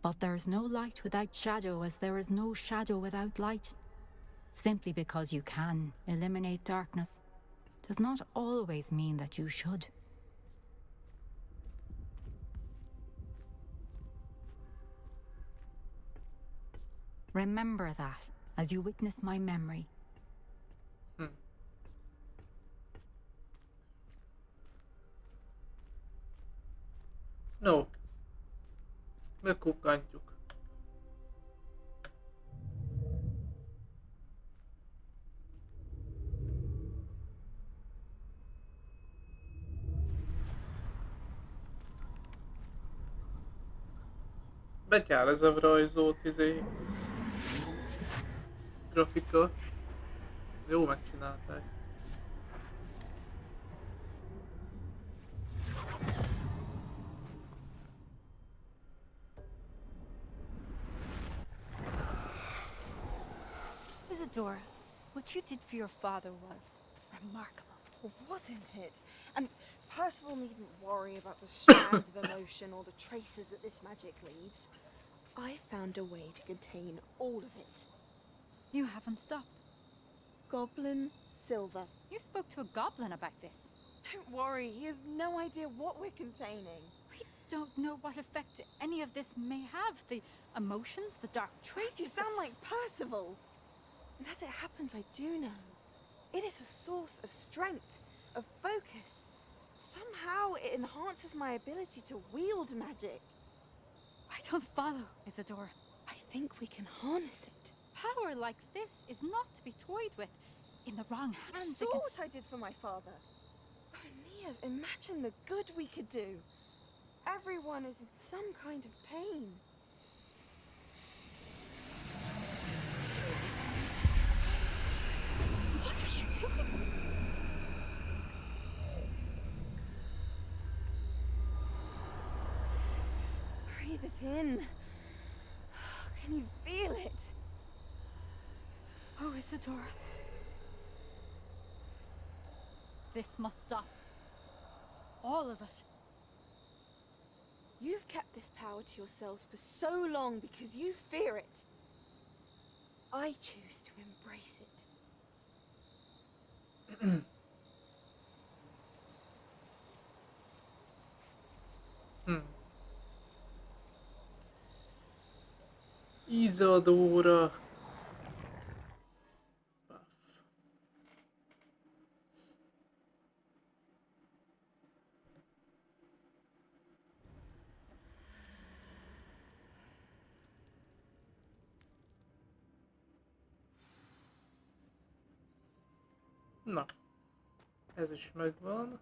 But there is no light without shadow, as there is no shadow without light. Simply because you can eliminate darkness does not always mean that you should. Remember that as you witness my memory. No. Megkukkantjuk. Betyár ez a rajzolt grafika. Jó megcsinálták. Isadora, what you did for your father was remarkable, wasn't it? And Percival needn't worry about the strands of emotion or the traces that this magic leaves. I found a way to contain all of it. You haven't stopped. Goblin silver. You spoke to a goblin about this. Don't worry, he has no idea what we're containing. We don't know what effect any of this may have. The emotions, the dark traits. You sound like Percival. And as it happens, I do know. It is a source of strength, of focus. Somehow it enhances my ability to wield magic. I don't follow, Isidore. I think we can harness it. Power like this is not to be toyed with. In the wrong You hands, saw what I did for my father. Oh, Neve, imagine the good we could do. Everyone is in some kind of pain. What are you doing? Breathe it in. Can you feel it? Oh, Isidore. This must stop. All of it. You've kept this power to yourselves for so long because you fear it. I choose to embrace it. Isadora. Na, ez is megvan.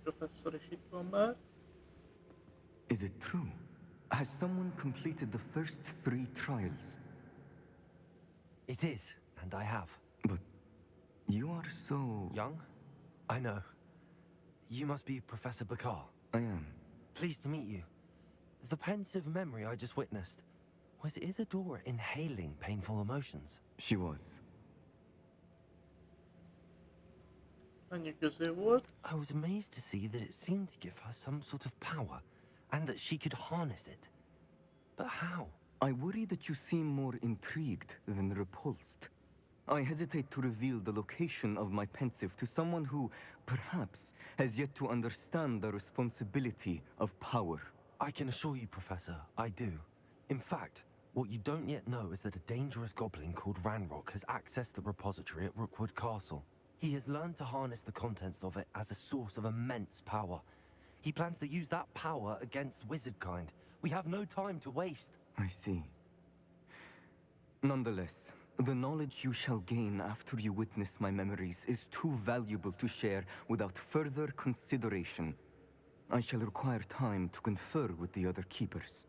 Professor is itt van már. Is it true? Has someone completed the first 3 trials? It is, and I have. But you are so... Young? I know. You must be Professor Bakar. I am. Pleased to meet you. The pensive memory I just witnessed, was Isadora inhaling painful emotions? She was. Annyi közé volt. I was amazed to see that it seemed to give her some sort of power, and that she could harness it. But how? I worry that you seem more intrigued than repulsed. I hesitate to reveal the location of my pensive to someone who, perhaps, has yet to understand the responsibility of power. I can assure you, Professor, I do. In fact, what you don't yet know is that a dangerous goblin called Ranrock has accessed the repository at Rookwood Castle. He has learned to harness the contents of it as a source of immense power. He plans to use that power against wizardkind. We have no time to waste. I see. Nonetheless, the knowledge you shall gain after you witness my memories is too valuable to share without further consideration. I shall require time to confer with the other keepers.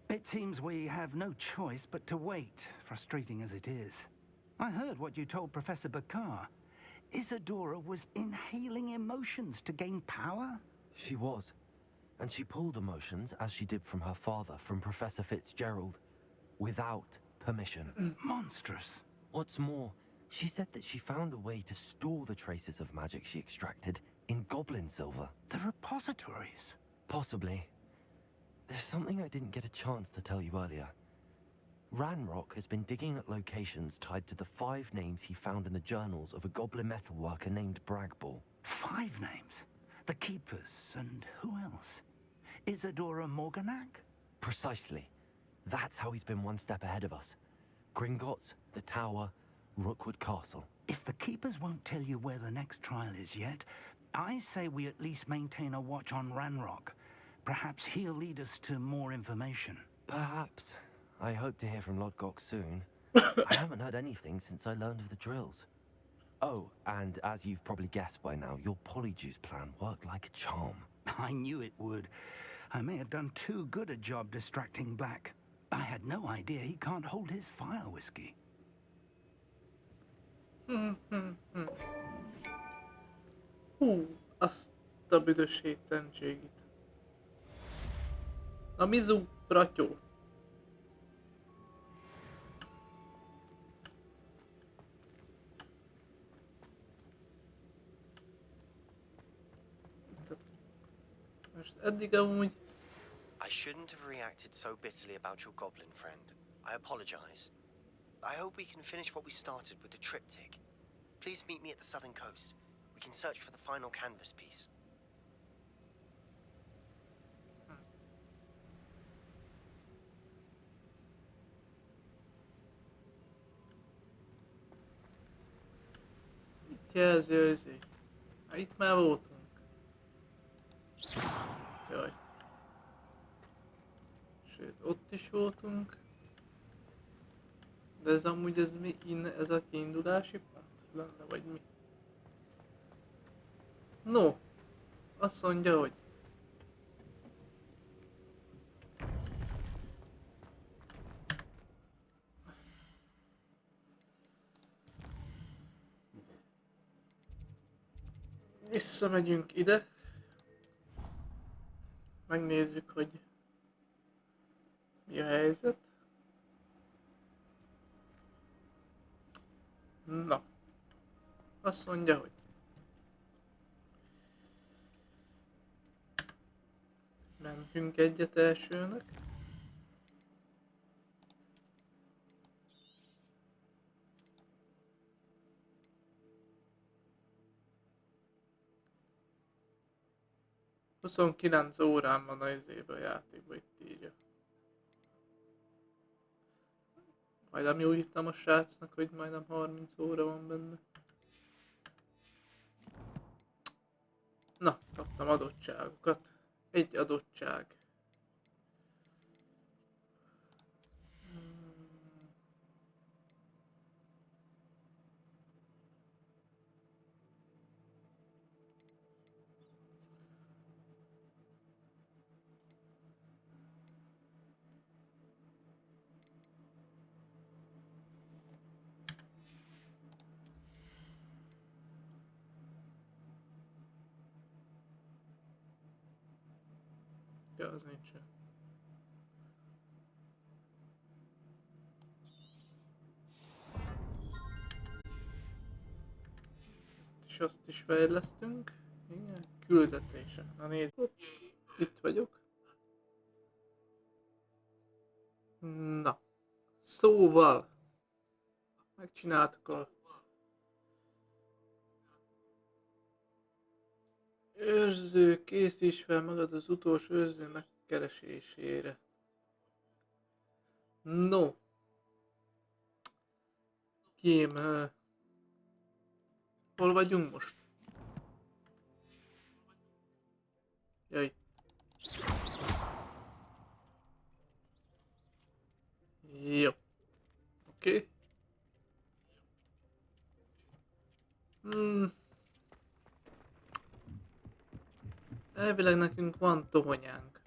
It seems we have no choice but to wait, frustrating as it is. I heard what you told Professor Bakar. Isadora was inhaling emotions to gain power? She was. And she pulled emotions, as she did from her father, from Professor Fitzgerald, without permission. Monstrous. What's more, she said that she found a way to store the traces of magic she extracted in goblin silver. The repositories? Possibly. There's something I didn't get a chance to tell you earlier. Ranrock has been digging at locations tied to the 5 names he found in the journals of a goblin metalworker named Bragball. 5 names? The Keepers, and who else? Isadora Morganac? Precisely. That's how he's been one step ahead of us. Gringotts, the Tower, Rookwood Castle. If the Keepers won't tell you where the next trial is yet, I say we at least maintain a watch on Ranrock. Perhaps he'll lead us to more information. Perhaps. I hope to hear from Lodgok soon. I haven't heard anything since I learned of the drills. Oh, and as you've probably guessed by now, your polyjuice plan worked like a charm. I knew it would. I may have done too good a job distracting Black. I had no idea he can't hold his fire whiskey. Azt a büdös hétszentségit. A Mizu Bratyó. most eddig amúgy... I shouldn't have reacted so bitterly about your goblin friend. I apologize. I hope we can finish what we started with the triptych. Please meet me at the southern coast. We can search for the final canvas piece. Itt jelzi őzi. Hát itt már voltunk. Jaj. Sőt, ott is voltunk. De ez amúgy ez mi? Ez a kiindulási pont lenne, vagy mi? No. Azt mondja, hogy... Visszamegyünk ide. Megnézzük, hogy mi a helyzet. Na. Azt mondja, hogy mentünk egyet elsőnek. ...29 órán van a izébe a játékba, itt írja. Majdnem jó írtam a srácnak, hogy majdnem 30 óra van benne. Na, kaptam adottságokat. Egy adottság. Ja, az nincsen. Azt is fejlesztünk. Igen, küldetések. Na nézd, itt vagyok. Na. Szóval. Megcsináltuk a... Őrző, készíts fel magad az utolsó őrző megkeresésére. No. Game. Hol vagyunk most? Jaj. Jó. Oké. Elvileg nekünk van tohonyánk.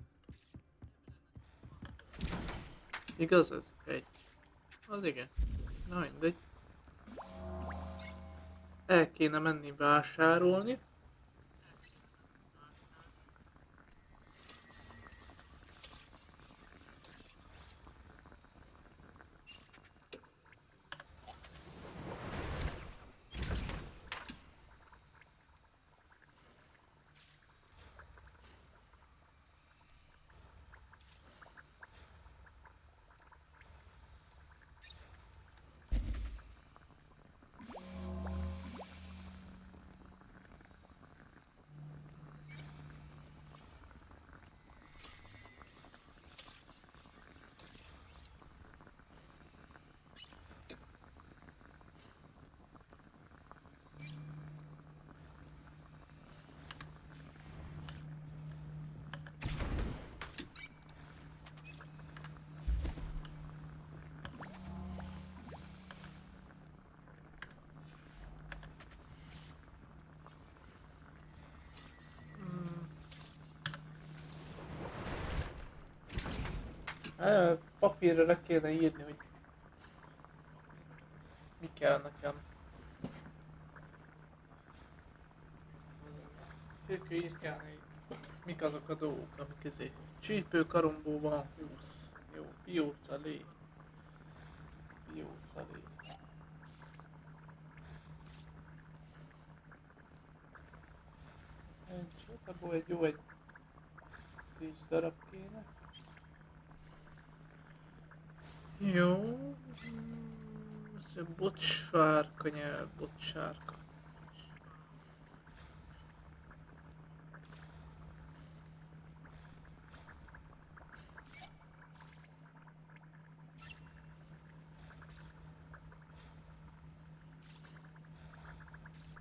Igaz ez? Egy. Az igen. Na mindegy. El kéne menni vásárolni. Papírra le kéne írni, hogy mi kell nekem. Ők írkálni, mik azok a dolgok, amik ezért. Csípőkarombó van 20. Jó, pióca légy. Pióca légy. Egy, abból egy jó egy 10 darab kéne. Jó. Ez a bocsárka nyelv, bocsárka.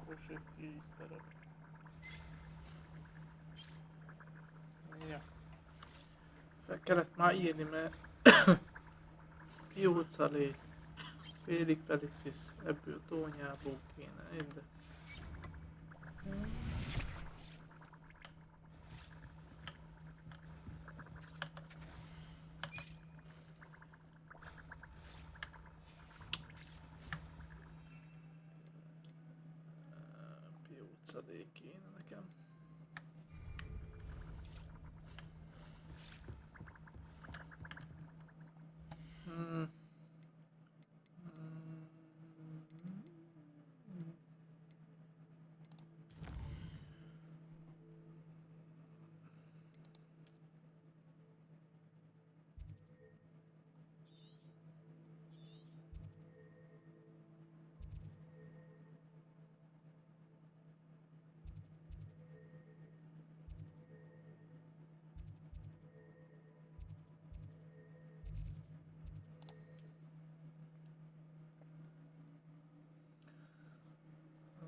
Kosek 10 darab. Ja. Fel kellett már írni, mert piócalé, félig felicis, ebből tónyából kéne, ide. Piócalé kéne nekem.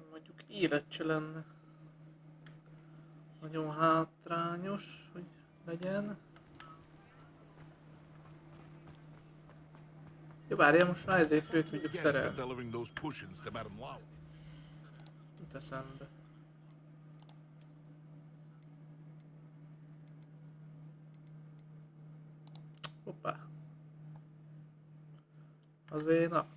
Mondjuk élet se lenne. Nagyon hátrányos, hogy legyen. Ja, várjál, most már ezért fő tudjuk szerelni. Jut eszembe. Hoppá. Azért, na.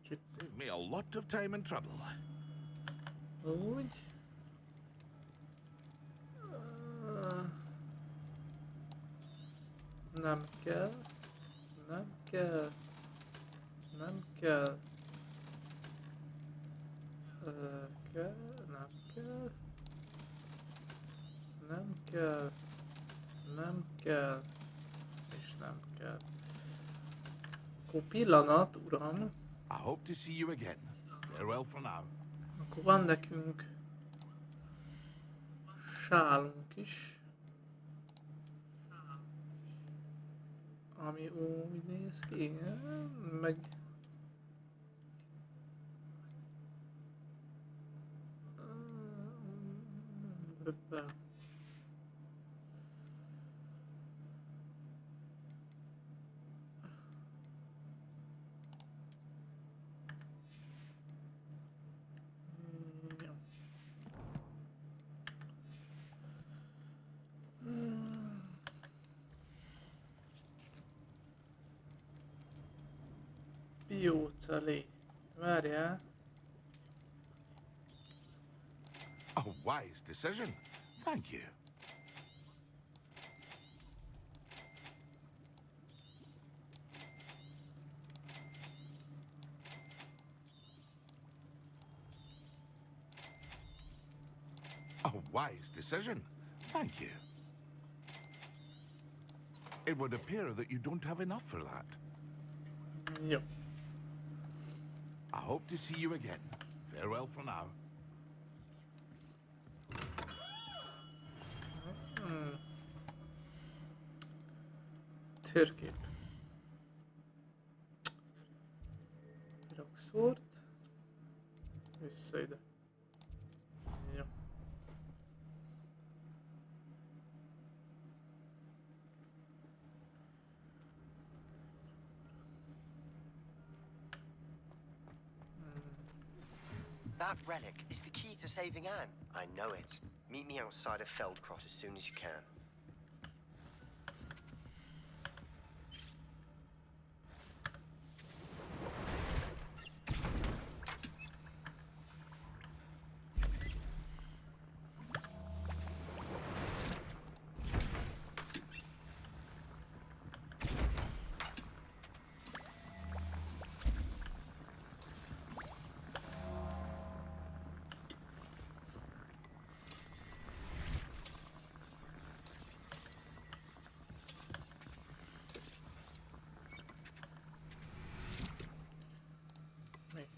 Saved me a lot of time and trouble. Úgy. Nem kell. Nem kell. Nem kell. Kell. Nem kell. Nem kell. Nem kell. És nem kell. Akkor pillanat, uram. I hope to see you again. Farewell for now. Akkor van nekünk sálunk is, ami úgy néz ki, meg Piócalé. Várjál. A wise decision. Thank you. A wise decision. Thank you. It would appear that you don't have enough for that. Yep. I hope to see you again. Farewell for now. Térkép. Roxfort. Vissza ide. Jó. That relic is the key to saving Anne. I know it. Meet me outside of Feldcrot as soon as you can.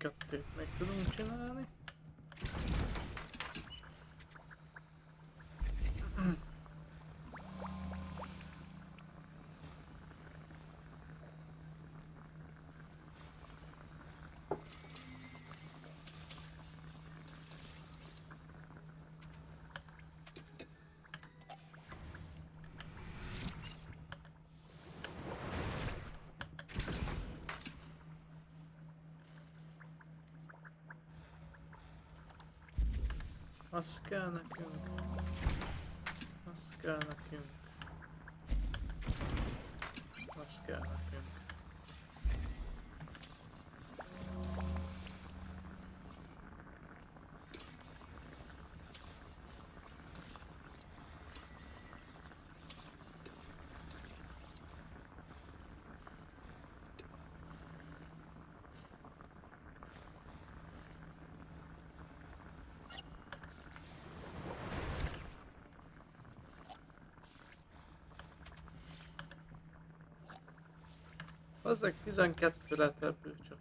Kettőt meg tudunk csinálni. Az kell nekünk. Az kell nekünk. Az kell nekünk. Azok 12 lett ebből csak.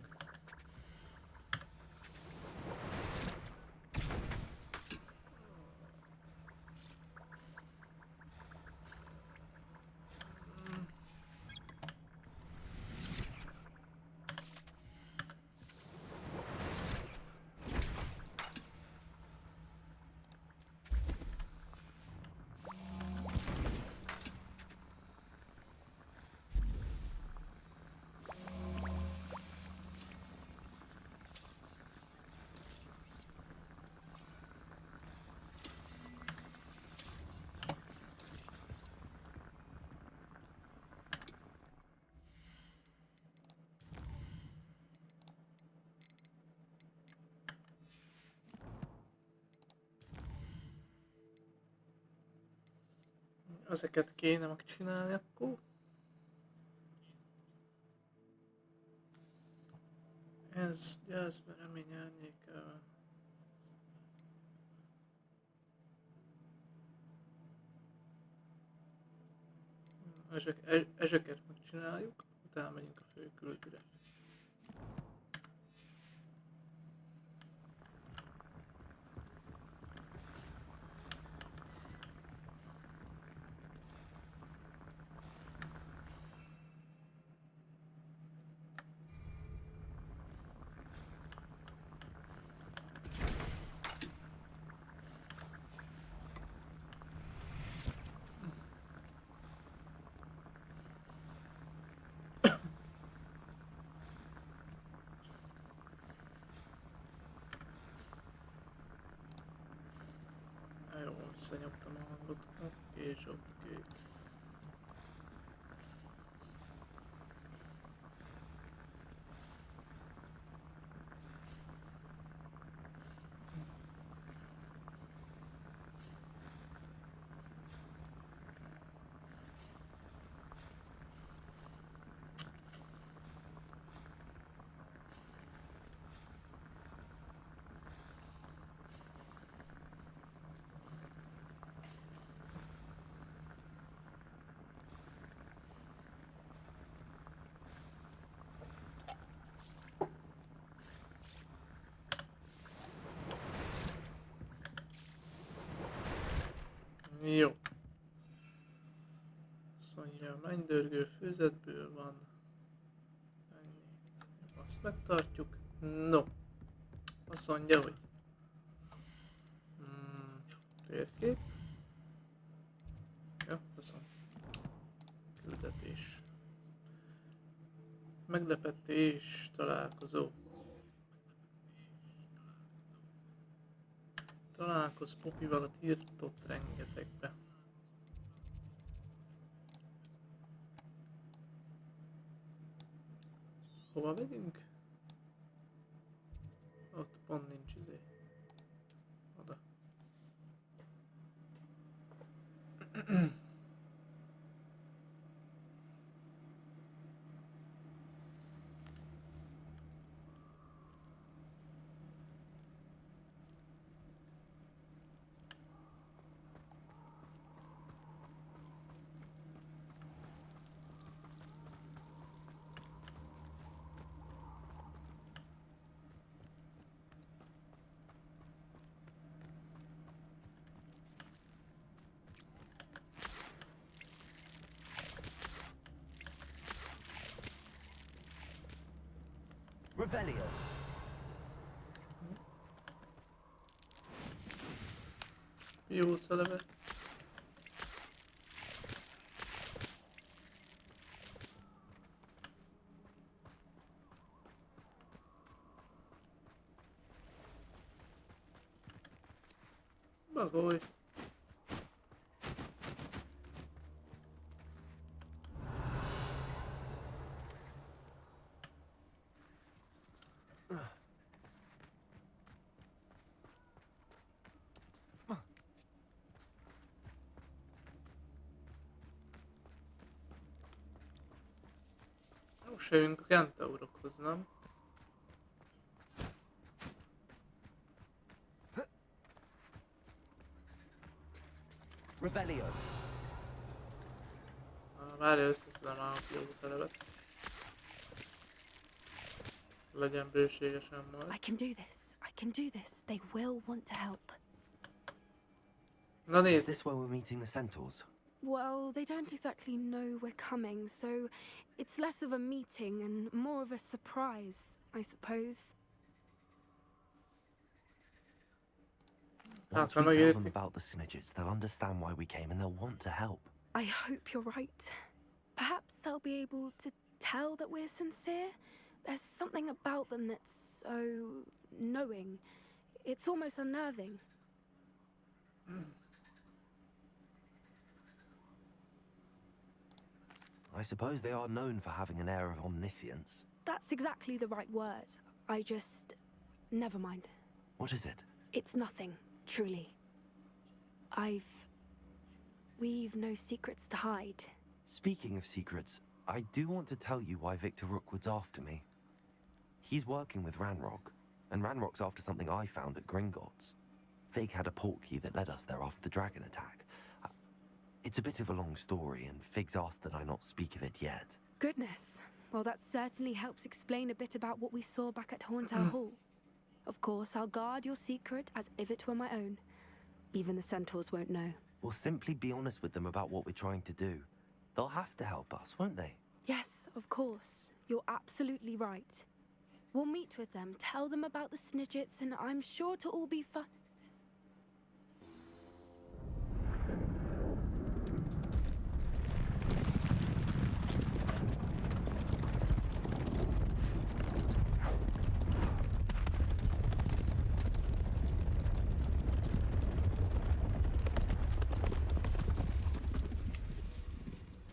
Ezeket kéne megcsinálni akkor. Ez gyászban remény árnyékával. Ezeket megcsináljuk, utána megyünk a főküldőre. Jó, visszanyomtam a hangot. Oké, és oké. Jó. Azt mondja, a mennydörgő főzetből van. Ennyi. Azt megtartjuk. No. Azt mondja, hogy térkép. Ja, köszönöm. Küldetés. Meglepetés, találkozó. Találkozz Poppyval a tiltott rengetegbe. Hova megyünk? Ott pont nincs izé. Oda. Revelio. Jó szaleve. Bagolj. Most jövünk a kentaurokhoz, nem? Revelio. Várja, összeszedem a jó szelevet. Legyen bőségesen majd. I can do this. I can do this. They will want to help. Na nézd. Is this where we're meeting the centaurs? Well, they don't exactly know we're coming, so it's less of a meeting and more of a surprise, I suppose. Once we tell them about the Snidgets, they'll understand why we came and they'll want to help. I hope you're right. Perhaps they'll be able to tell that we're sincere. There's something about them that's so knowing. It's almost unnerving. I suppose they are known for having an air of omniscience. That's exactly the right word. I just... never mind. What is it? It's nothing, truly. We've no secrets to hide. Speaking of secrets, I do want to tell you why Victor Rookwood's after me. He's working with Ranrock, and Ranrock's after something I found at Gringotts. Fig had a portkey that led us there after the dragon attack. It's a bit of a long story, and Fig's asked that I not speak of it yet. Goodness. Well, that certainly helps explain a bit about what we saw back at Horntail Hall. Of course, I'll guard your secret as if it were my own. Even the centaurs won't know. We'll simply be honest with them about what we're trying to do. They'll have to help us, won't they? Yes, of course. You're absolutely right. We'll meet with them, tell them about the Snidgets, and I'm sure it'll all be fun.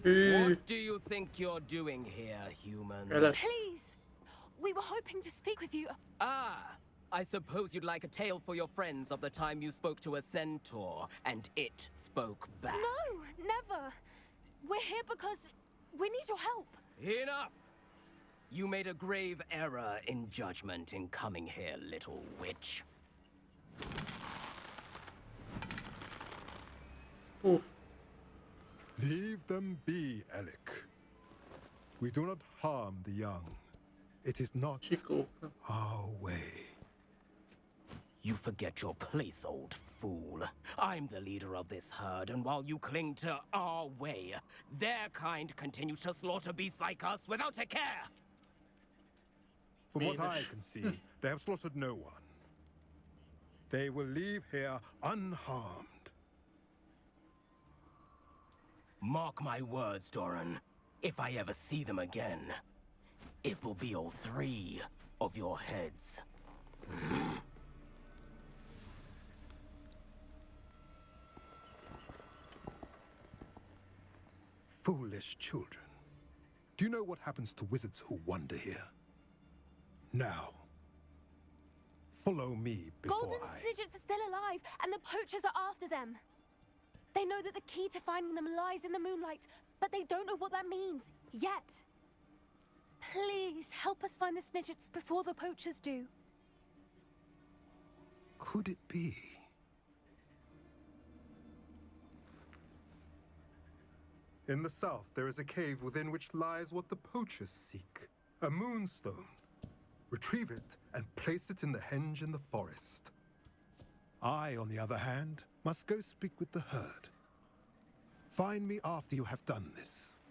What do you think you're doing here, humans? Please! We were hoping to speak with you. Ah! I suppose you'd like a tale for your friends of the time you spoke to a centaur, and it spoke back. No, never. We're here because we need your help. Enough! You made a grave error in judgment in coming here, little witch. Oof. Leave them be, Alec. We do not harm the young. It is not our way. You forget your place, old fool. I'm the leader of this herd, and while you cling to our way, their kind continues to slaughter beasts like us without a care. From what I can see, they have slaughtered no one. They will leave here unharmed. Mark my words, Doran. If I ever see them again, it will be all three of your heads. Foolish children. Do you know what happens to wizards who wander here? Now, follow me before Golden Snidgets are still alive, and the poachers are after them. They know that the key to finding them lies in the moonlight, but they don't know what that means, yet. Please, help us find the Snidgets before the poachers do. Could it be? In the south, there is a cave within which lies what the poachers seek. A moonstone. Retrieve it and place it in the henge in the forest. I, on the other hand, must go speak with the herd. Find me after you have done this.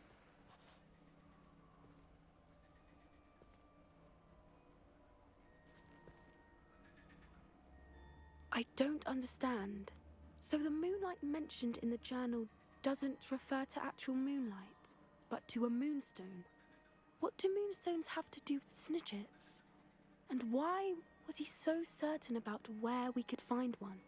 I don't understand. So the moonlight mentioned in the journal doesn't refer to actual moonlight, but to a moonstone. What do moonstones have to do with snitchets? And why was he so certain about where we could find one?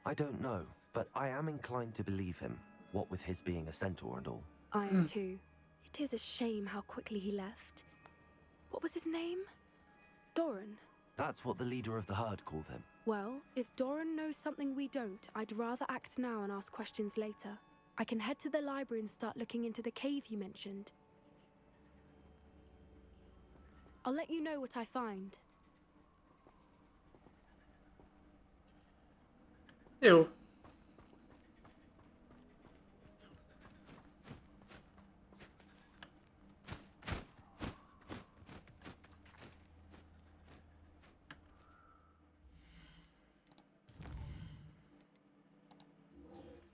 I don't know, but I am inclined to believe him, what with his being a centaur and all. I am too. It is a shame how quickly he left. What was his name? Doran. That's what the leader of the herd called him. Well, if Doran knows something we don't, I'd rather act now and ask questions later. I can head to the library and start looking into the cave you mentioned. I'll let you know what I find. Jó.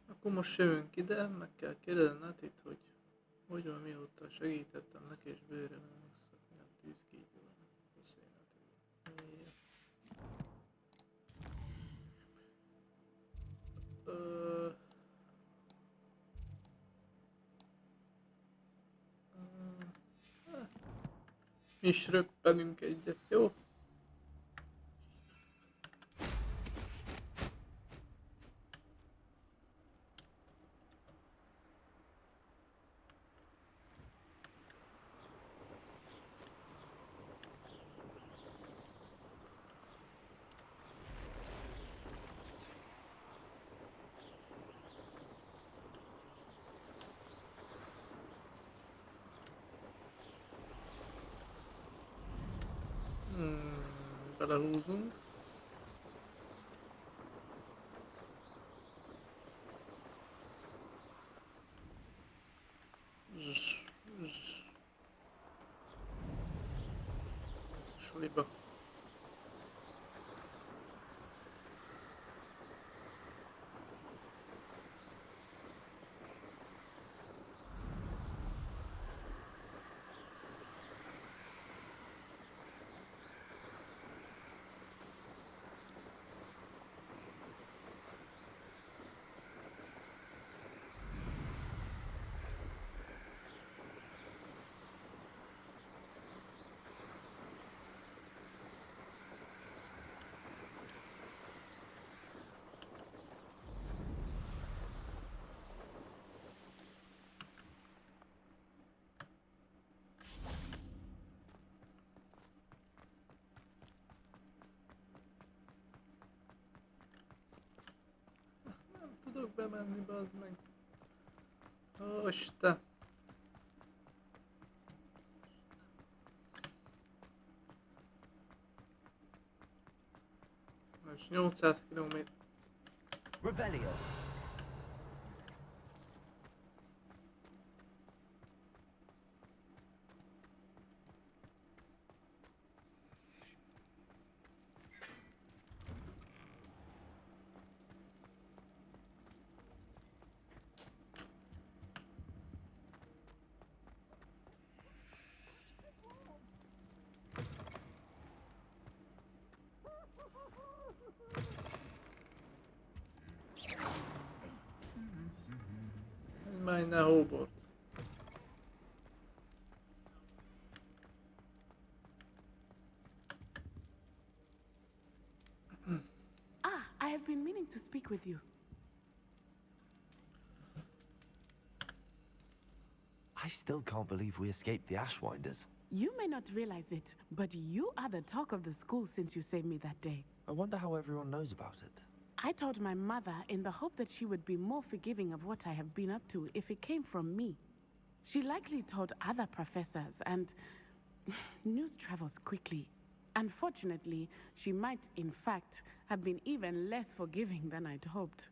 Akkor most jövünk ide, meg kell kérdezni Natit, hogy hogyan mióta segítettem neki és bőre megszakni a tűzkígyóra. Mi is röppenünk egyet, jó? Belehúzunk. Ez a saliba. Tudok bemenni, bazd meg. Ó, Isten. Most 800 km. Revelio. Meine Hogwarts. I have been meaning to speak with you. I still can't believe we escaped the Ashwinders. You may not realize it, but you are the talk of the school since you saved me that day. I wonder how everyone knows about it. I told my mother in the hope that she would be more forgiving of what I have been up to if it came from me. She likely told other professors, and news travels quickly. Unfortunately, she might, in fact, have been even less forgiving than I'd hoped.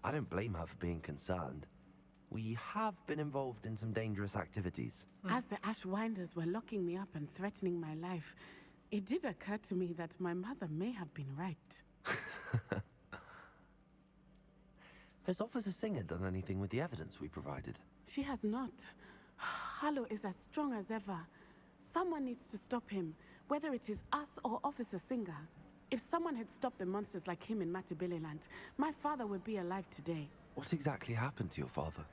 I don't blame her for being concerned. We have been involved in some dangerous activities. As the Ashwinders were locking me up and threatening my life, it did occur to me that my mother may have been right. Has Officer Singer done anything with the evidence we provided? She has not. Harlow is as strong as ever. Someone needs to stop him, whether it is us or Officer Singer. If someone had stopped the monsters like him in Matabeleland, my father would be alive today. What exactly happened to your father?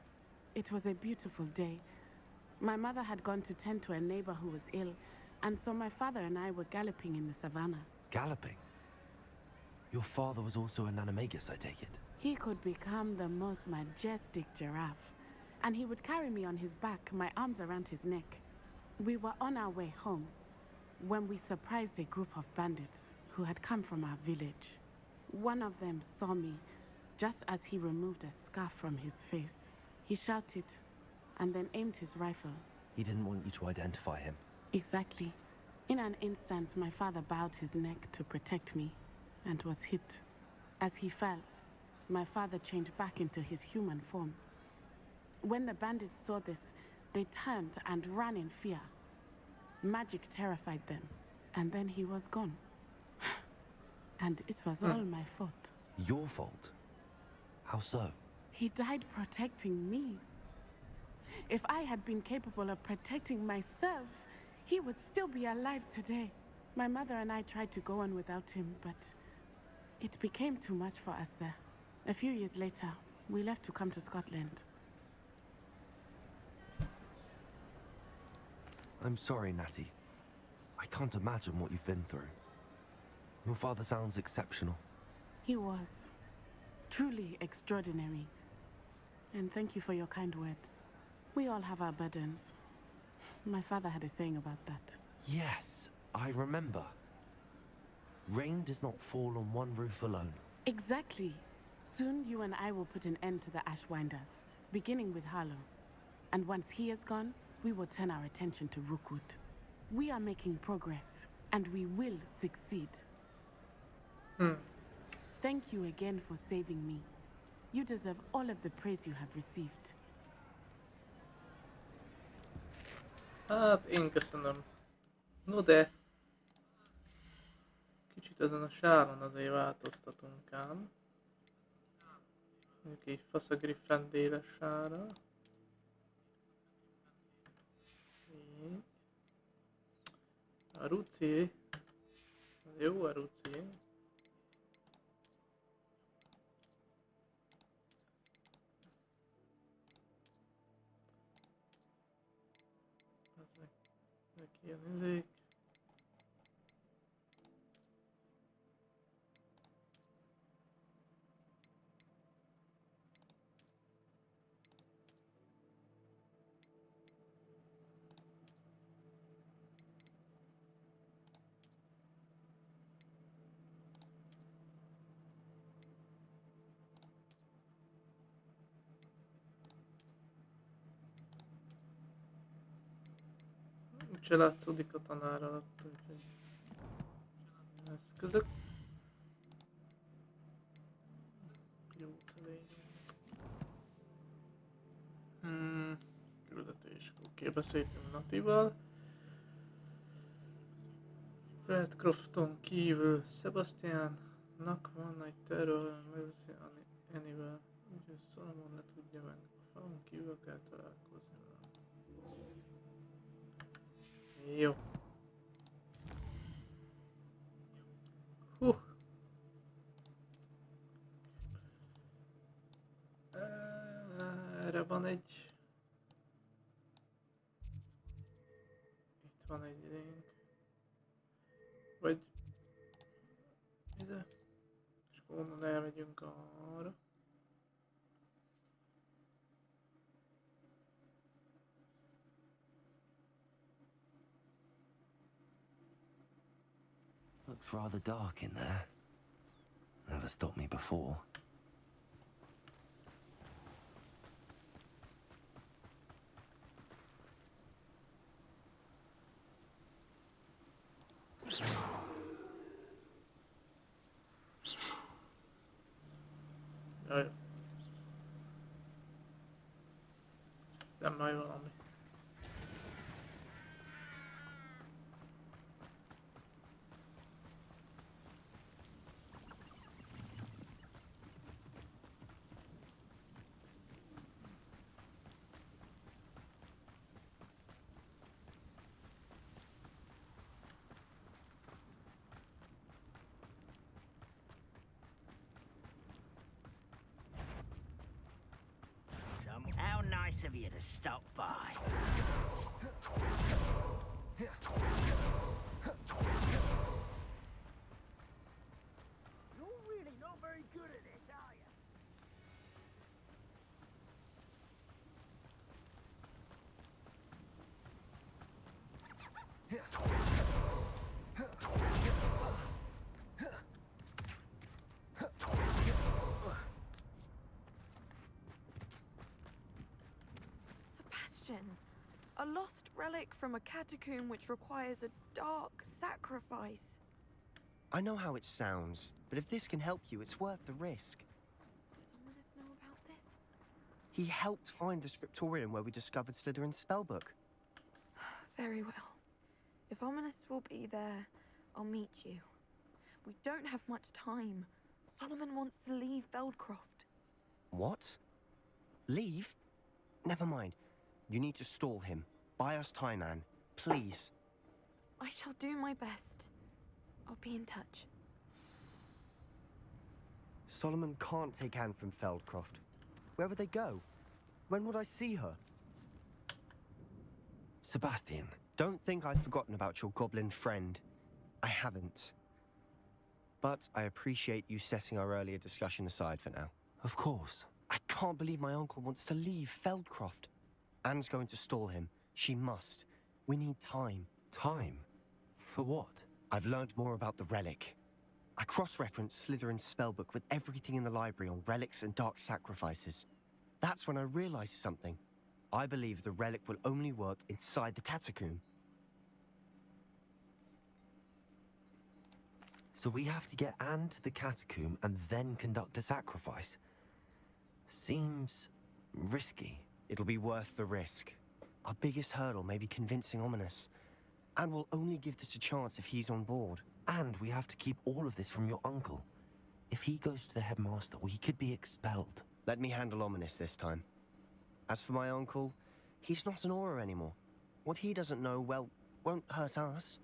It was a beautiful day. My mother had gone to tend to a neighbor who was ill, and so my father and I were galloping in the savannah. Galloping? Your father was also an animagus, I take it? He could become the most majestic giraffe, and he would carry me on his back, my arms around his neck. We were on our way home when we surprised a group of bandits who had come from our village. One of them saw me just as he removed a scarf from his face. He shouted and then aimed his rifle. He didn't want you to identify him. Exactly. In an instant, my father bowed his neck to protect me and was hit. As he fell, my father changed back into his human form. When the bandits saw this, they turned and ran in fear. Magic terrified them, and then he was gone. And it was all my fault. Your fault? How so? He died protecting me. If I had been capable of protecting myself, he would still be alive today. My mother and I tried to go on without him, but it became too much for us there. A few years later, we left to come to Scotland. I'm sorry, Natty. I can't imagine what you've been through. Your father sounds exceptional. He was truly extraordinary. And thank you for your kind words. We all have our burdens. My father had a saying about that. Yes, I remember. Rain does not fall on one roof alone. Exactly. Soon you and I will put an end to the Ashwinders, beginning with Harlow. And once he is gone, we will turn our attention to Rookwood. We are making progress, and we will succeed. Thank you again for saving me. You deserve all of the praise you have received. Hát én köszönöm. No de kicsit ezen a sáron azért változtatunk ám. Mondjuk egy fasz a Griffendéles sára. Így. A ruci. Jó a ruci. Ezek ilyen izék. Se látszódik a tanár alatt, úgyhogy eszközök. Jó küldetés. Oké, beszéltünk Natival. Feldcrofton kívül Sebastiannak van egy terror, megbeszélni Annie-vel. Úgyhogy Solomon ne tudja meg. A falon kívül kell találkozni. Jó. Erre van egy... Itt van egy link. Vagy... Ide. És akkor onnan elmegyünk arra. Looks rather dark in there. Never stopped me before. Jaj. Nem majd valami. nice of you to stop by. You're really not very good at this, are you? Sebastian, a lost relic from a catacomb which requires a dark sacrifice. I know how it sounds, but if this can help you, it's worth the risk. Does Ominous know about this? He helped find the scriptorium where we discovered Slytherin's spellbook. Very well. If Ominous will be there, I'll meet you. We don't have much time. Solomon wants to leave Feldcroft. What? Leave? Never mind. You need to stall him. Buy us time, Anne. Please. I shall do my best. I'll be in touch. Solomon can't take Anne from Feldcroft. Where would they go? When would I see her? Sebastian. Don't think I've forgotten about your goblin friend. I haven't. But I appreciate you setting our earlier discussion aside for now. Of course. I can't believe my uncle wants to leave Feldcroft. Anne's going to stall him. She must. We need time. Time? For what? I've learned more about the relic. I cross-referenced Slytherin's spellbook with everything in the library on relics and dark sacrifices. That's when I realized something. I believe the relic will only work inside the catacomb. So we have to get Anne to the catacomb and then conduct a sacrifice. Seems risky. It'll be worth the risk. Our biggest hurdle may be convincing Ominous. And we'll only give this a chance if he's on board. And we have to keep all of this from your uncle. If he goes to the headmaster, we could be expelled. Let me handle Ominous this time. As for my uncle, he's not an Auror anymore. What he doesn't know, well, won't hurt us.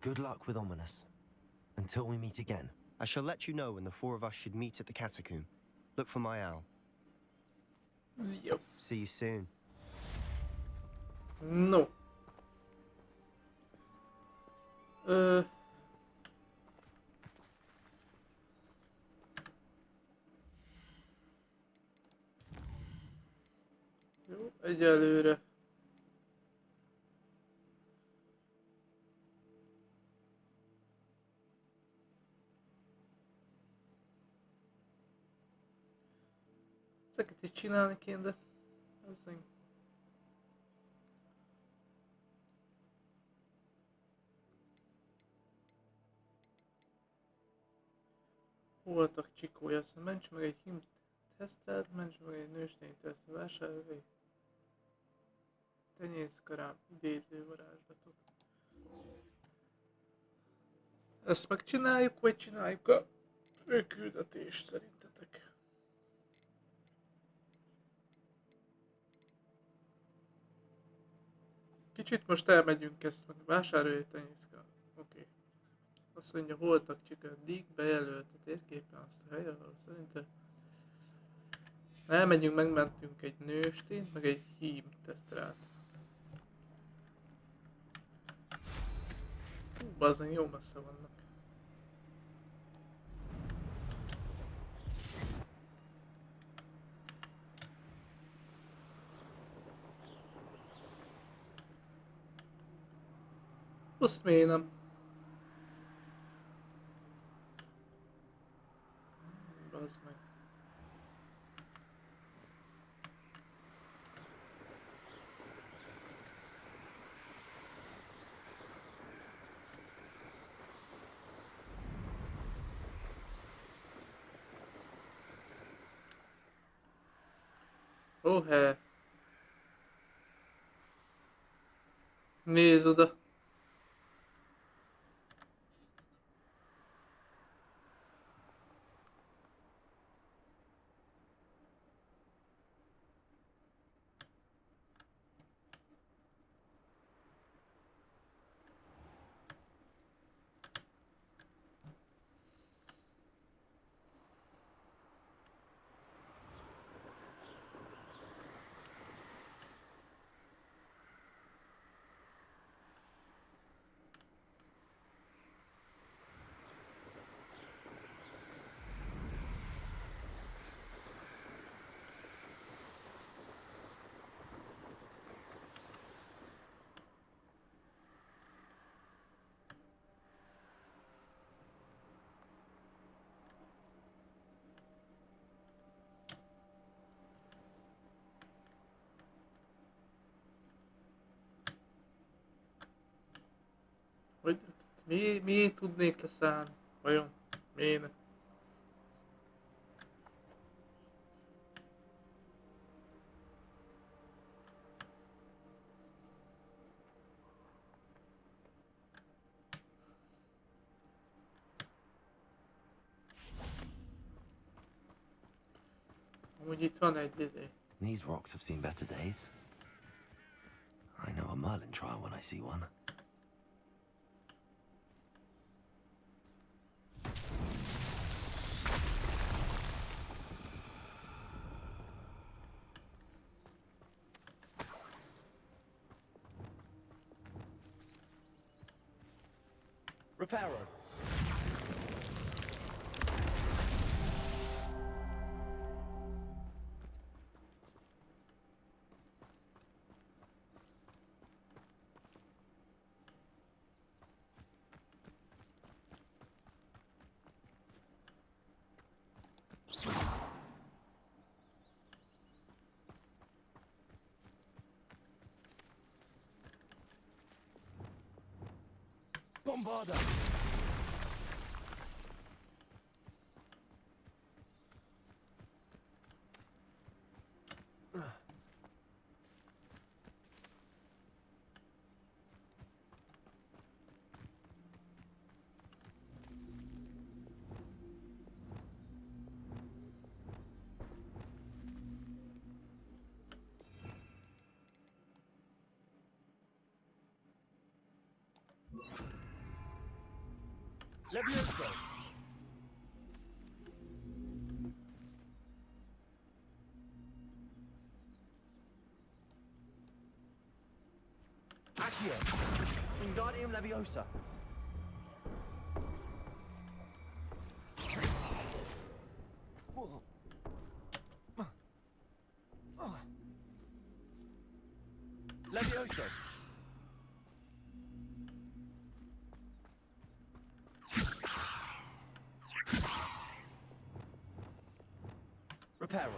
Good luck with Ominous. Until we meet again. I shall let you know when the four of us should meet at the catacomb. Look for my owl. Yep. See you soon. No. Jó, egyelőre. Ezeket is csinálni kéne, de azért. Voltak csikója, azt mondja, ments meg egy hím tesztelt, ments meg egy nőstény teszt, vásárolj. Tenyészk rám idéző varázslatot. Ezt megcsináljuk, vagy csináljuk a főküldetést szerintetek? Kicsit most elmegyünk, ezt meg vásárolj egy tenyészk. Oké. Azt mondja, voltak csikaddig, bejelölt a térképen azt a helyet, ahol szerintem elmegyünk, megmentünk egy nőstényt, meg egy hím tesztrát. Bazen jó messze vannak. Azt miért nem? Bazd meg. Oh, nézd oda. Miért tudnék leszállni? Vajon? Miért ne? Amúgy itt van egy izé. These rocks have seen better days. I know a Merlin trial when I see one. Reparo. Bombarda. Levioso. Accio. Wingardium Leviosa. Levioso. Reparo.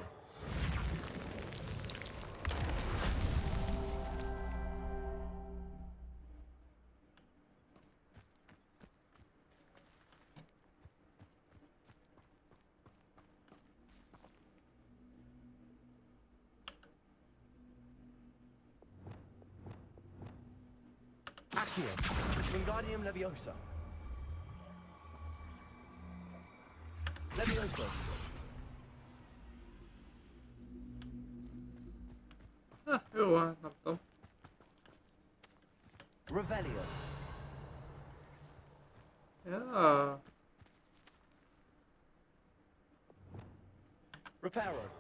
Accio. Wingardium Leviosa. Levioso. Jó, hát nem tudom. Revelio. Ja. Reparo.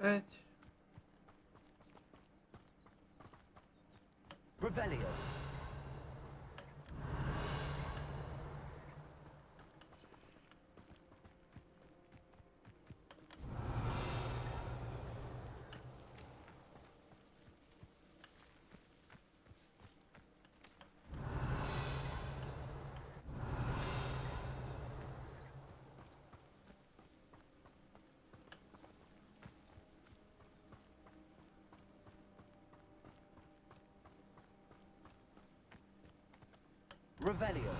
Egy. Revelio. Revelio.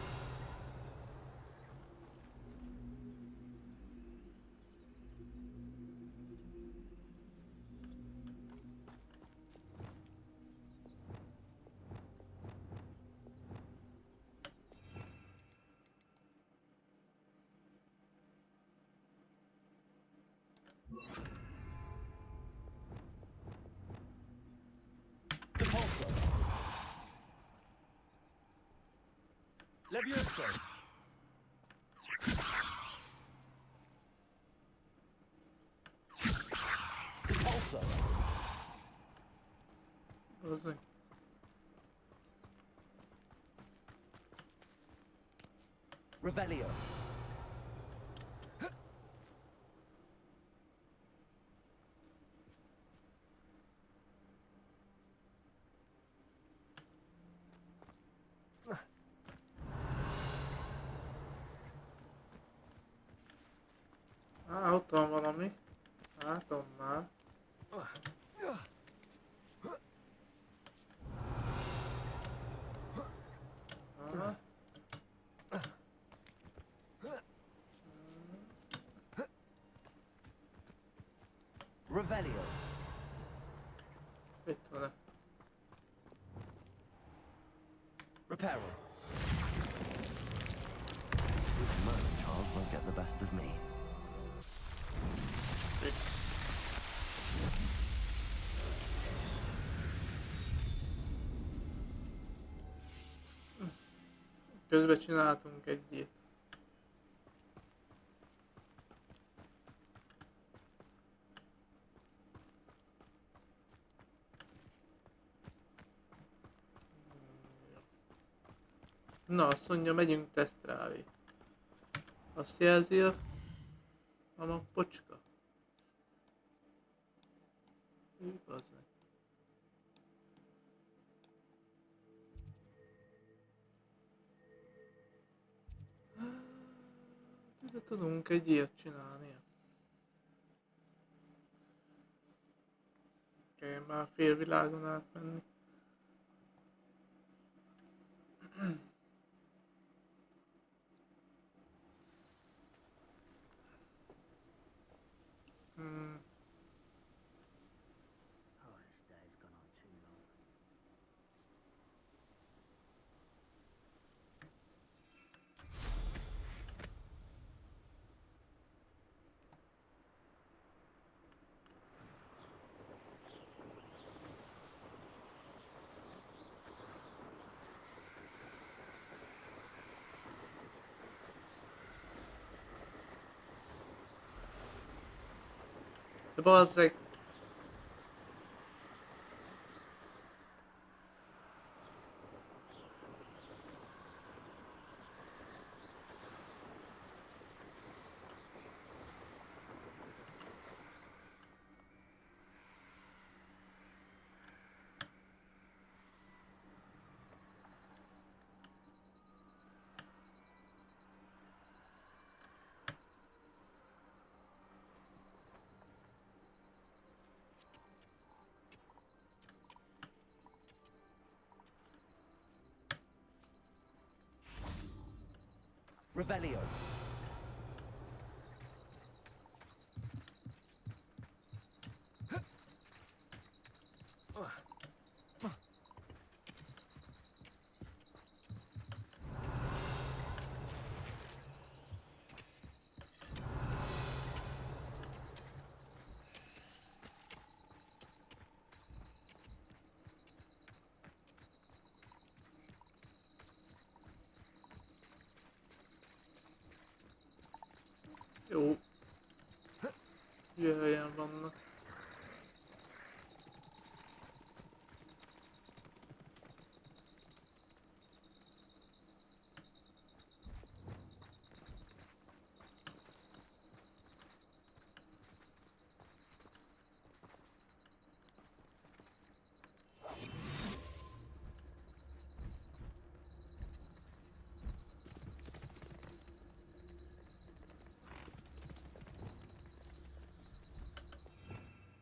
Depulso. Levioso. Depulso. Bazdmeg. Revelio. Revelio. Itt van-e? Reparo. This murder Charles won't get the best of me. Közben csináltunk egy ilyet. Na, azt mondja, megyünk tesztrálni. Azt jelzi a mappocska. Bazd meg. De tudunk egy ilyet csinálni. Kell már fél világon átmenni. De bazzeg. Revelio. Jó. Hülye helyen vannak.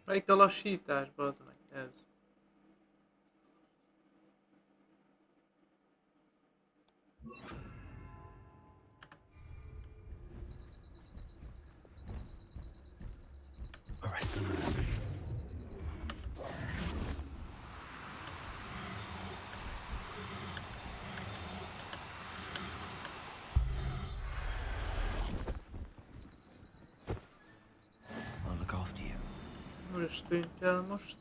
Melyik a lassítás, bazd meg? Ez. I'll look after you. Röstünk el most.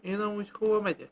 Én amúgy hova megyek?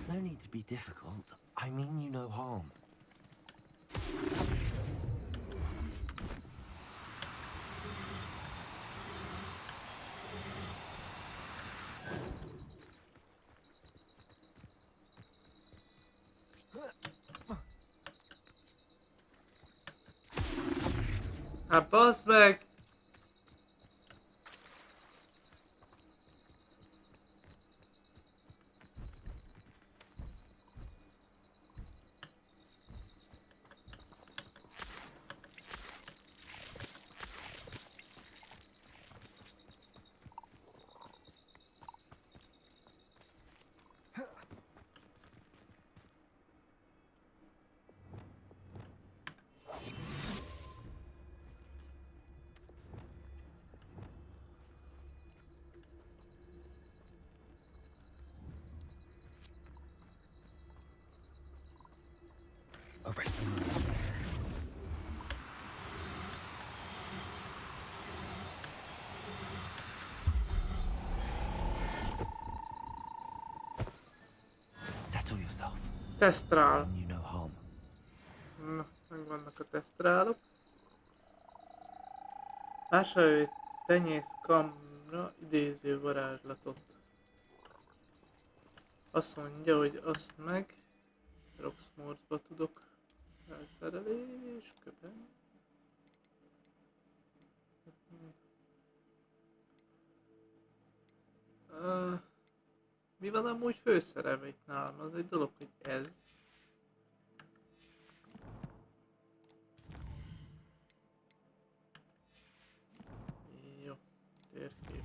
No need to be difficult. I mean you no harm. Hát bassz meg! Arrest them. Settle yourself. Tesztrál. You no harm. Na, megvannak a tesztrálok. Vásárolj egy tenyészkamra idéző varázslatot. Azt mondja, hogy azt meg Roxfortba tudok felszerelés, köpen. Mi van amúgy főszerelve itt nálam? Az egy dolog, hogy ez. Jó, térkép.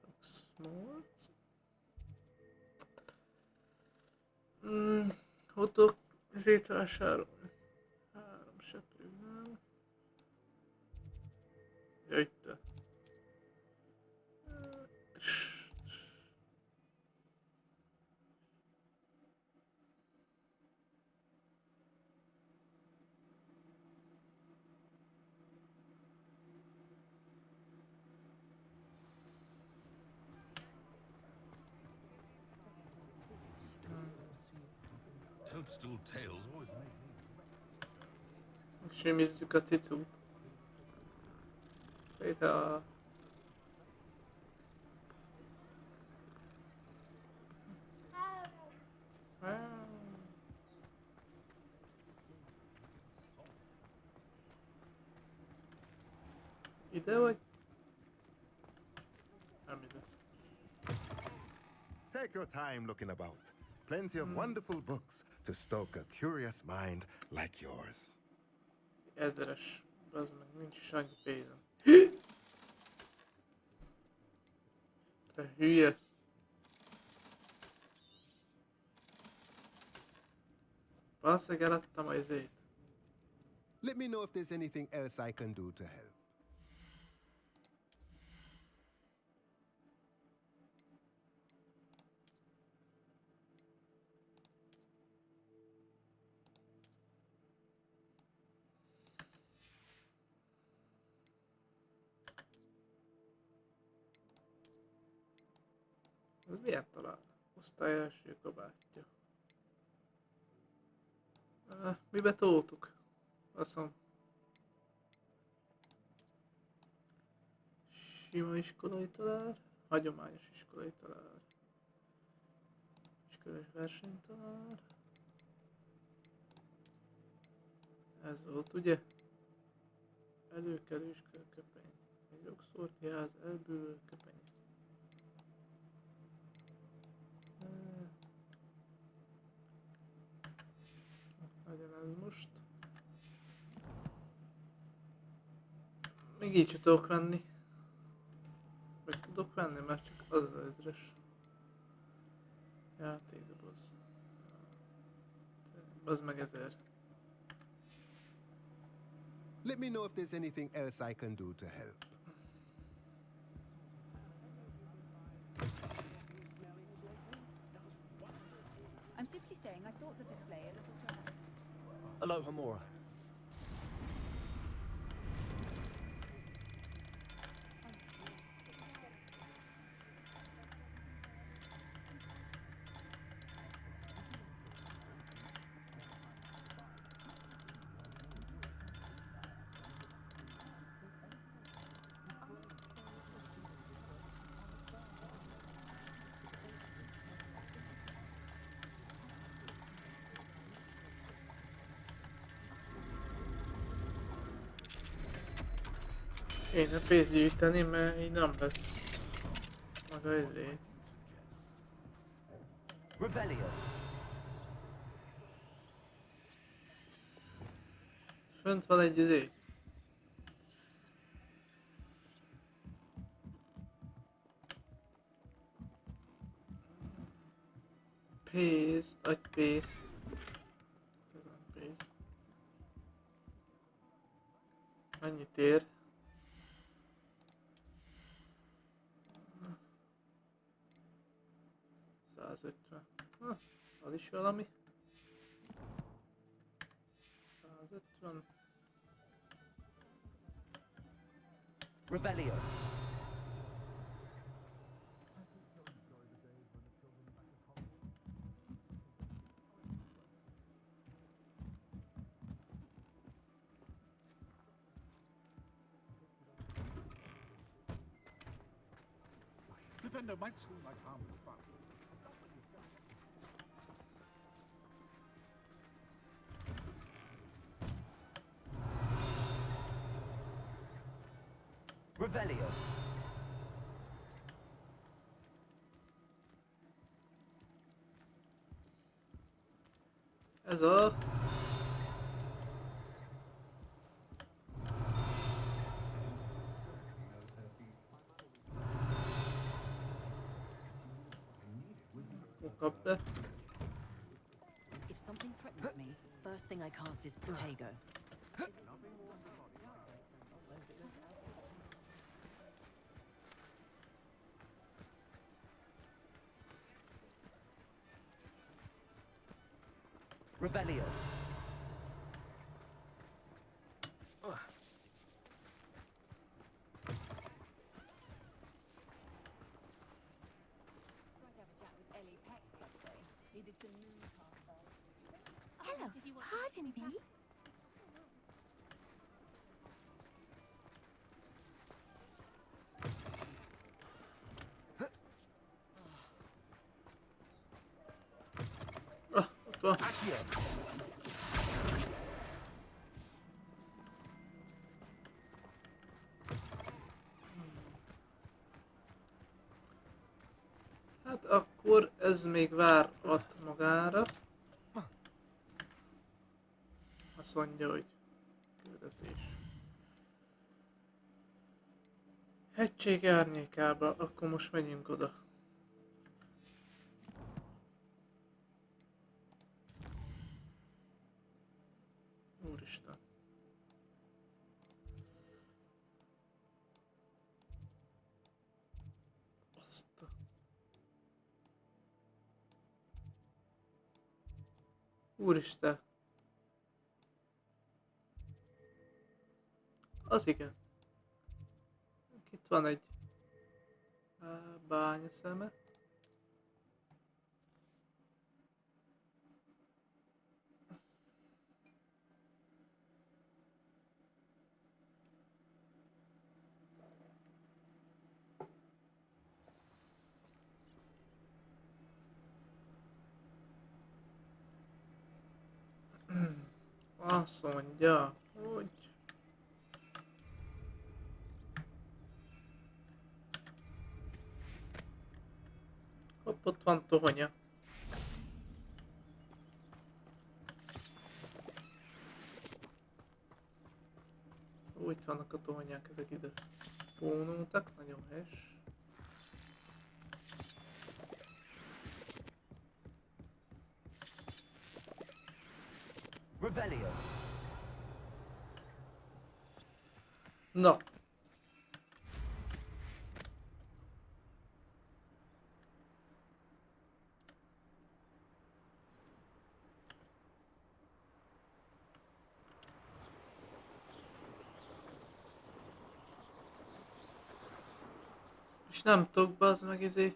Roxfort. Hogy tudok ezért vásárolni? 3 seprűvel. Ja, itt. Toadstool tails always make Megsémizzük a cicút. Itt a... Ide vagy? Nem ide. Take your time looking about. Plenty of wonderful books to stoke a curious mind like yours. 1000-es. Az meg nincs is annyi pénzem. Te hülye. Valószínűleg eladtam az izét. Let me know if there's anything else I can do to help. Ez milyen talán? Osztály első kabátja. Mibe toltuk? Baszom. Sima iskolai talár, hagyományos iskolai talár, iskolai versenytalár. Ez volt, ugye? Előkelő iskolaköpeny, egy Roxforti ház, elbűvölő köpeny. Legyen ez most. Még így sem tudok venni. Meg tudok venni, mert csak az az ezres. Játékdoboz. Az meg 1000. Let me know if there's anything else I can do to help. I'm simply saying I thought the display a little drab. Aloha, Mora. Kéne pénzt gyűjteni, mert így nem lesz maga izé. Fönt van egy izé. Pénzt, adj pénzt. Ez nem pénz. Mennyit ér? 150. Az is valami. 150. Revelio. Flipendo might seem like harmless fun. Revelio. Ez a... Kapd el. If something threatens me, first thing I cast is Protego. Revelio. Hello, pardon me. Ott van. Hát akkor ez még várhat magára. Azt mondja, hogy küldetés. Hegység árnyékába, akkor most megyünk oda. Úristen. Baszta. Úristen. Az igen. Itt van egy bányaszeme. Azt mondja, hogy... Hopp, ott van tohonya. Ó, itt vannak a tohonyák, ezek ide pónultak, nagyon helyes. Revelio. Na. És nem tudok, bazd meg izé.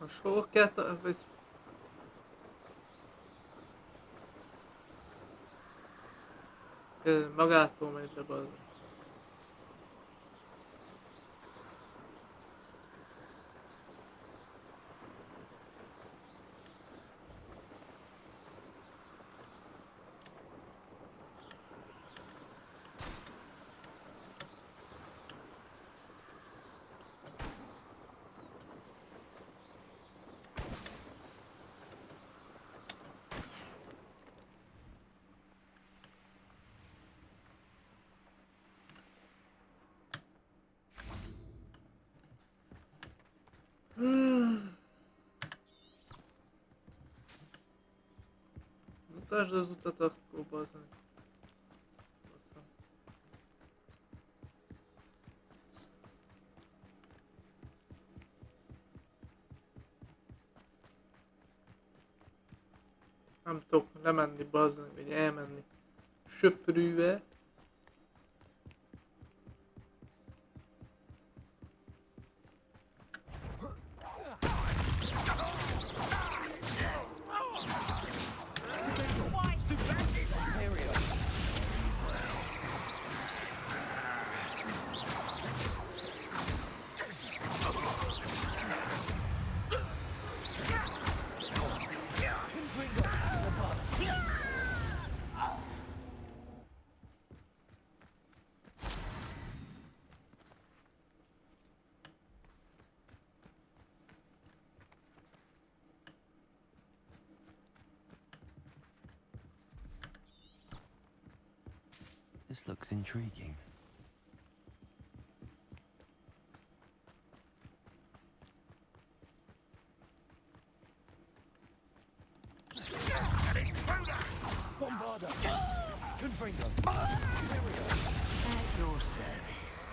Most hol kell vagy... Magától megy be, bazd meg. Mutasd az utat akkor, bazd meg. Basszom. Nem tudok lemenni, bazd meg, vagy elmenni. Söprűve. This looks intriguing. Bombarda! Confringo! At your service.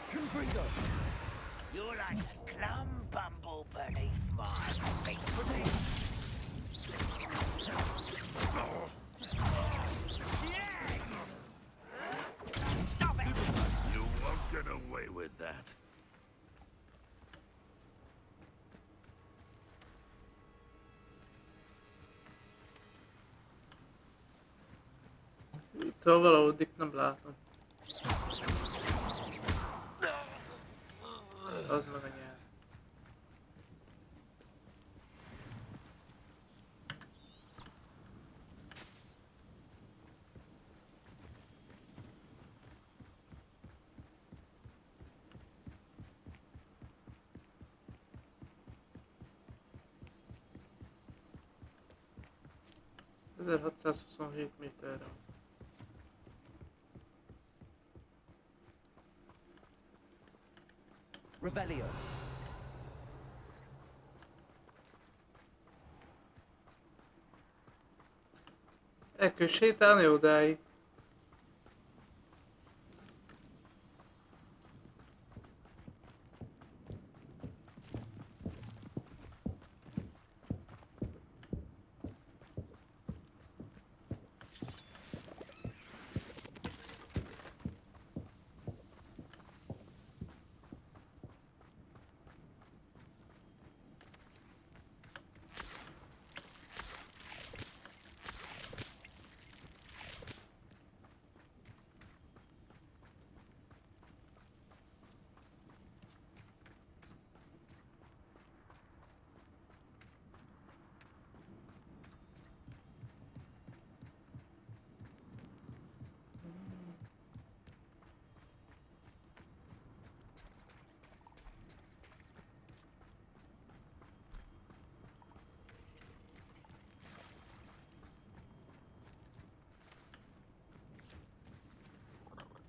Confringo! You're like a glum bumble beneath my feet. Stop it! You won't get away with that. Itt valahol nem látom. Az meg a nyelv. 1627 méterre. Revelio. El kell sétálni odáig.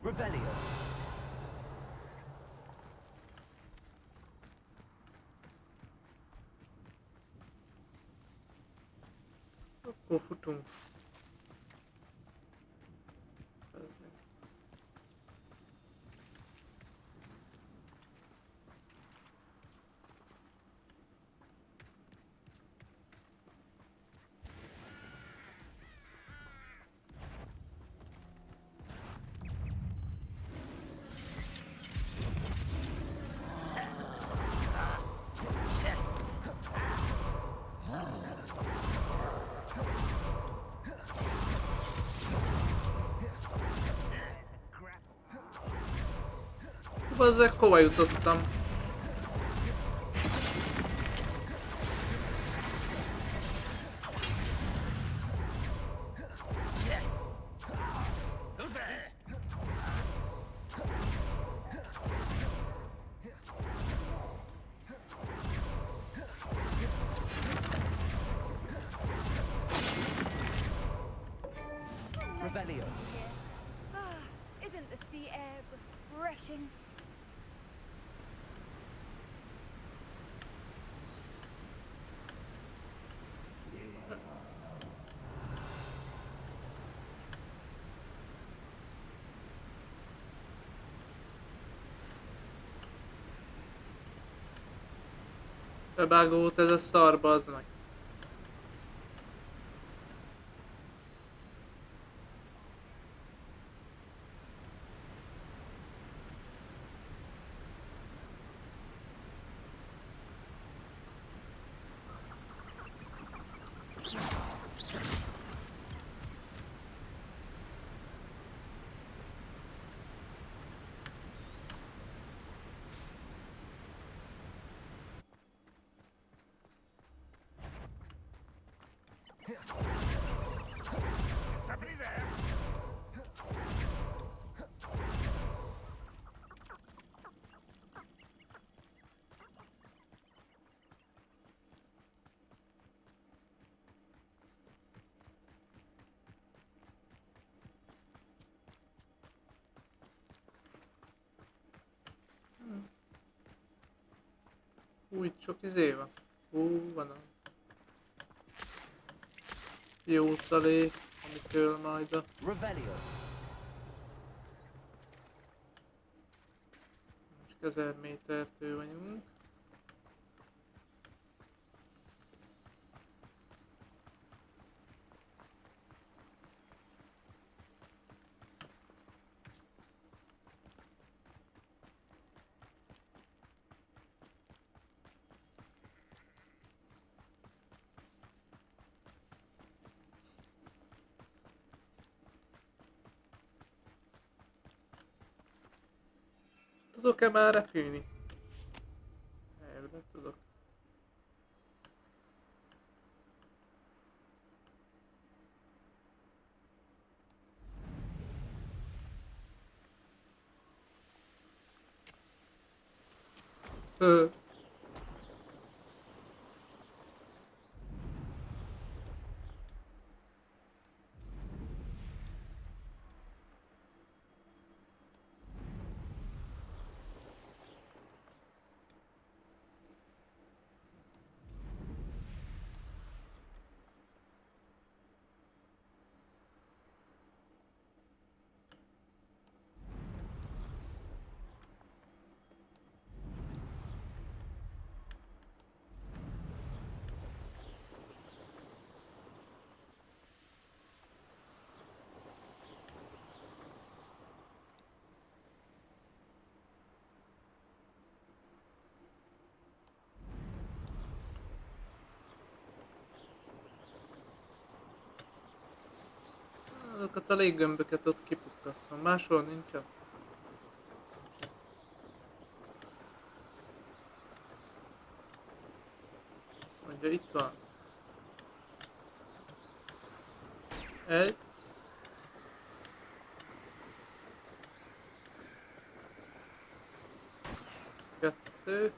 Revelio. Akkor futunk. Bazzeg, hova jutottam? Revelio. Isn't the sea air refreshing? Bevágó volt ez a szar, bazd meg. Új, sok izé van. Van a jó szalék, amitől majd a... Revelio. Most 1000 métertől vagyunk. Tudok-e már repülni? Elvileg tudok. Azokat a léggömböket ott kipukkasztom, máshol nincsen. Azt mondja, itt van. Egy. Kettő.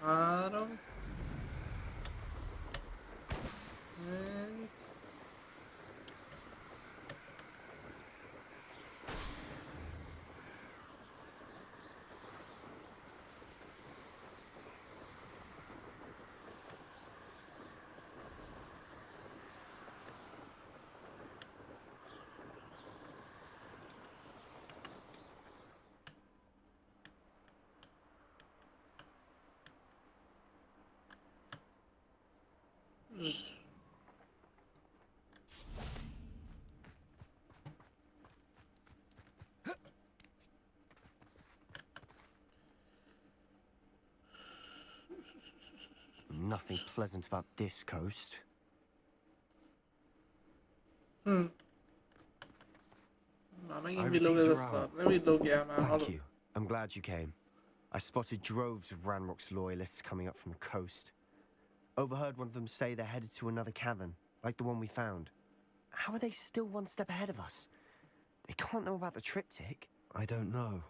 Három. Négy. Nothing pleasant about this coast. Már megint villog ez a szar. Ne villogjál már, Thank haló. you. I'm glad you came. I spotted droves of Ranrock's loyalists coming up from the coast. Overheard one of them say they're headed to another cavern, like the one we found. How are they still one step ahead of us? They can't know about the triptych. I don't know.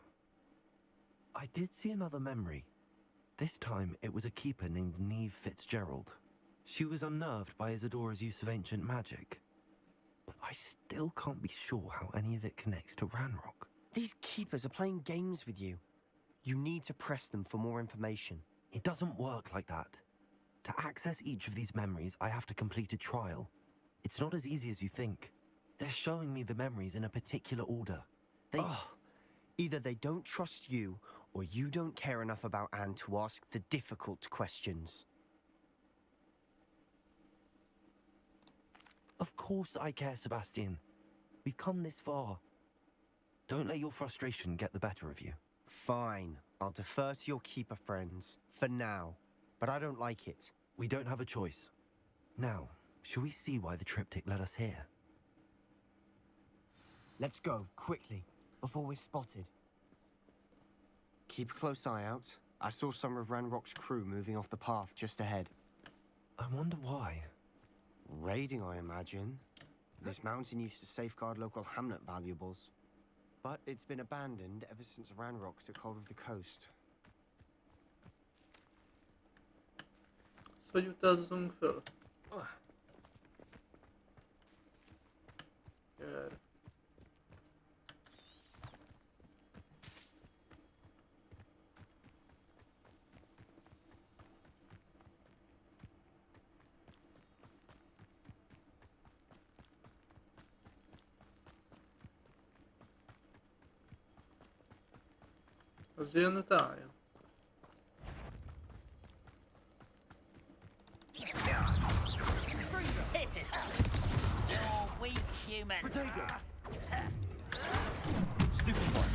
I did see another memory. This time, it was a keeper named Neve Fitzgerald. She was unnerved by Isadora's use of ancient magic. But I still can't be sure how any of it connects to Ranrock. These keepers are playing games with you. You need to press them for more information. It doesn't work like that. To access each of these memories, I have to complete a trial. It's not as easy as you think. They're showing me the memories in a particular order. Either they don't trust you, or you don't care enough about Anne to ask the difficult questions. Of course I care, Sebastian. We've come this far. Don't let your frustration get the better of you. Fine. I'll defer to your keeper friends, for now. But I don't like it. We don't have a choice. Now, shall we see why the triptych led us here? Let's go, quickly, before we're spotted. Keep a close eye out. I saw some of Ranrock's crew moving off the path just ahead. I wonder why. Raiding, I imagine. This mountain used to safeguard local hamlet valuables. But it's been abandoned ever since Ranrock took hold of the coast. Hogy utazzunk föl? Gyere. Az jön utána. Hit it! You're weak, human. Potato! Stupid one.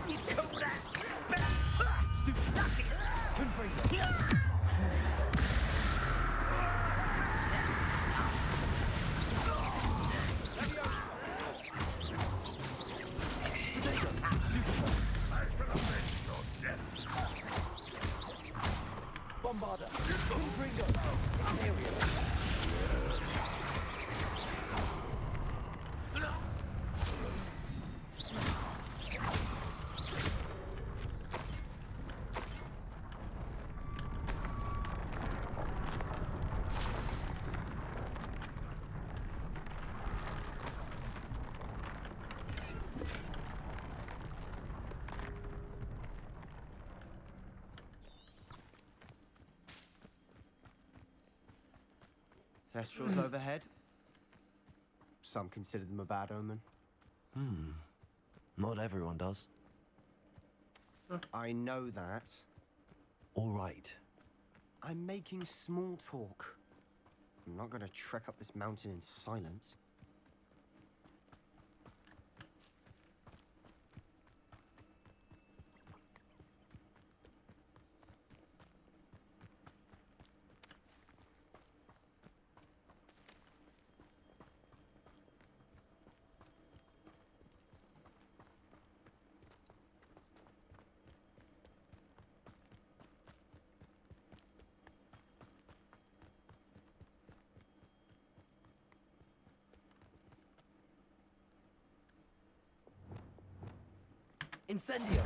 You call that spell? Stupid. Confringo. Bombarder. Confringo. Area. Thestrals overhead. Some consider them a bad omen. Not everyone does. I know that. All right. I'm making small talk. I'm not going to trek up this mountain in silence. Incendio!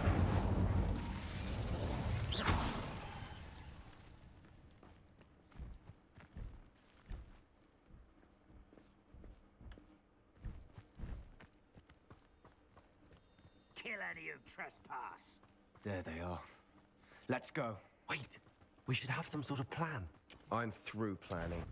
Kill any who trespass. There they are. Let's go. Wait, we should have some sort of plan. I'm through planning.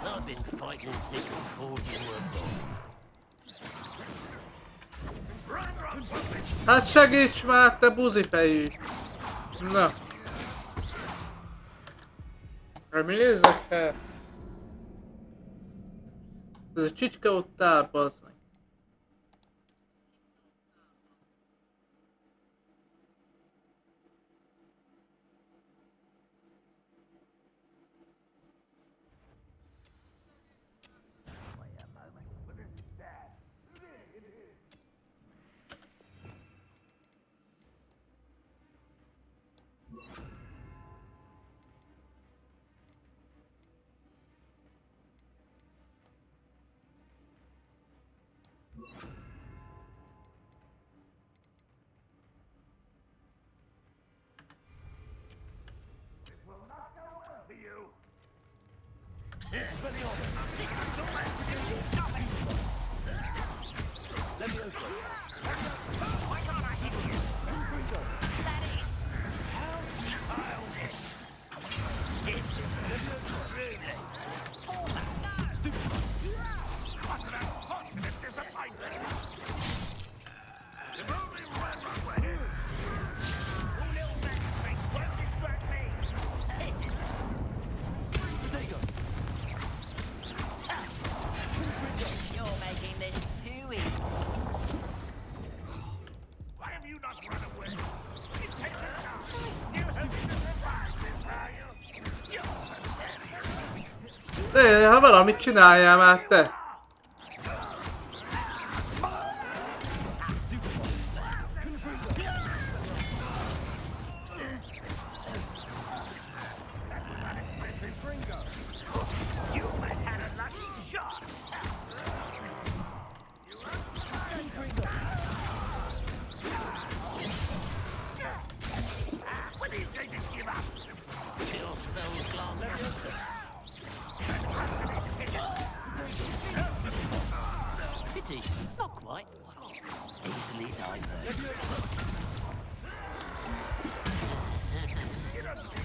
I've been fighting since before you were born. Hát segíts már, te buzifejű! Na. Mi nézzek fel? Ez a csicska ott áll, bazd meg. De, ha valamit csináljál már te!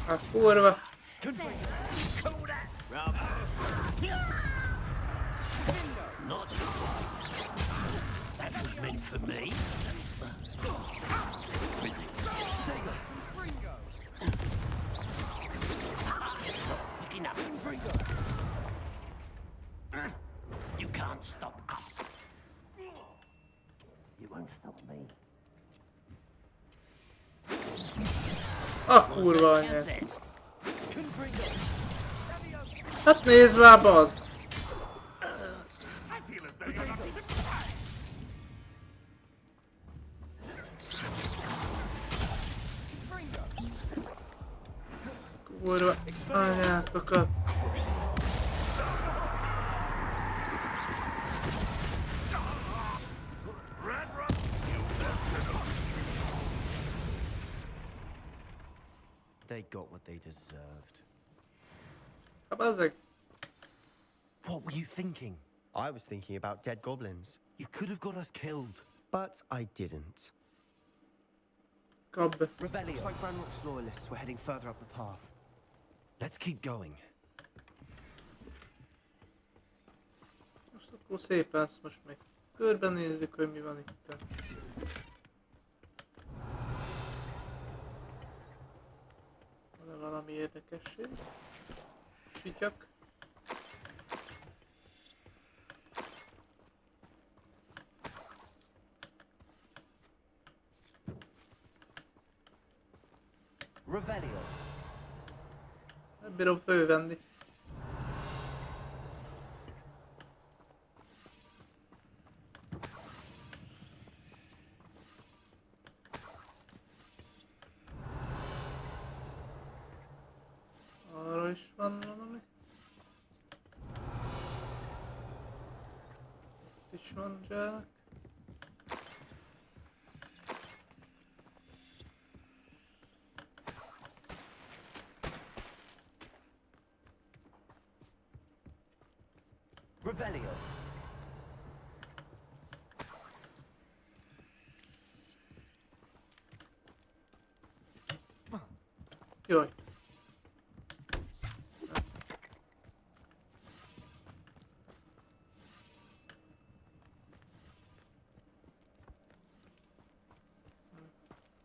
A kurva! Not that was meant for me. Quick enough. You can't stop us. You won't stop me. A kurva anyját. Hát nézd már, bazd! Kurva anyátokat. They got what they deserved. Hát bazzeg. What were you thinking? I was thinking about dead goblins. You could have got us killed. But I didn't. Kap be. Revelio. Looks like Branrock's loyalists were heading further up the path. Let's keep going. Most akkor szépen ezt most még körbenézzük, hogy mi van itt. Van-e valami érdekesség? Pityak. Revelio. Nem bírom fölvenni. Arra is van valami. Itt is van zsák. Revelio. Jaj.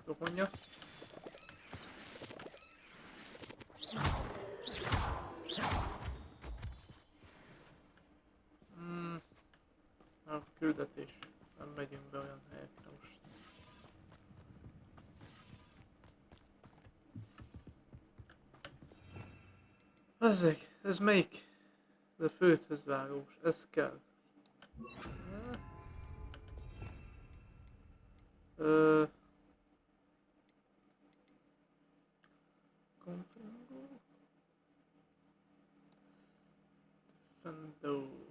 Rokonja. A küldetés. Nem megyünk be olyan helyekre most. Ezek, ez melyik? De földhöz vágós, ez kell. Confringo. Defendo.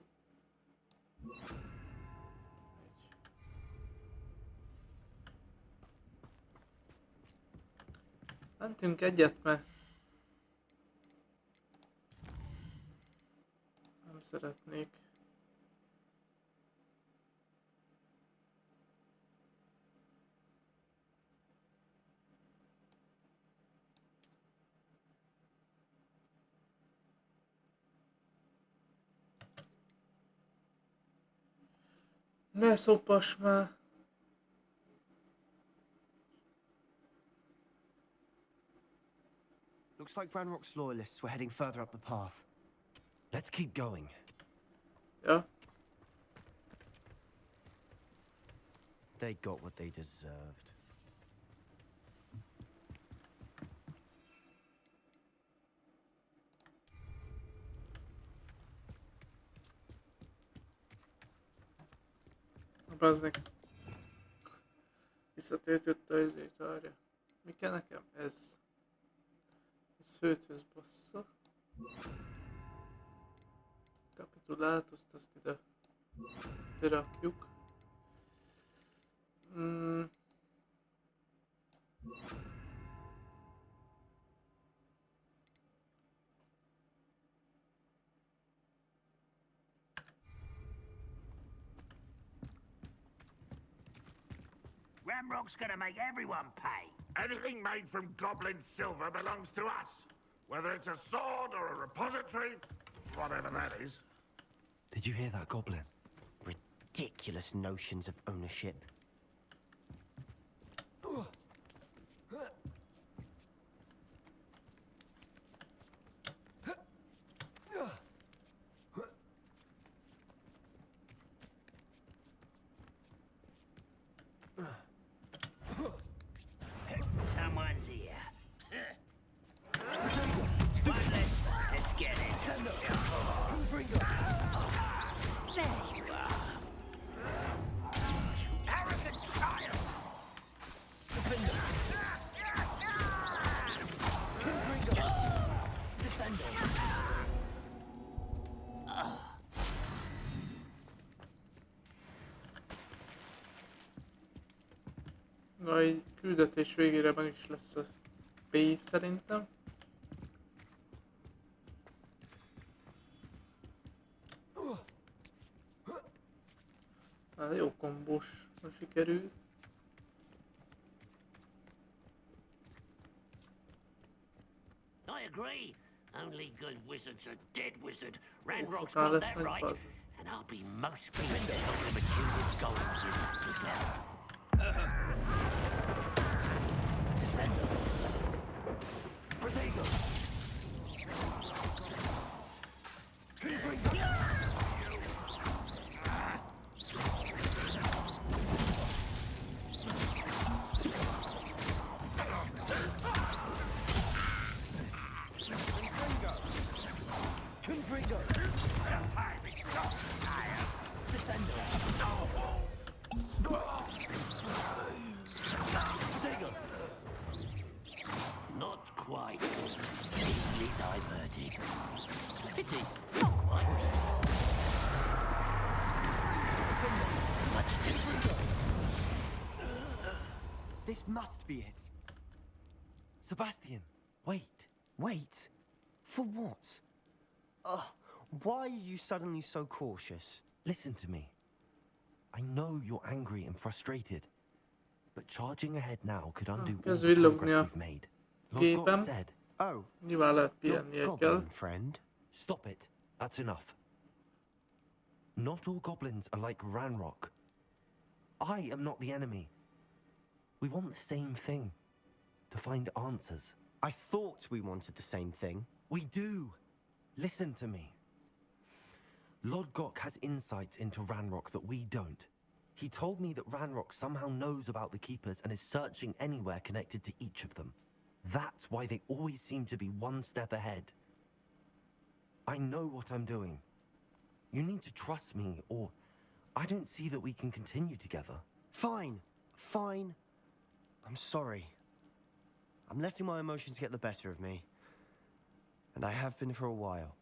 Mentünk egyet, mert nem szeretnék. Ne szopass már! Looks like Branrock's loyalists were heading further up the path. Let's keep going. Yeah. They got what they deserved. Bazdmeg. Visszatöltötte ezért, várja. Mi kell nekem? Ez. Ez földhöz bassza. Kapitulátuszt azt ide berakjuk. Ramrock's gonna make everyone pay. Anything made from goblin silver belongs to us. Whether it's a sword or a repository, whatever that is. Did you hear that, Goblin? Ridiculous notions of ownership. Someone's Vagy küldetés végére meg is lesz a B szerintem. Jó kombós sikerült. I agree. Only good wizards are dead wizard. Ranrock's got that right. And I'll be most pleased to help him achieve his goals together. Descender. Protego. Not quite. Easily diverted. Pity. Not quite. Much different. This must be it. Sebastian, wait. Wait? For what? Why are you suddenly so cautious? Listen to me. I know you're angry and frustrated, but charging ahead now could undo all the progress we've made. Lord God said, your goblin friend? Stop it. That's enough. Not all goblins are like Ranrock. I am not the enemy. We want the same thing. To find answers. I thought we wanted the same thing. We do. Listen to me. Lodgok has insights into Ranrock that we don't. He told me that Ranrock somehow knows about the Keepers and is searching anywhere connected to each of them. That's why they always seem to be one step ahead. I know what I'm doing. You need to trust me, or I don't see that we can continue together. Fine. Fine. I'm sorry. I'm letting my emotions get the better of me. And I have been for a while.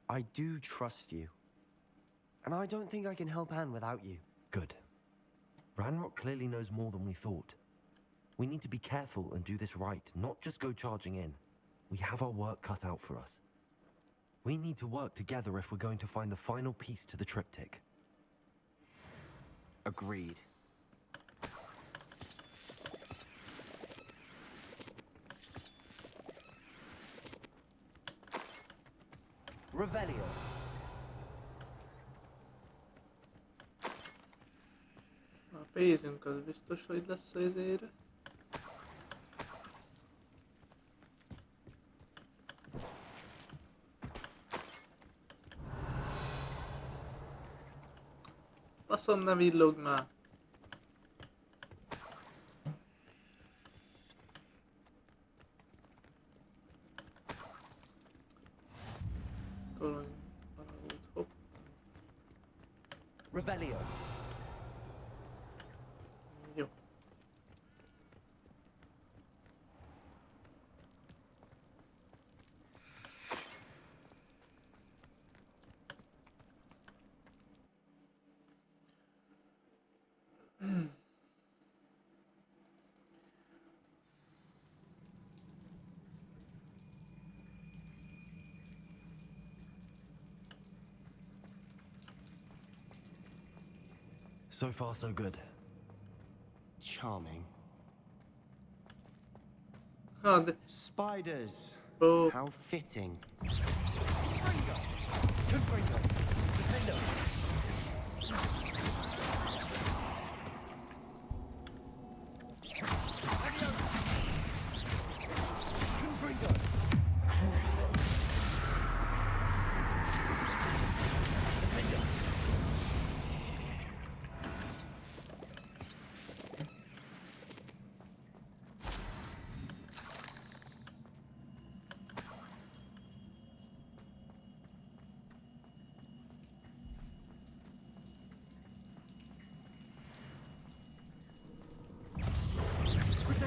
I do trust you. And I don't think I can help Anne without you. Good. Ranrock clearly knows more than we thought. We need to be careful and do this right, not just go charging in. We have our work cut out for us. We need to work together if we're going to find the final piece to the triptych. Agreed. Revelio. A pénzünk az biztos, hogy lesz ezért. Faszom, ne villog már! Revelio. Jó. So far, so good. Charming. Spiders. Oh. How fitting. Confringo. Defender. Confringo. Crucial. Defender.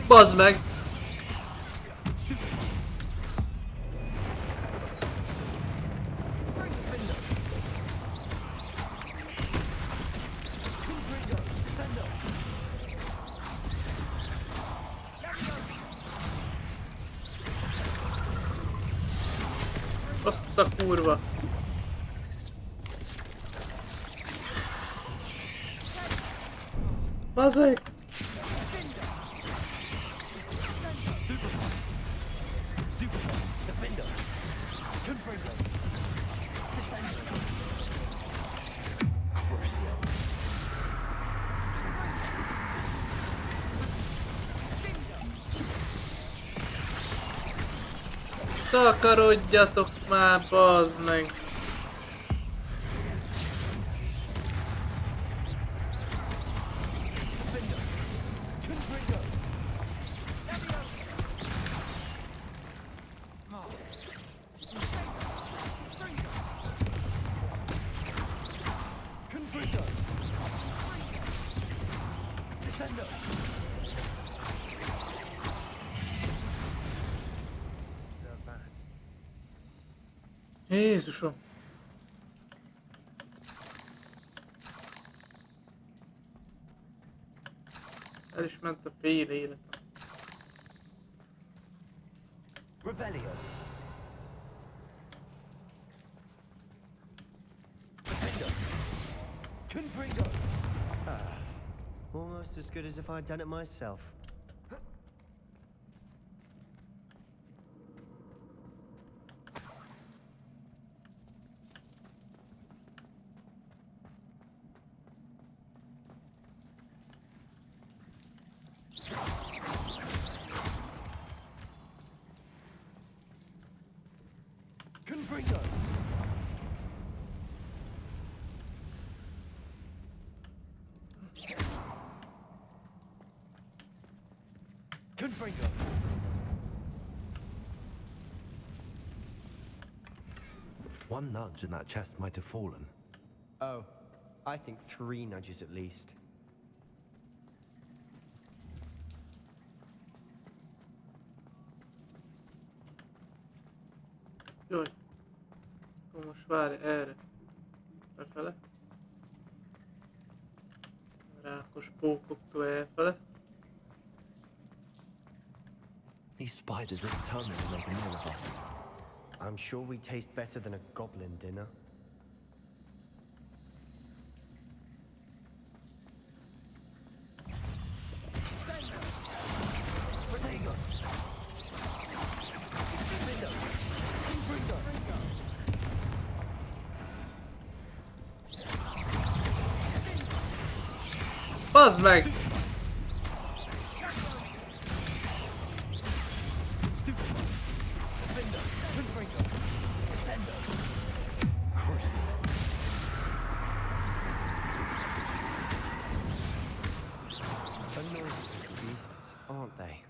Bazd meg! Azt a kurva! Bazeg! Takarodjatok már, bazd meg! Jézusom! El is ment a fél életem. Revelio. Confringo. Almost as good as if I'd done it myself. One nudge and that chest might have fallen. Oh, I think 3 nudges at least. Jaj. Most várj erre. Befele. Rákos pókoktól elfele. These spiders are determined to make a meal of us. I'm sure we taste better than a goblin dinner. Bazd meg! Aren't they?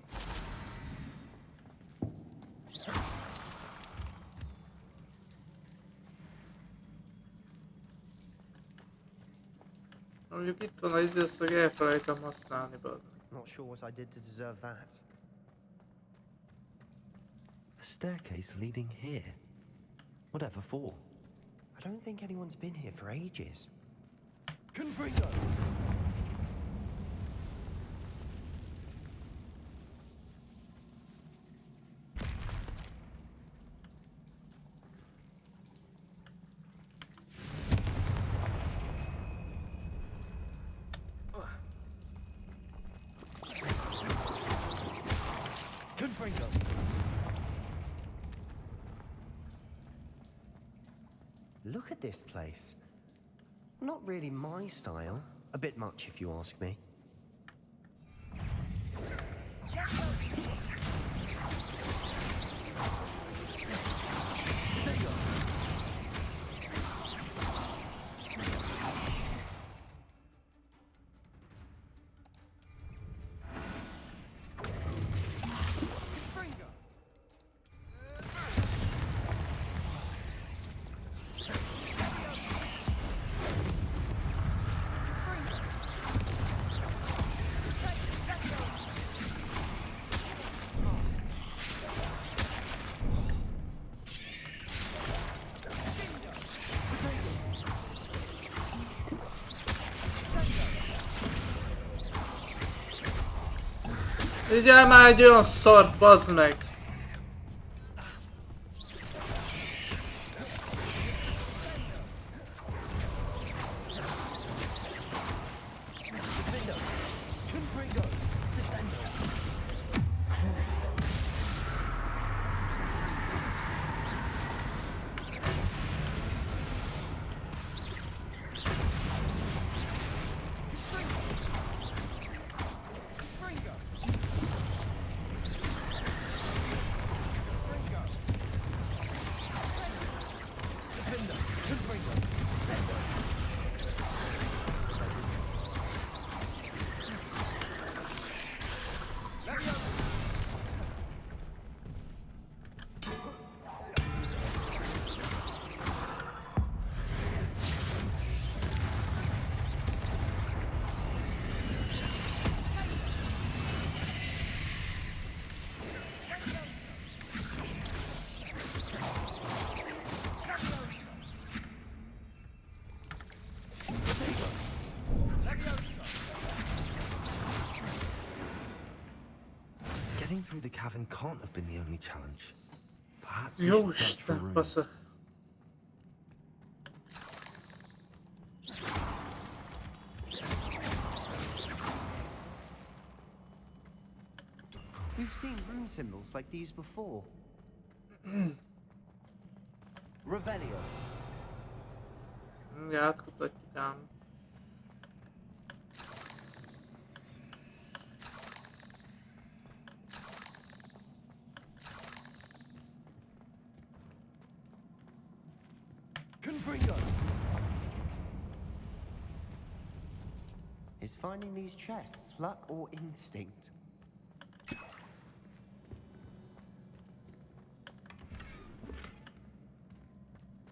Mondjuk itt van az időszak, elfelejtem használni, bazd meg. Not sure what I did to deserve that. A staircase leading here. Whatever for? I don't think anyone's been here for ages. Confringo! Look at this place. Not really my style. A bit much, if you ask me. Vigyál már egy olyan szart, bazd meg! Getting through the cavern can't have been the only challenge. Perhaps we Jó should search for Isten, runes. fasza. We've seen rune symbols like these before. Revelio. Átkutatjuk ám. Confringo. Is finding these chests luck or instinct?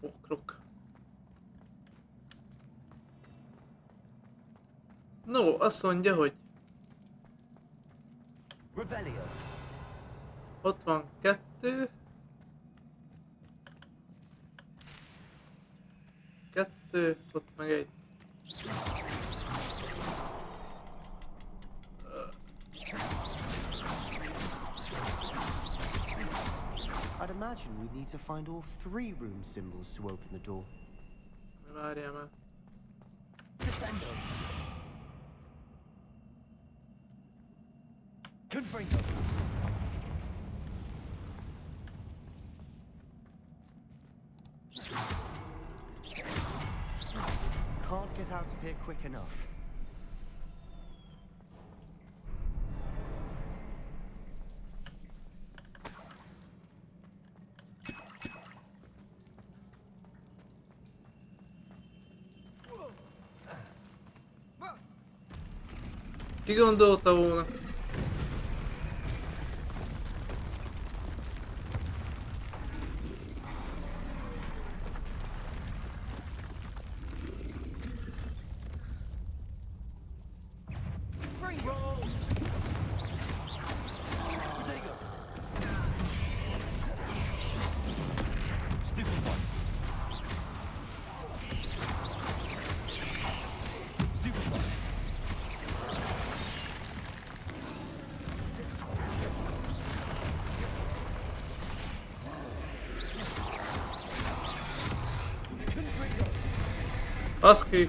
Pokrok. No, azt mondja, hogy Revelio. ott van 2. 2, ott meg 1. I'd imagine we'd need to find all 3 rune symbols to open the door. Várjál már. Descendo. Confringo. Can't get out of here quick enough. Ki gondolta volna? Az ki.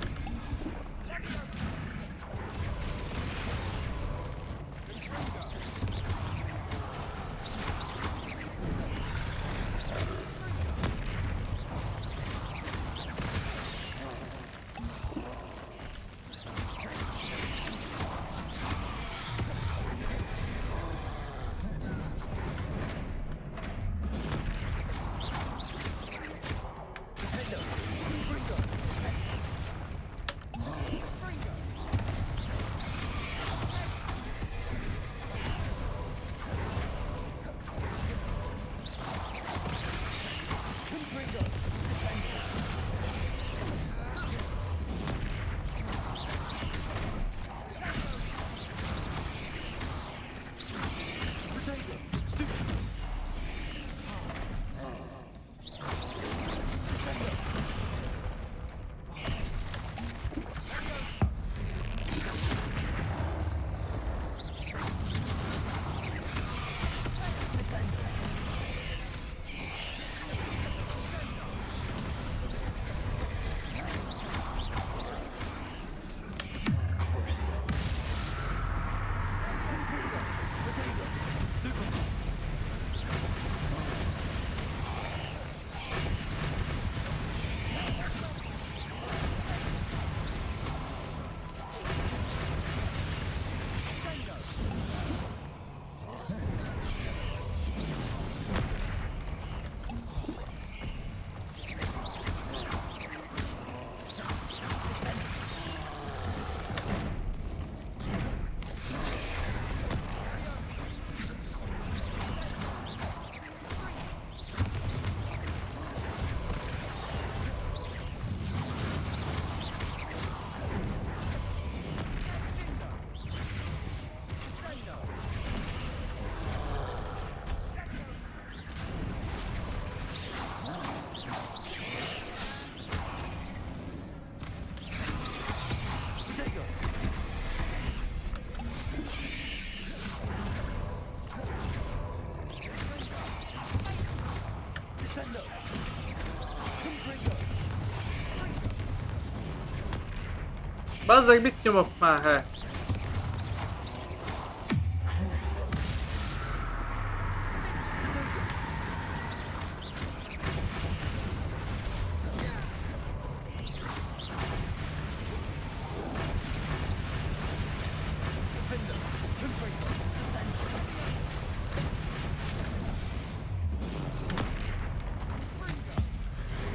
Bazzeg, mit nyomok már, he?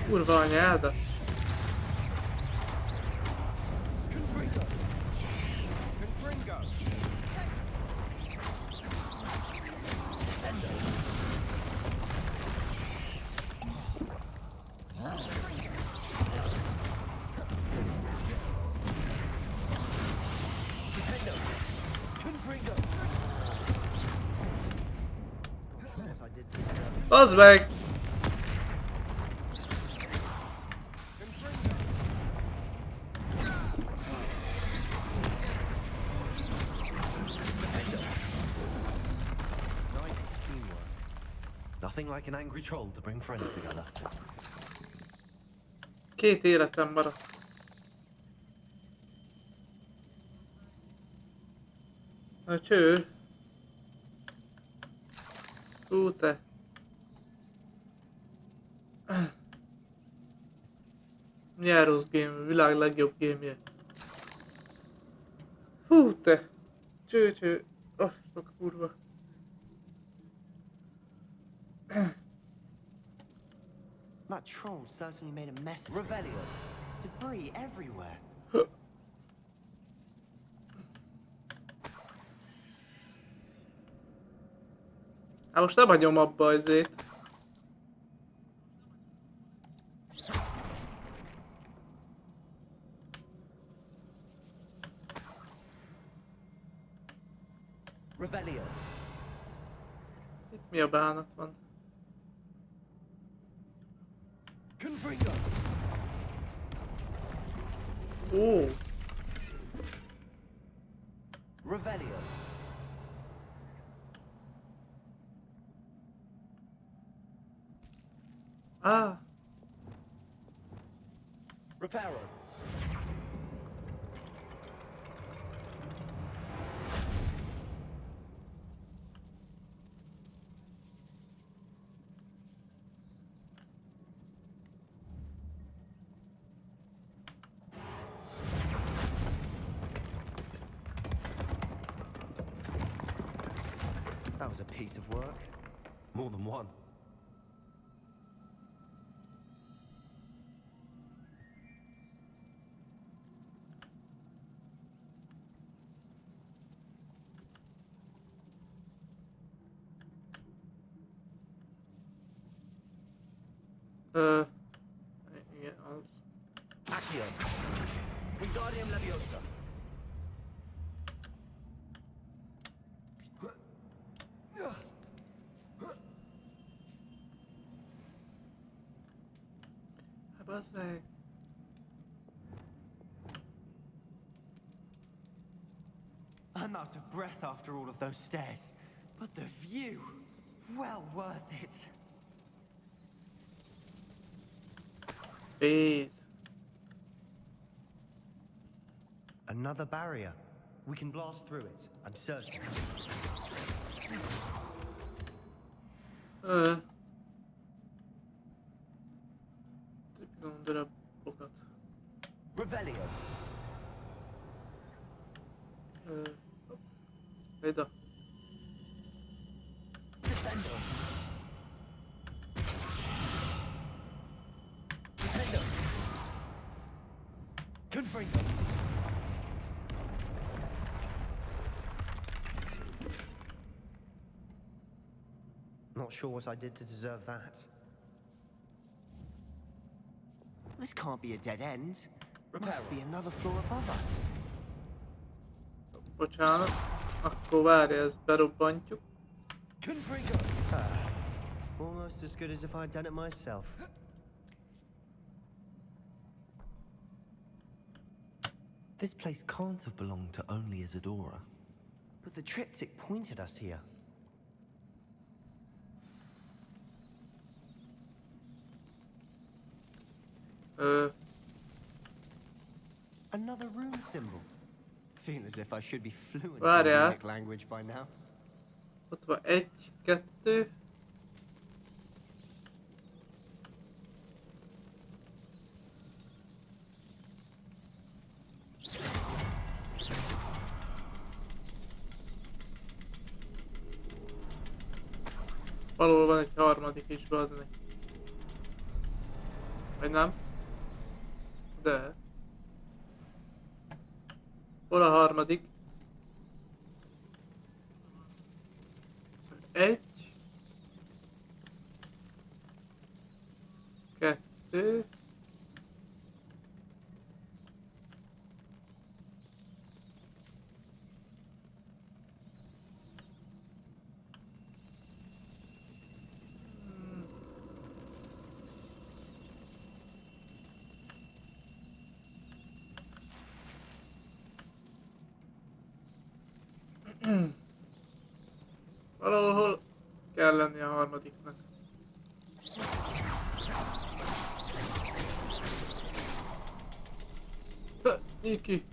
Kurva anyádat. Bazd meg! Nothing like an angry troll to bring friends together. 2 életem maradt. A cső. Hú te. Milyen rossz game, a világ legjobb game-je. Hú te. Cső. Azt a kurva. That troll certainly made a mess of Revelio. debris everywhere. Hát most nem hagyom abba ezért. Revelio. Itt mi a bánat van? Ó! Revelio. Ah! Reparo. That was a piece of work. More than one. Igen, az. Accio. Wingardium Leviosa. Hát bazd meg. I'm out of breath after all of those stairs. But the view, well worth it. Peace. Another barrier. We can blast through it, I'm certain. Darabokat. Revelio. Ida. Descendo. Defendo. Confringo. Not sure what I did to deserve that. This can't be a dead end. Must be another floor above us. Bocsánat. Akkor várj, ezt berobbantjuk. Confringo. Almost as good as if I'd done it myself. This place can't have belonged to only Isadora. But the triptych pointed us here. Another rune symbol. Feel as if I should be fluent in Várjál. runic language by now. Ott van 1, 2. Valahol van egy harmadik is, bazd meg. Vagy nem? De. Hol a harmadik? 1, 2. Valahol kell lenni a harmadiknak. Niki!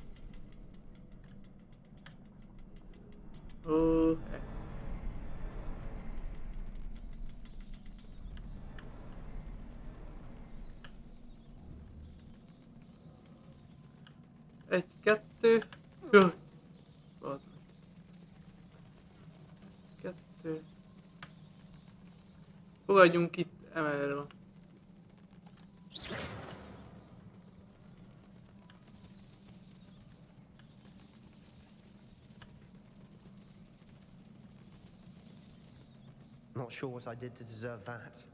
Ó, Egy, 2. Jaj! Bazd meg. 2. Fogadjunk itt emelről. Not sure what I did to deserve that.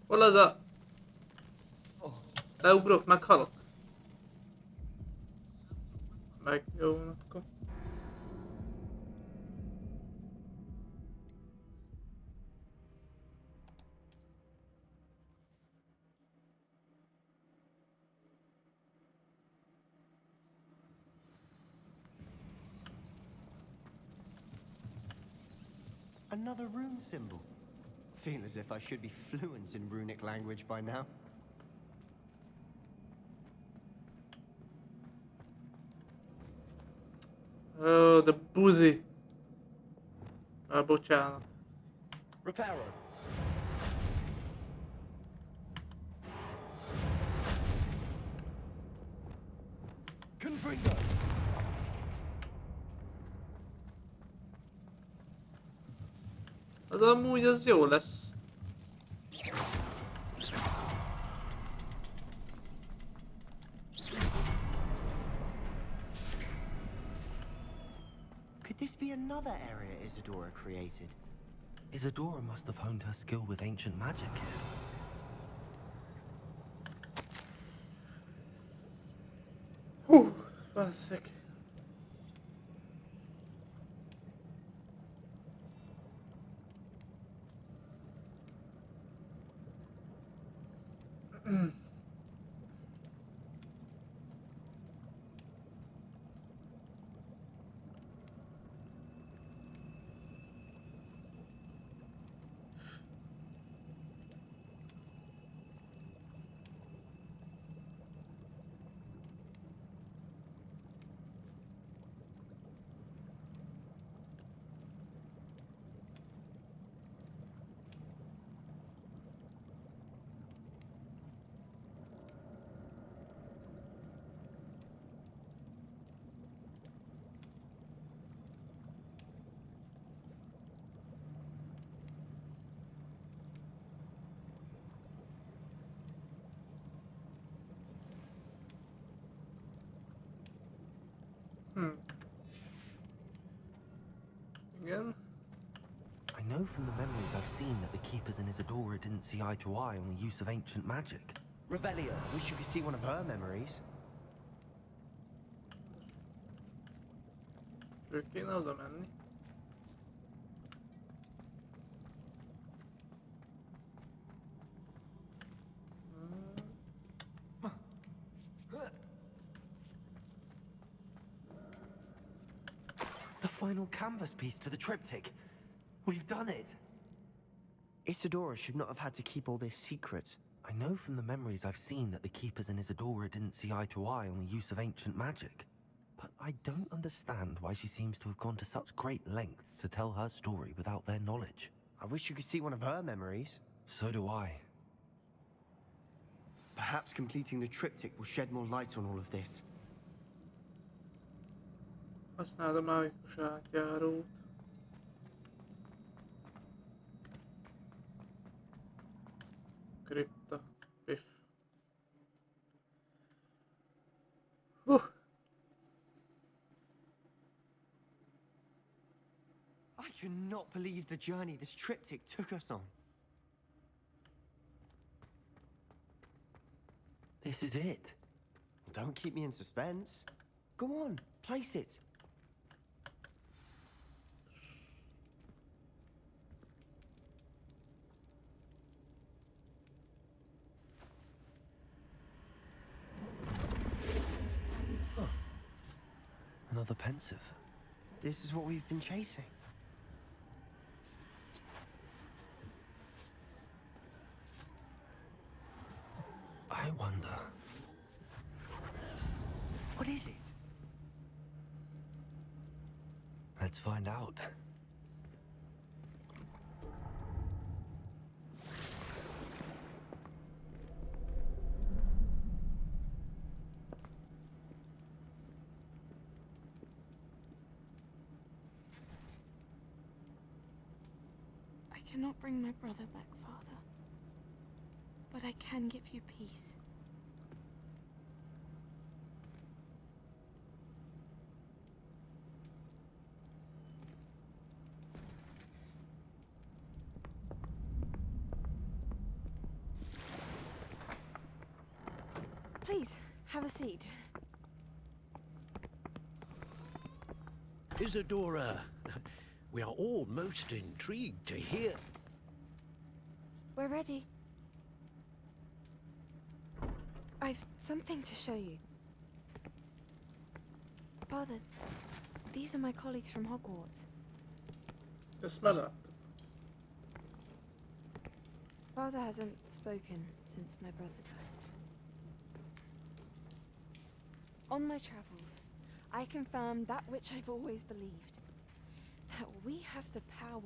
Hol az a... Leugrok, meghalok. Meg jó, akkor. Another rune symbol. Feel as if I should be fluent in runic language by now. Oh, the buzi. Bocsánat. Reparo. Confringo. Az amúgy az jó lesz. Could this be another area Isadora created? Isadora must have honed her skill with ancient magic here. Basszeg. Again? I know from the memories I've seen that the keepers in Isadora didn't see eye to eye on the use of ancient magic. Revelio. Wish you could see one of her memories. Ő kéne oda menni. final canvas piece to the triptych. We've done it. Isadora should not have had to keep all this secret. I know from the memories I've seen that the Keepers and Isadora didn't see eye to eye on the use of ancient magic. But I don't understand why she seems to have gone to such great lengths to tell her story without their knowledge. I wish you could see one of her memories. So do I. Perhaps completing the triptych will shed more light on all of this. Használd a mágikus átjárót. Kripta. Piff. I cannot believe the journey this triptych took us on. This is it. Don't keep me in suspense. Go on, place it. Oh. Another pensive. This is what we've been chasing. I wonder. What is it? Let's find out. I cannot bring my brother back, Father. But I can give you peace. Please, have a seat. Isadora, we are all most intrigued to hear. We're ready. I've something to show you. Father, these are my colleagues from Hogwarts. Smell it. Father hasn't spoken since my brother died. On my travels, I confirmed that which I've always believed. That we have the power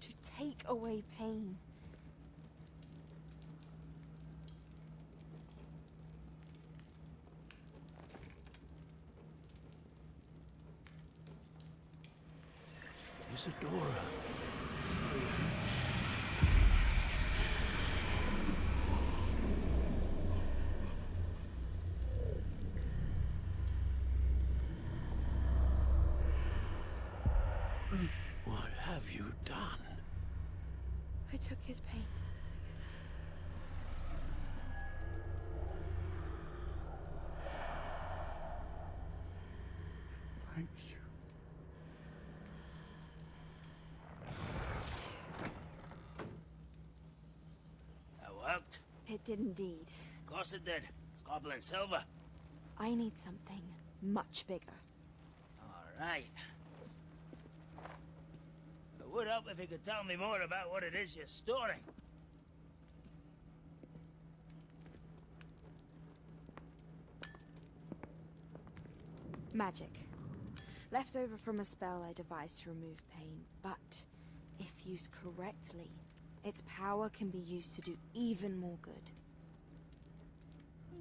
to take away pain. Isadora. What have you done? I took his pain. Thank you. That worked? It did indeed. Of course it did. It's goblin silver. I need something much bigger. All right. It would help if you could tell me more about what it is you're storing. Magic. Left over from a spell I devised to remove pain, but if used correctly, its power can be used to do even more good.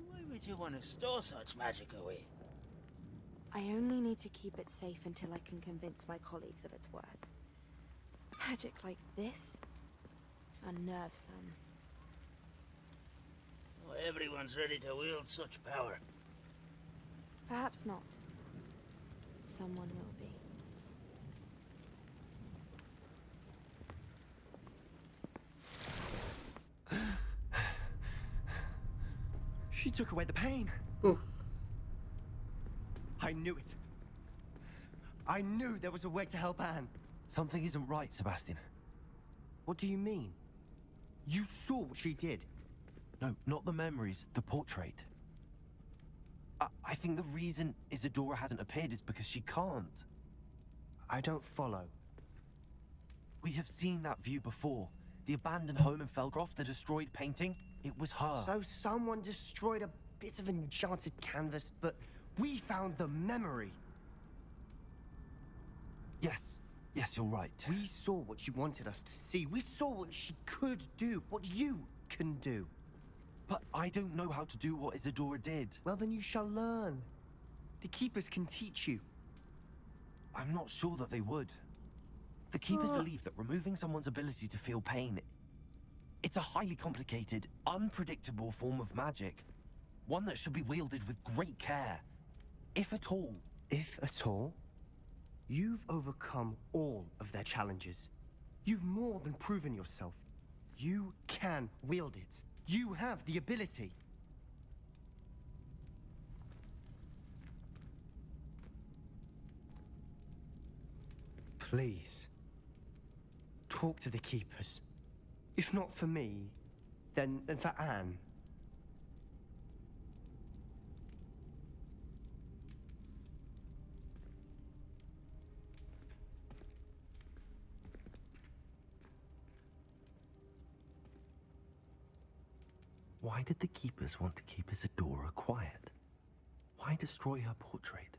Why would you want to store such magic away? I only need to keep it safe until I can convince my colleagues of its worth. Magic like this unnerves some. Not everyone's ready to wield such power. Perhaps not. Someone will be. She took away the pain. Oof. I knew it. I knew there was a way to help Anne. Something isn't right, Sebastian. What do you mean? You saw what she did. No, not the memories, the portrait. I think the reason Isadora hasn't appeared is because she can't. I don't follow. We have seen that view before. The abandoned home in Felgroth, the destroyed painting. It was her. So someone destroyed a bit of enchanted canvas, but we found the memory. Yes. Yes, you're right. We saw what she wanted us to see. We saw what she could do, what you can do. But I don't know how to do what Isadora did. Well, then you shall learn. The Keepers can teach you. I'm not sure that they would. The Keepers believe that removing someone's ability to feel pain, it's a highly complicated, unpredictable form of magic. One that should be wielded with great care. If at all. If at all? You've overcome all of their challenges. You've more than proven yourself. You can wield it. You have the ability. Please, talk to the Keepers. If not for me, then for Anne. Why did the Keepers want to keep Isadora quiet? Why destroy her portrait?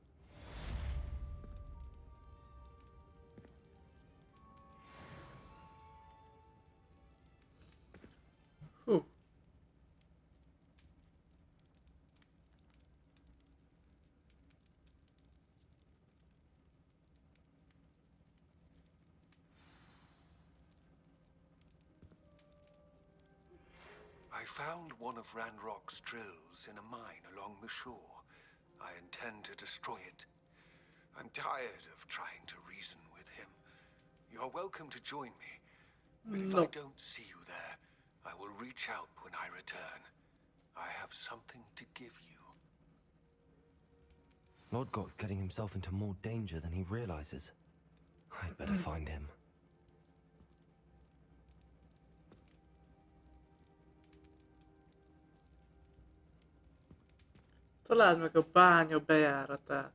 Who? I found one of Ranrock's drills in a mine along the shore. I intend to destroy it. I'm tired of trying to reason with him. You're welcome to join me, but if I don't see you there, I will reach out when I return. I have something to give you. Lodgok's getting himself into more danger than he realizes. I'd better find him. Találd meg a bánya bejáratát.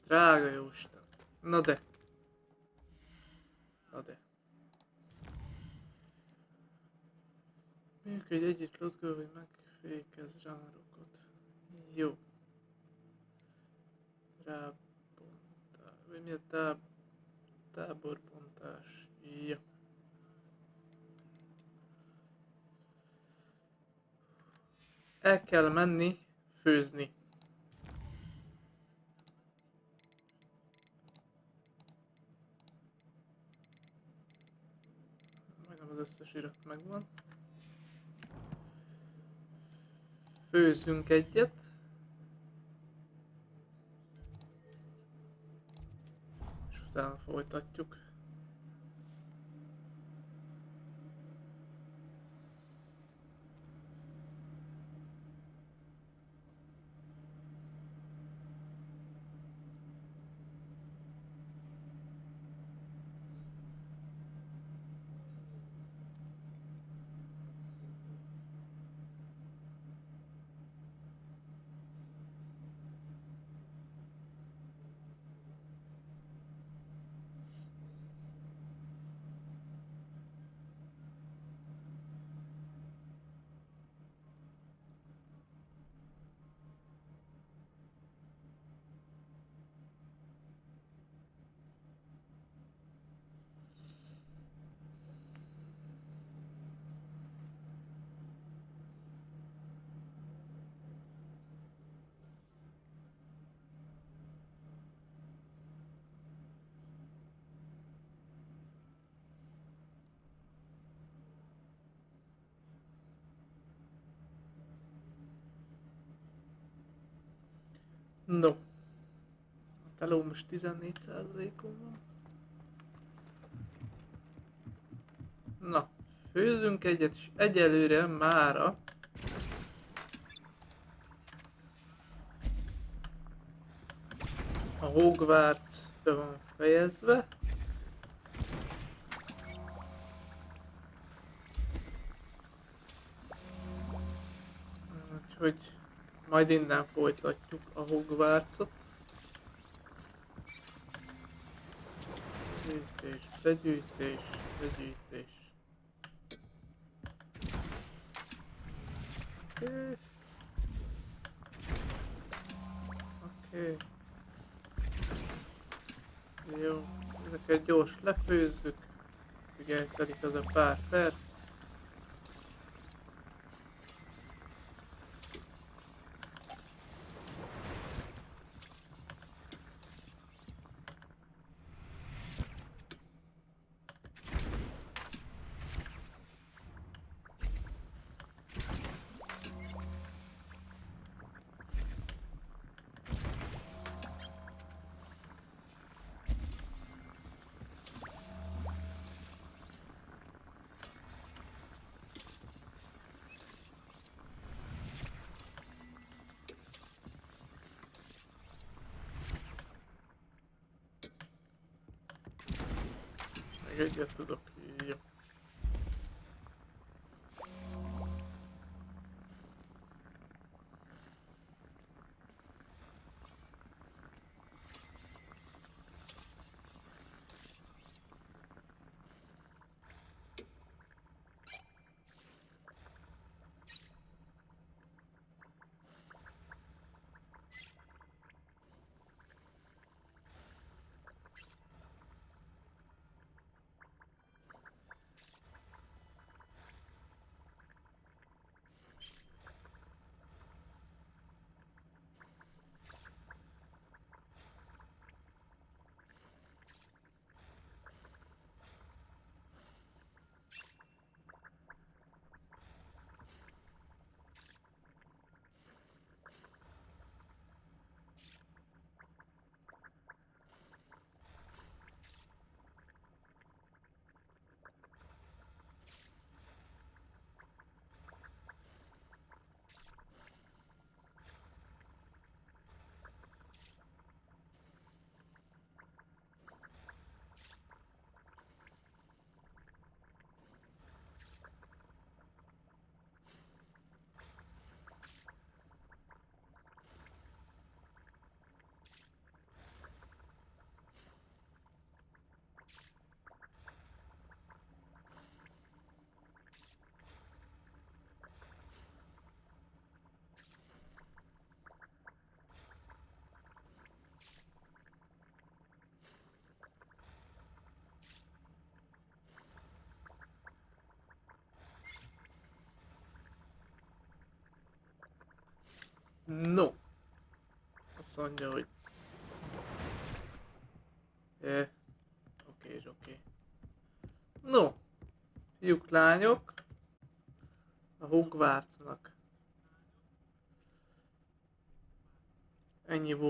Drága jóisten. Na de. Na de. Működj együtt Lodgok, hogy megfékezz zsárokat. Jó. Rábontás. Vagy mi a táborbontás? Ja. El kell menni főzni. Majdnem az összes irat megvan. Főzzünk egyet. És utána folytatjuk. No. A teló most 14%-on van. Na, főzünk egyet, és egyelőre mára a Hogwarts be van fejezve. Úgyhogy majd innen folytatjuk a Hogwartsot. Begyűjtés, begyűjtés, begyűjtés. Oké. Oké. Jó, ezeket gyors lefőzzük. Ugye eltelik az a pár perc. Meg egyet tudok, jó. No. Azt mondja, hogy... Oké. No. Fiúk, lányok. A Hogwartsnak ennyi volt.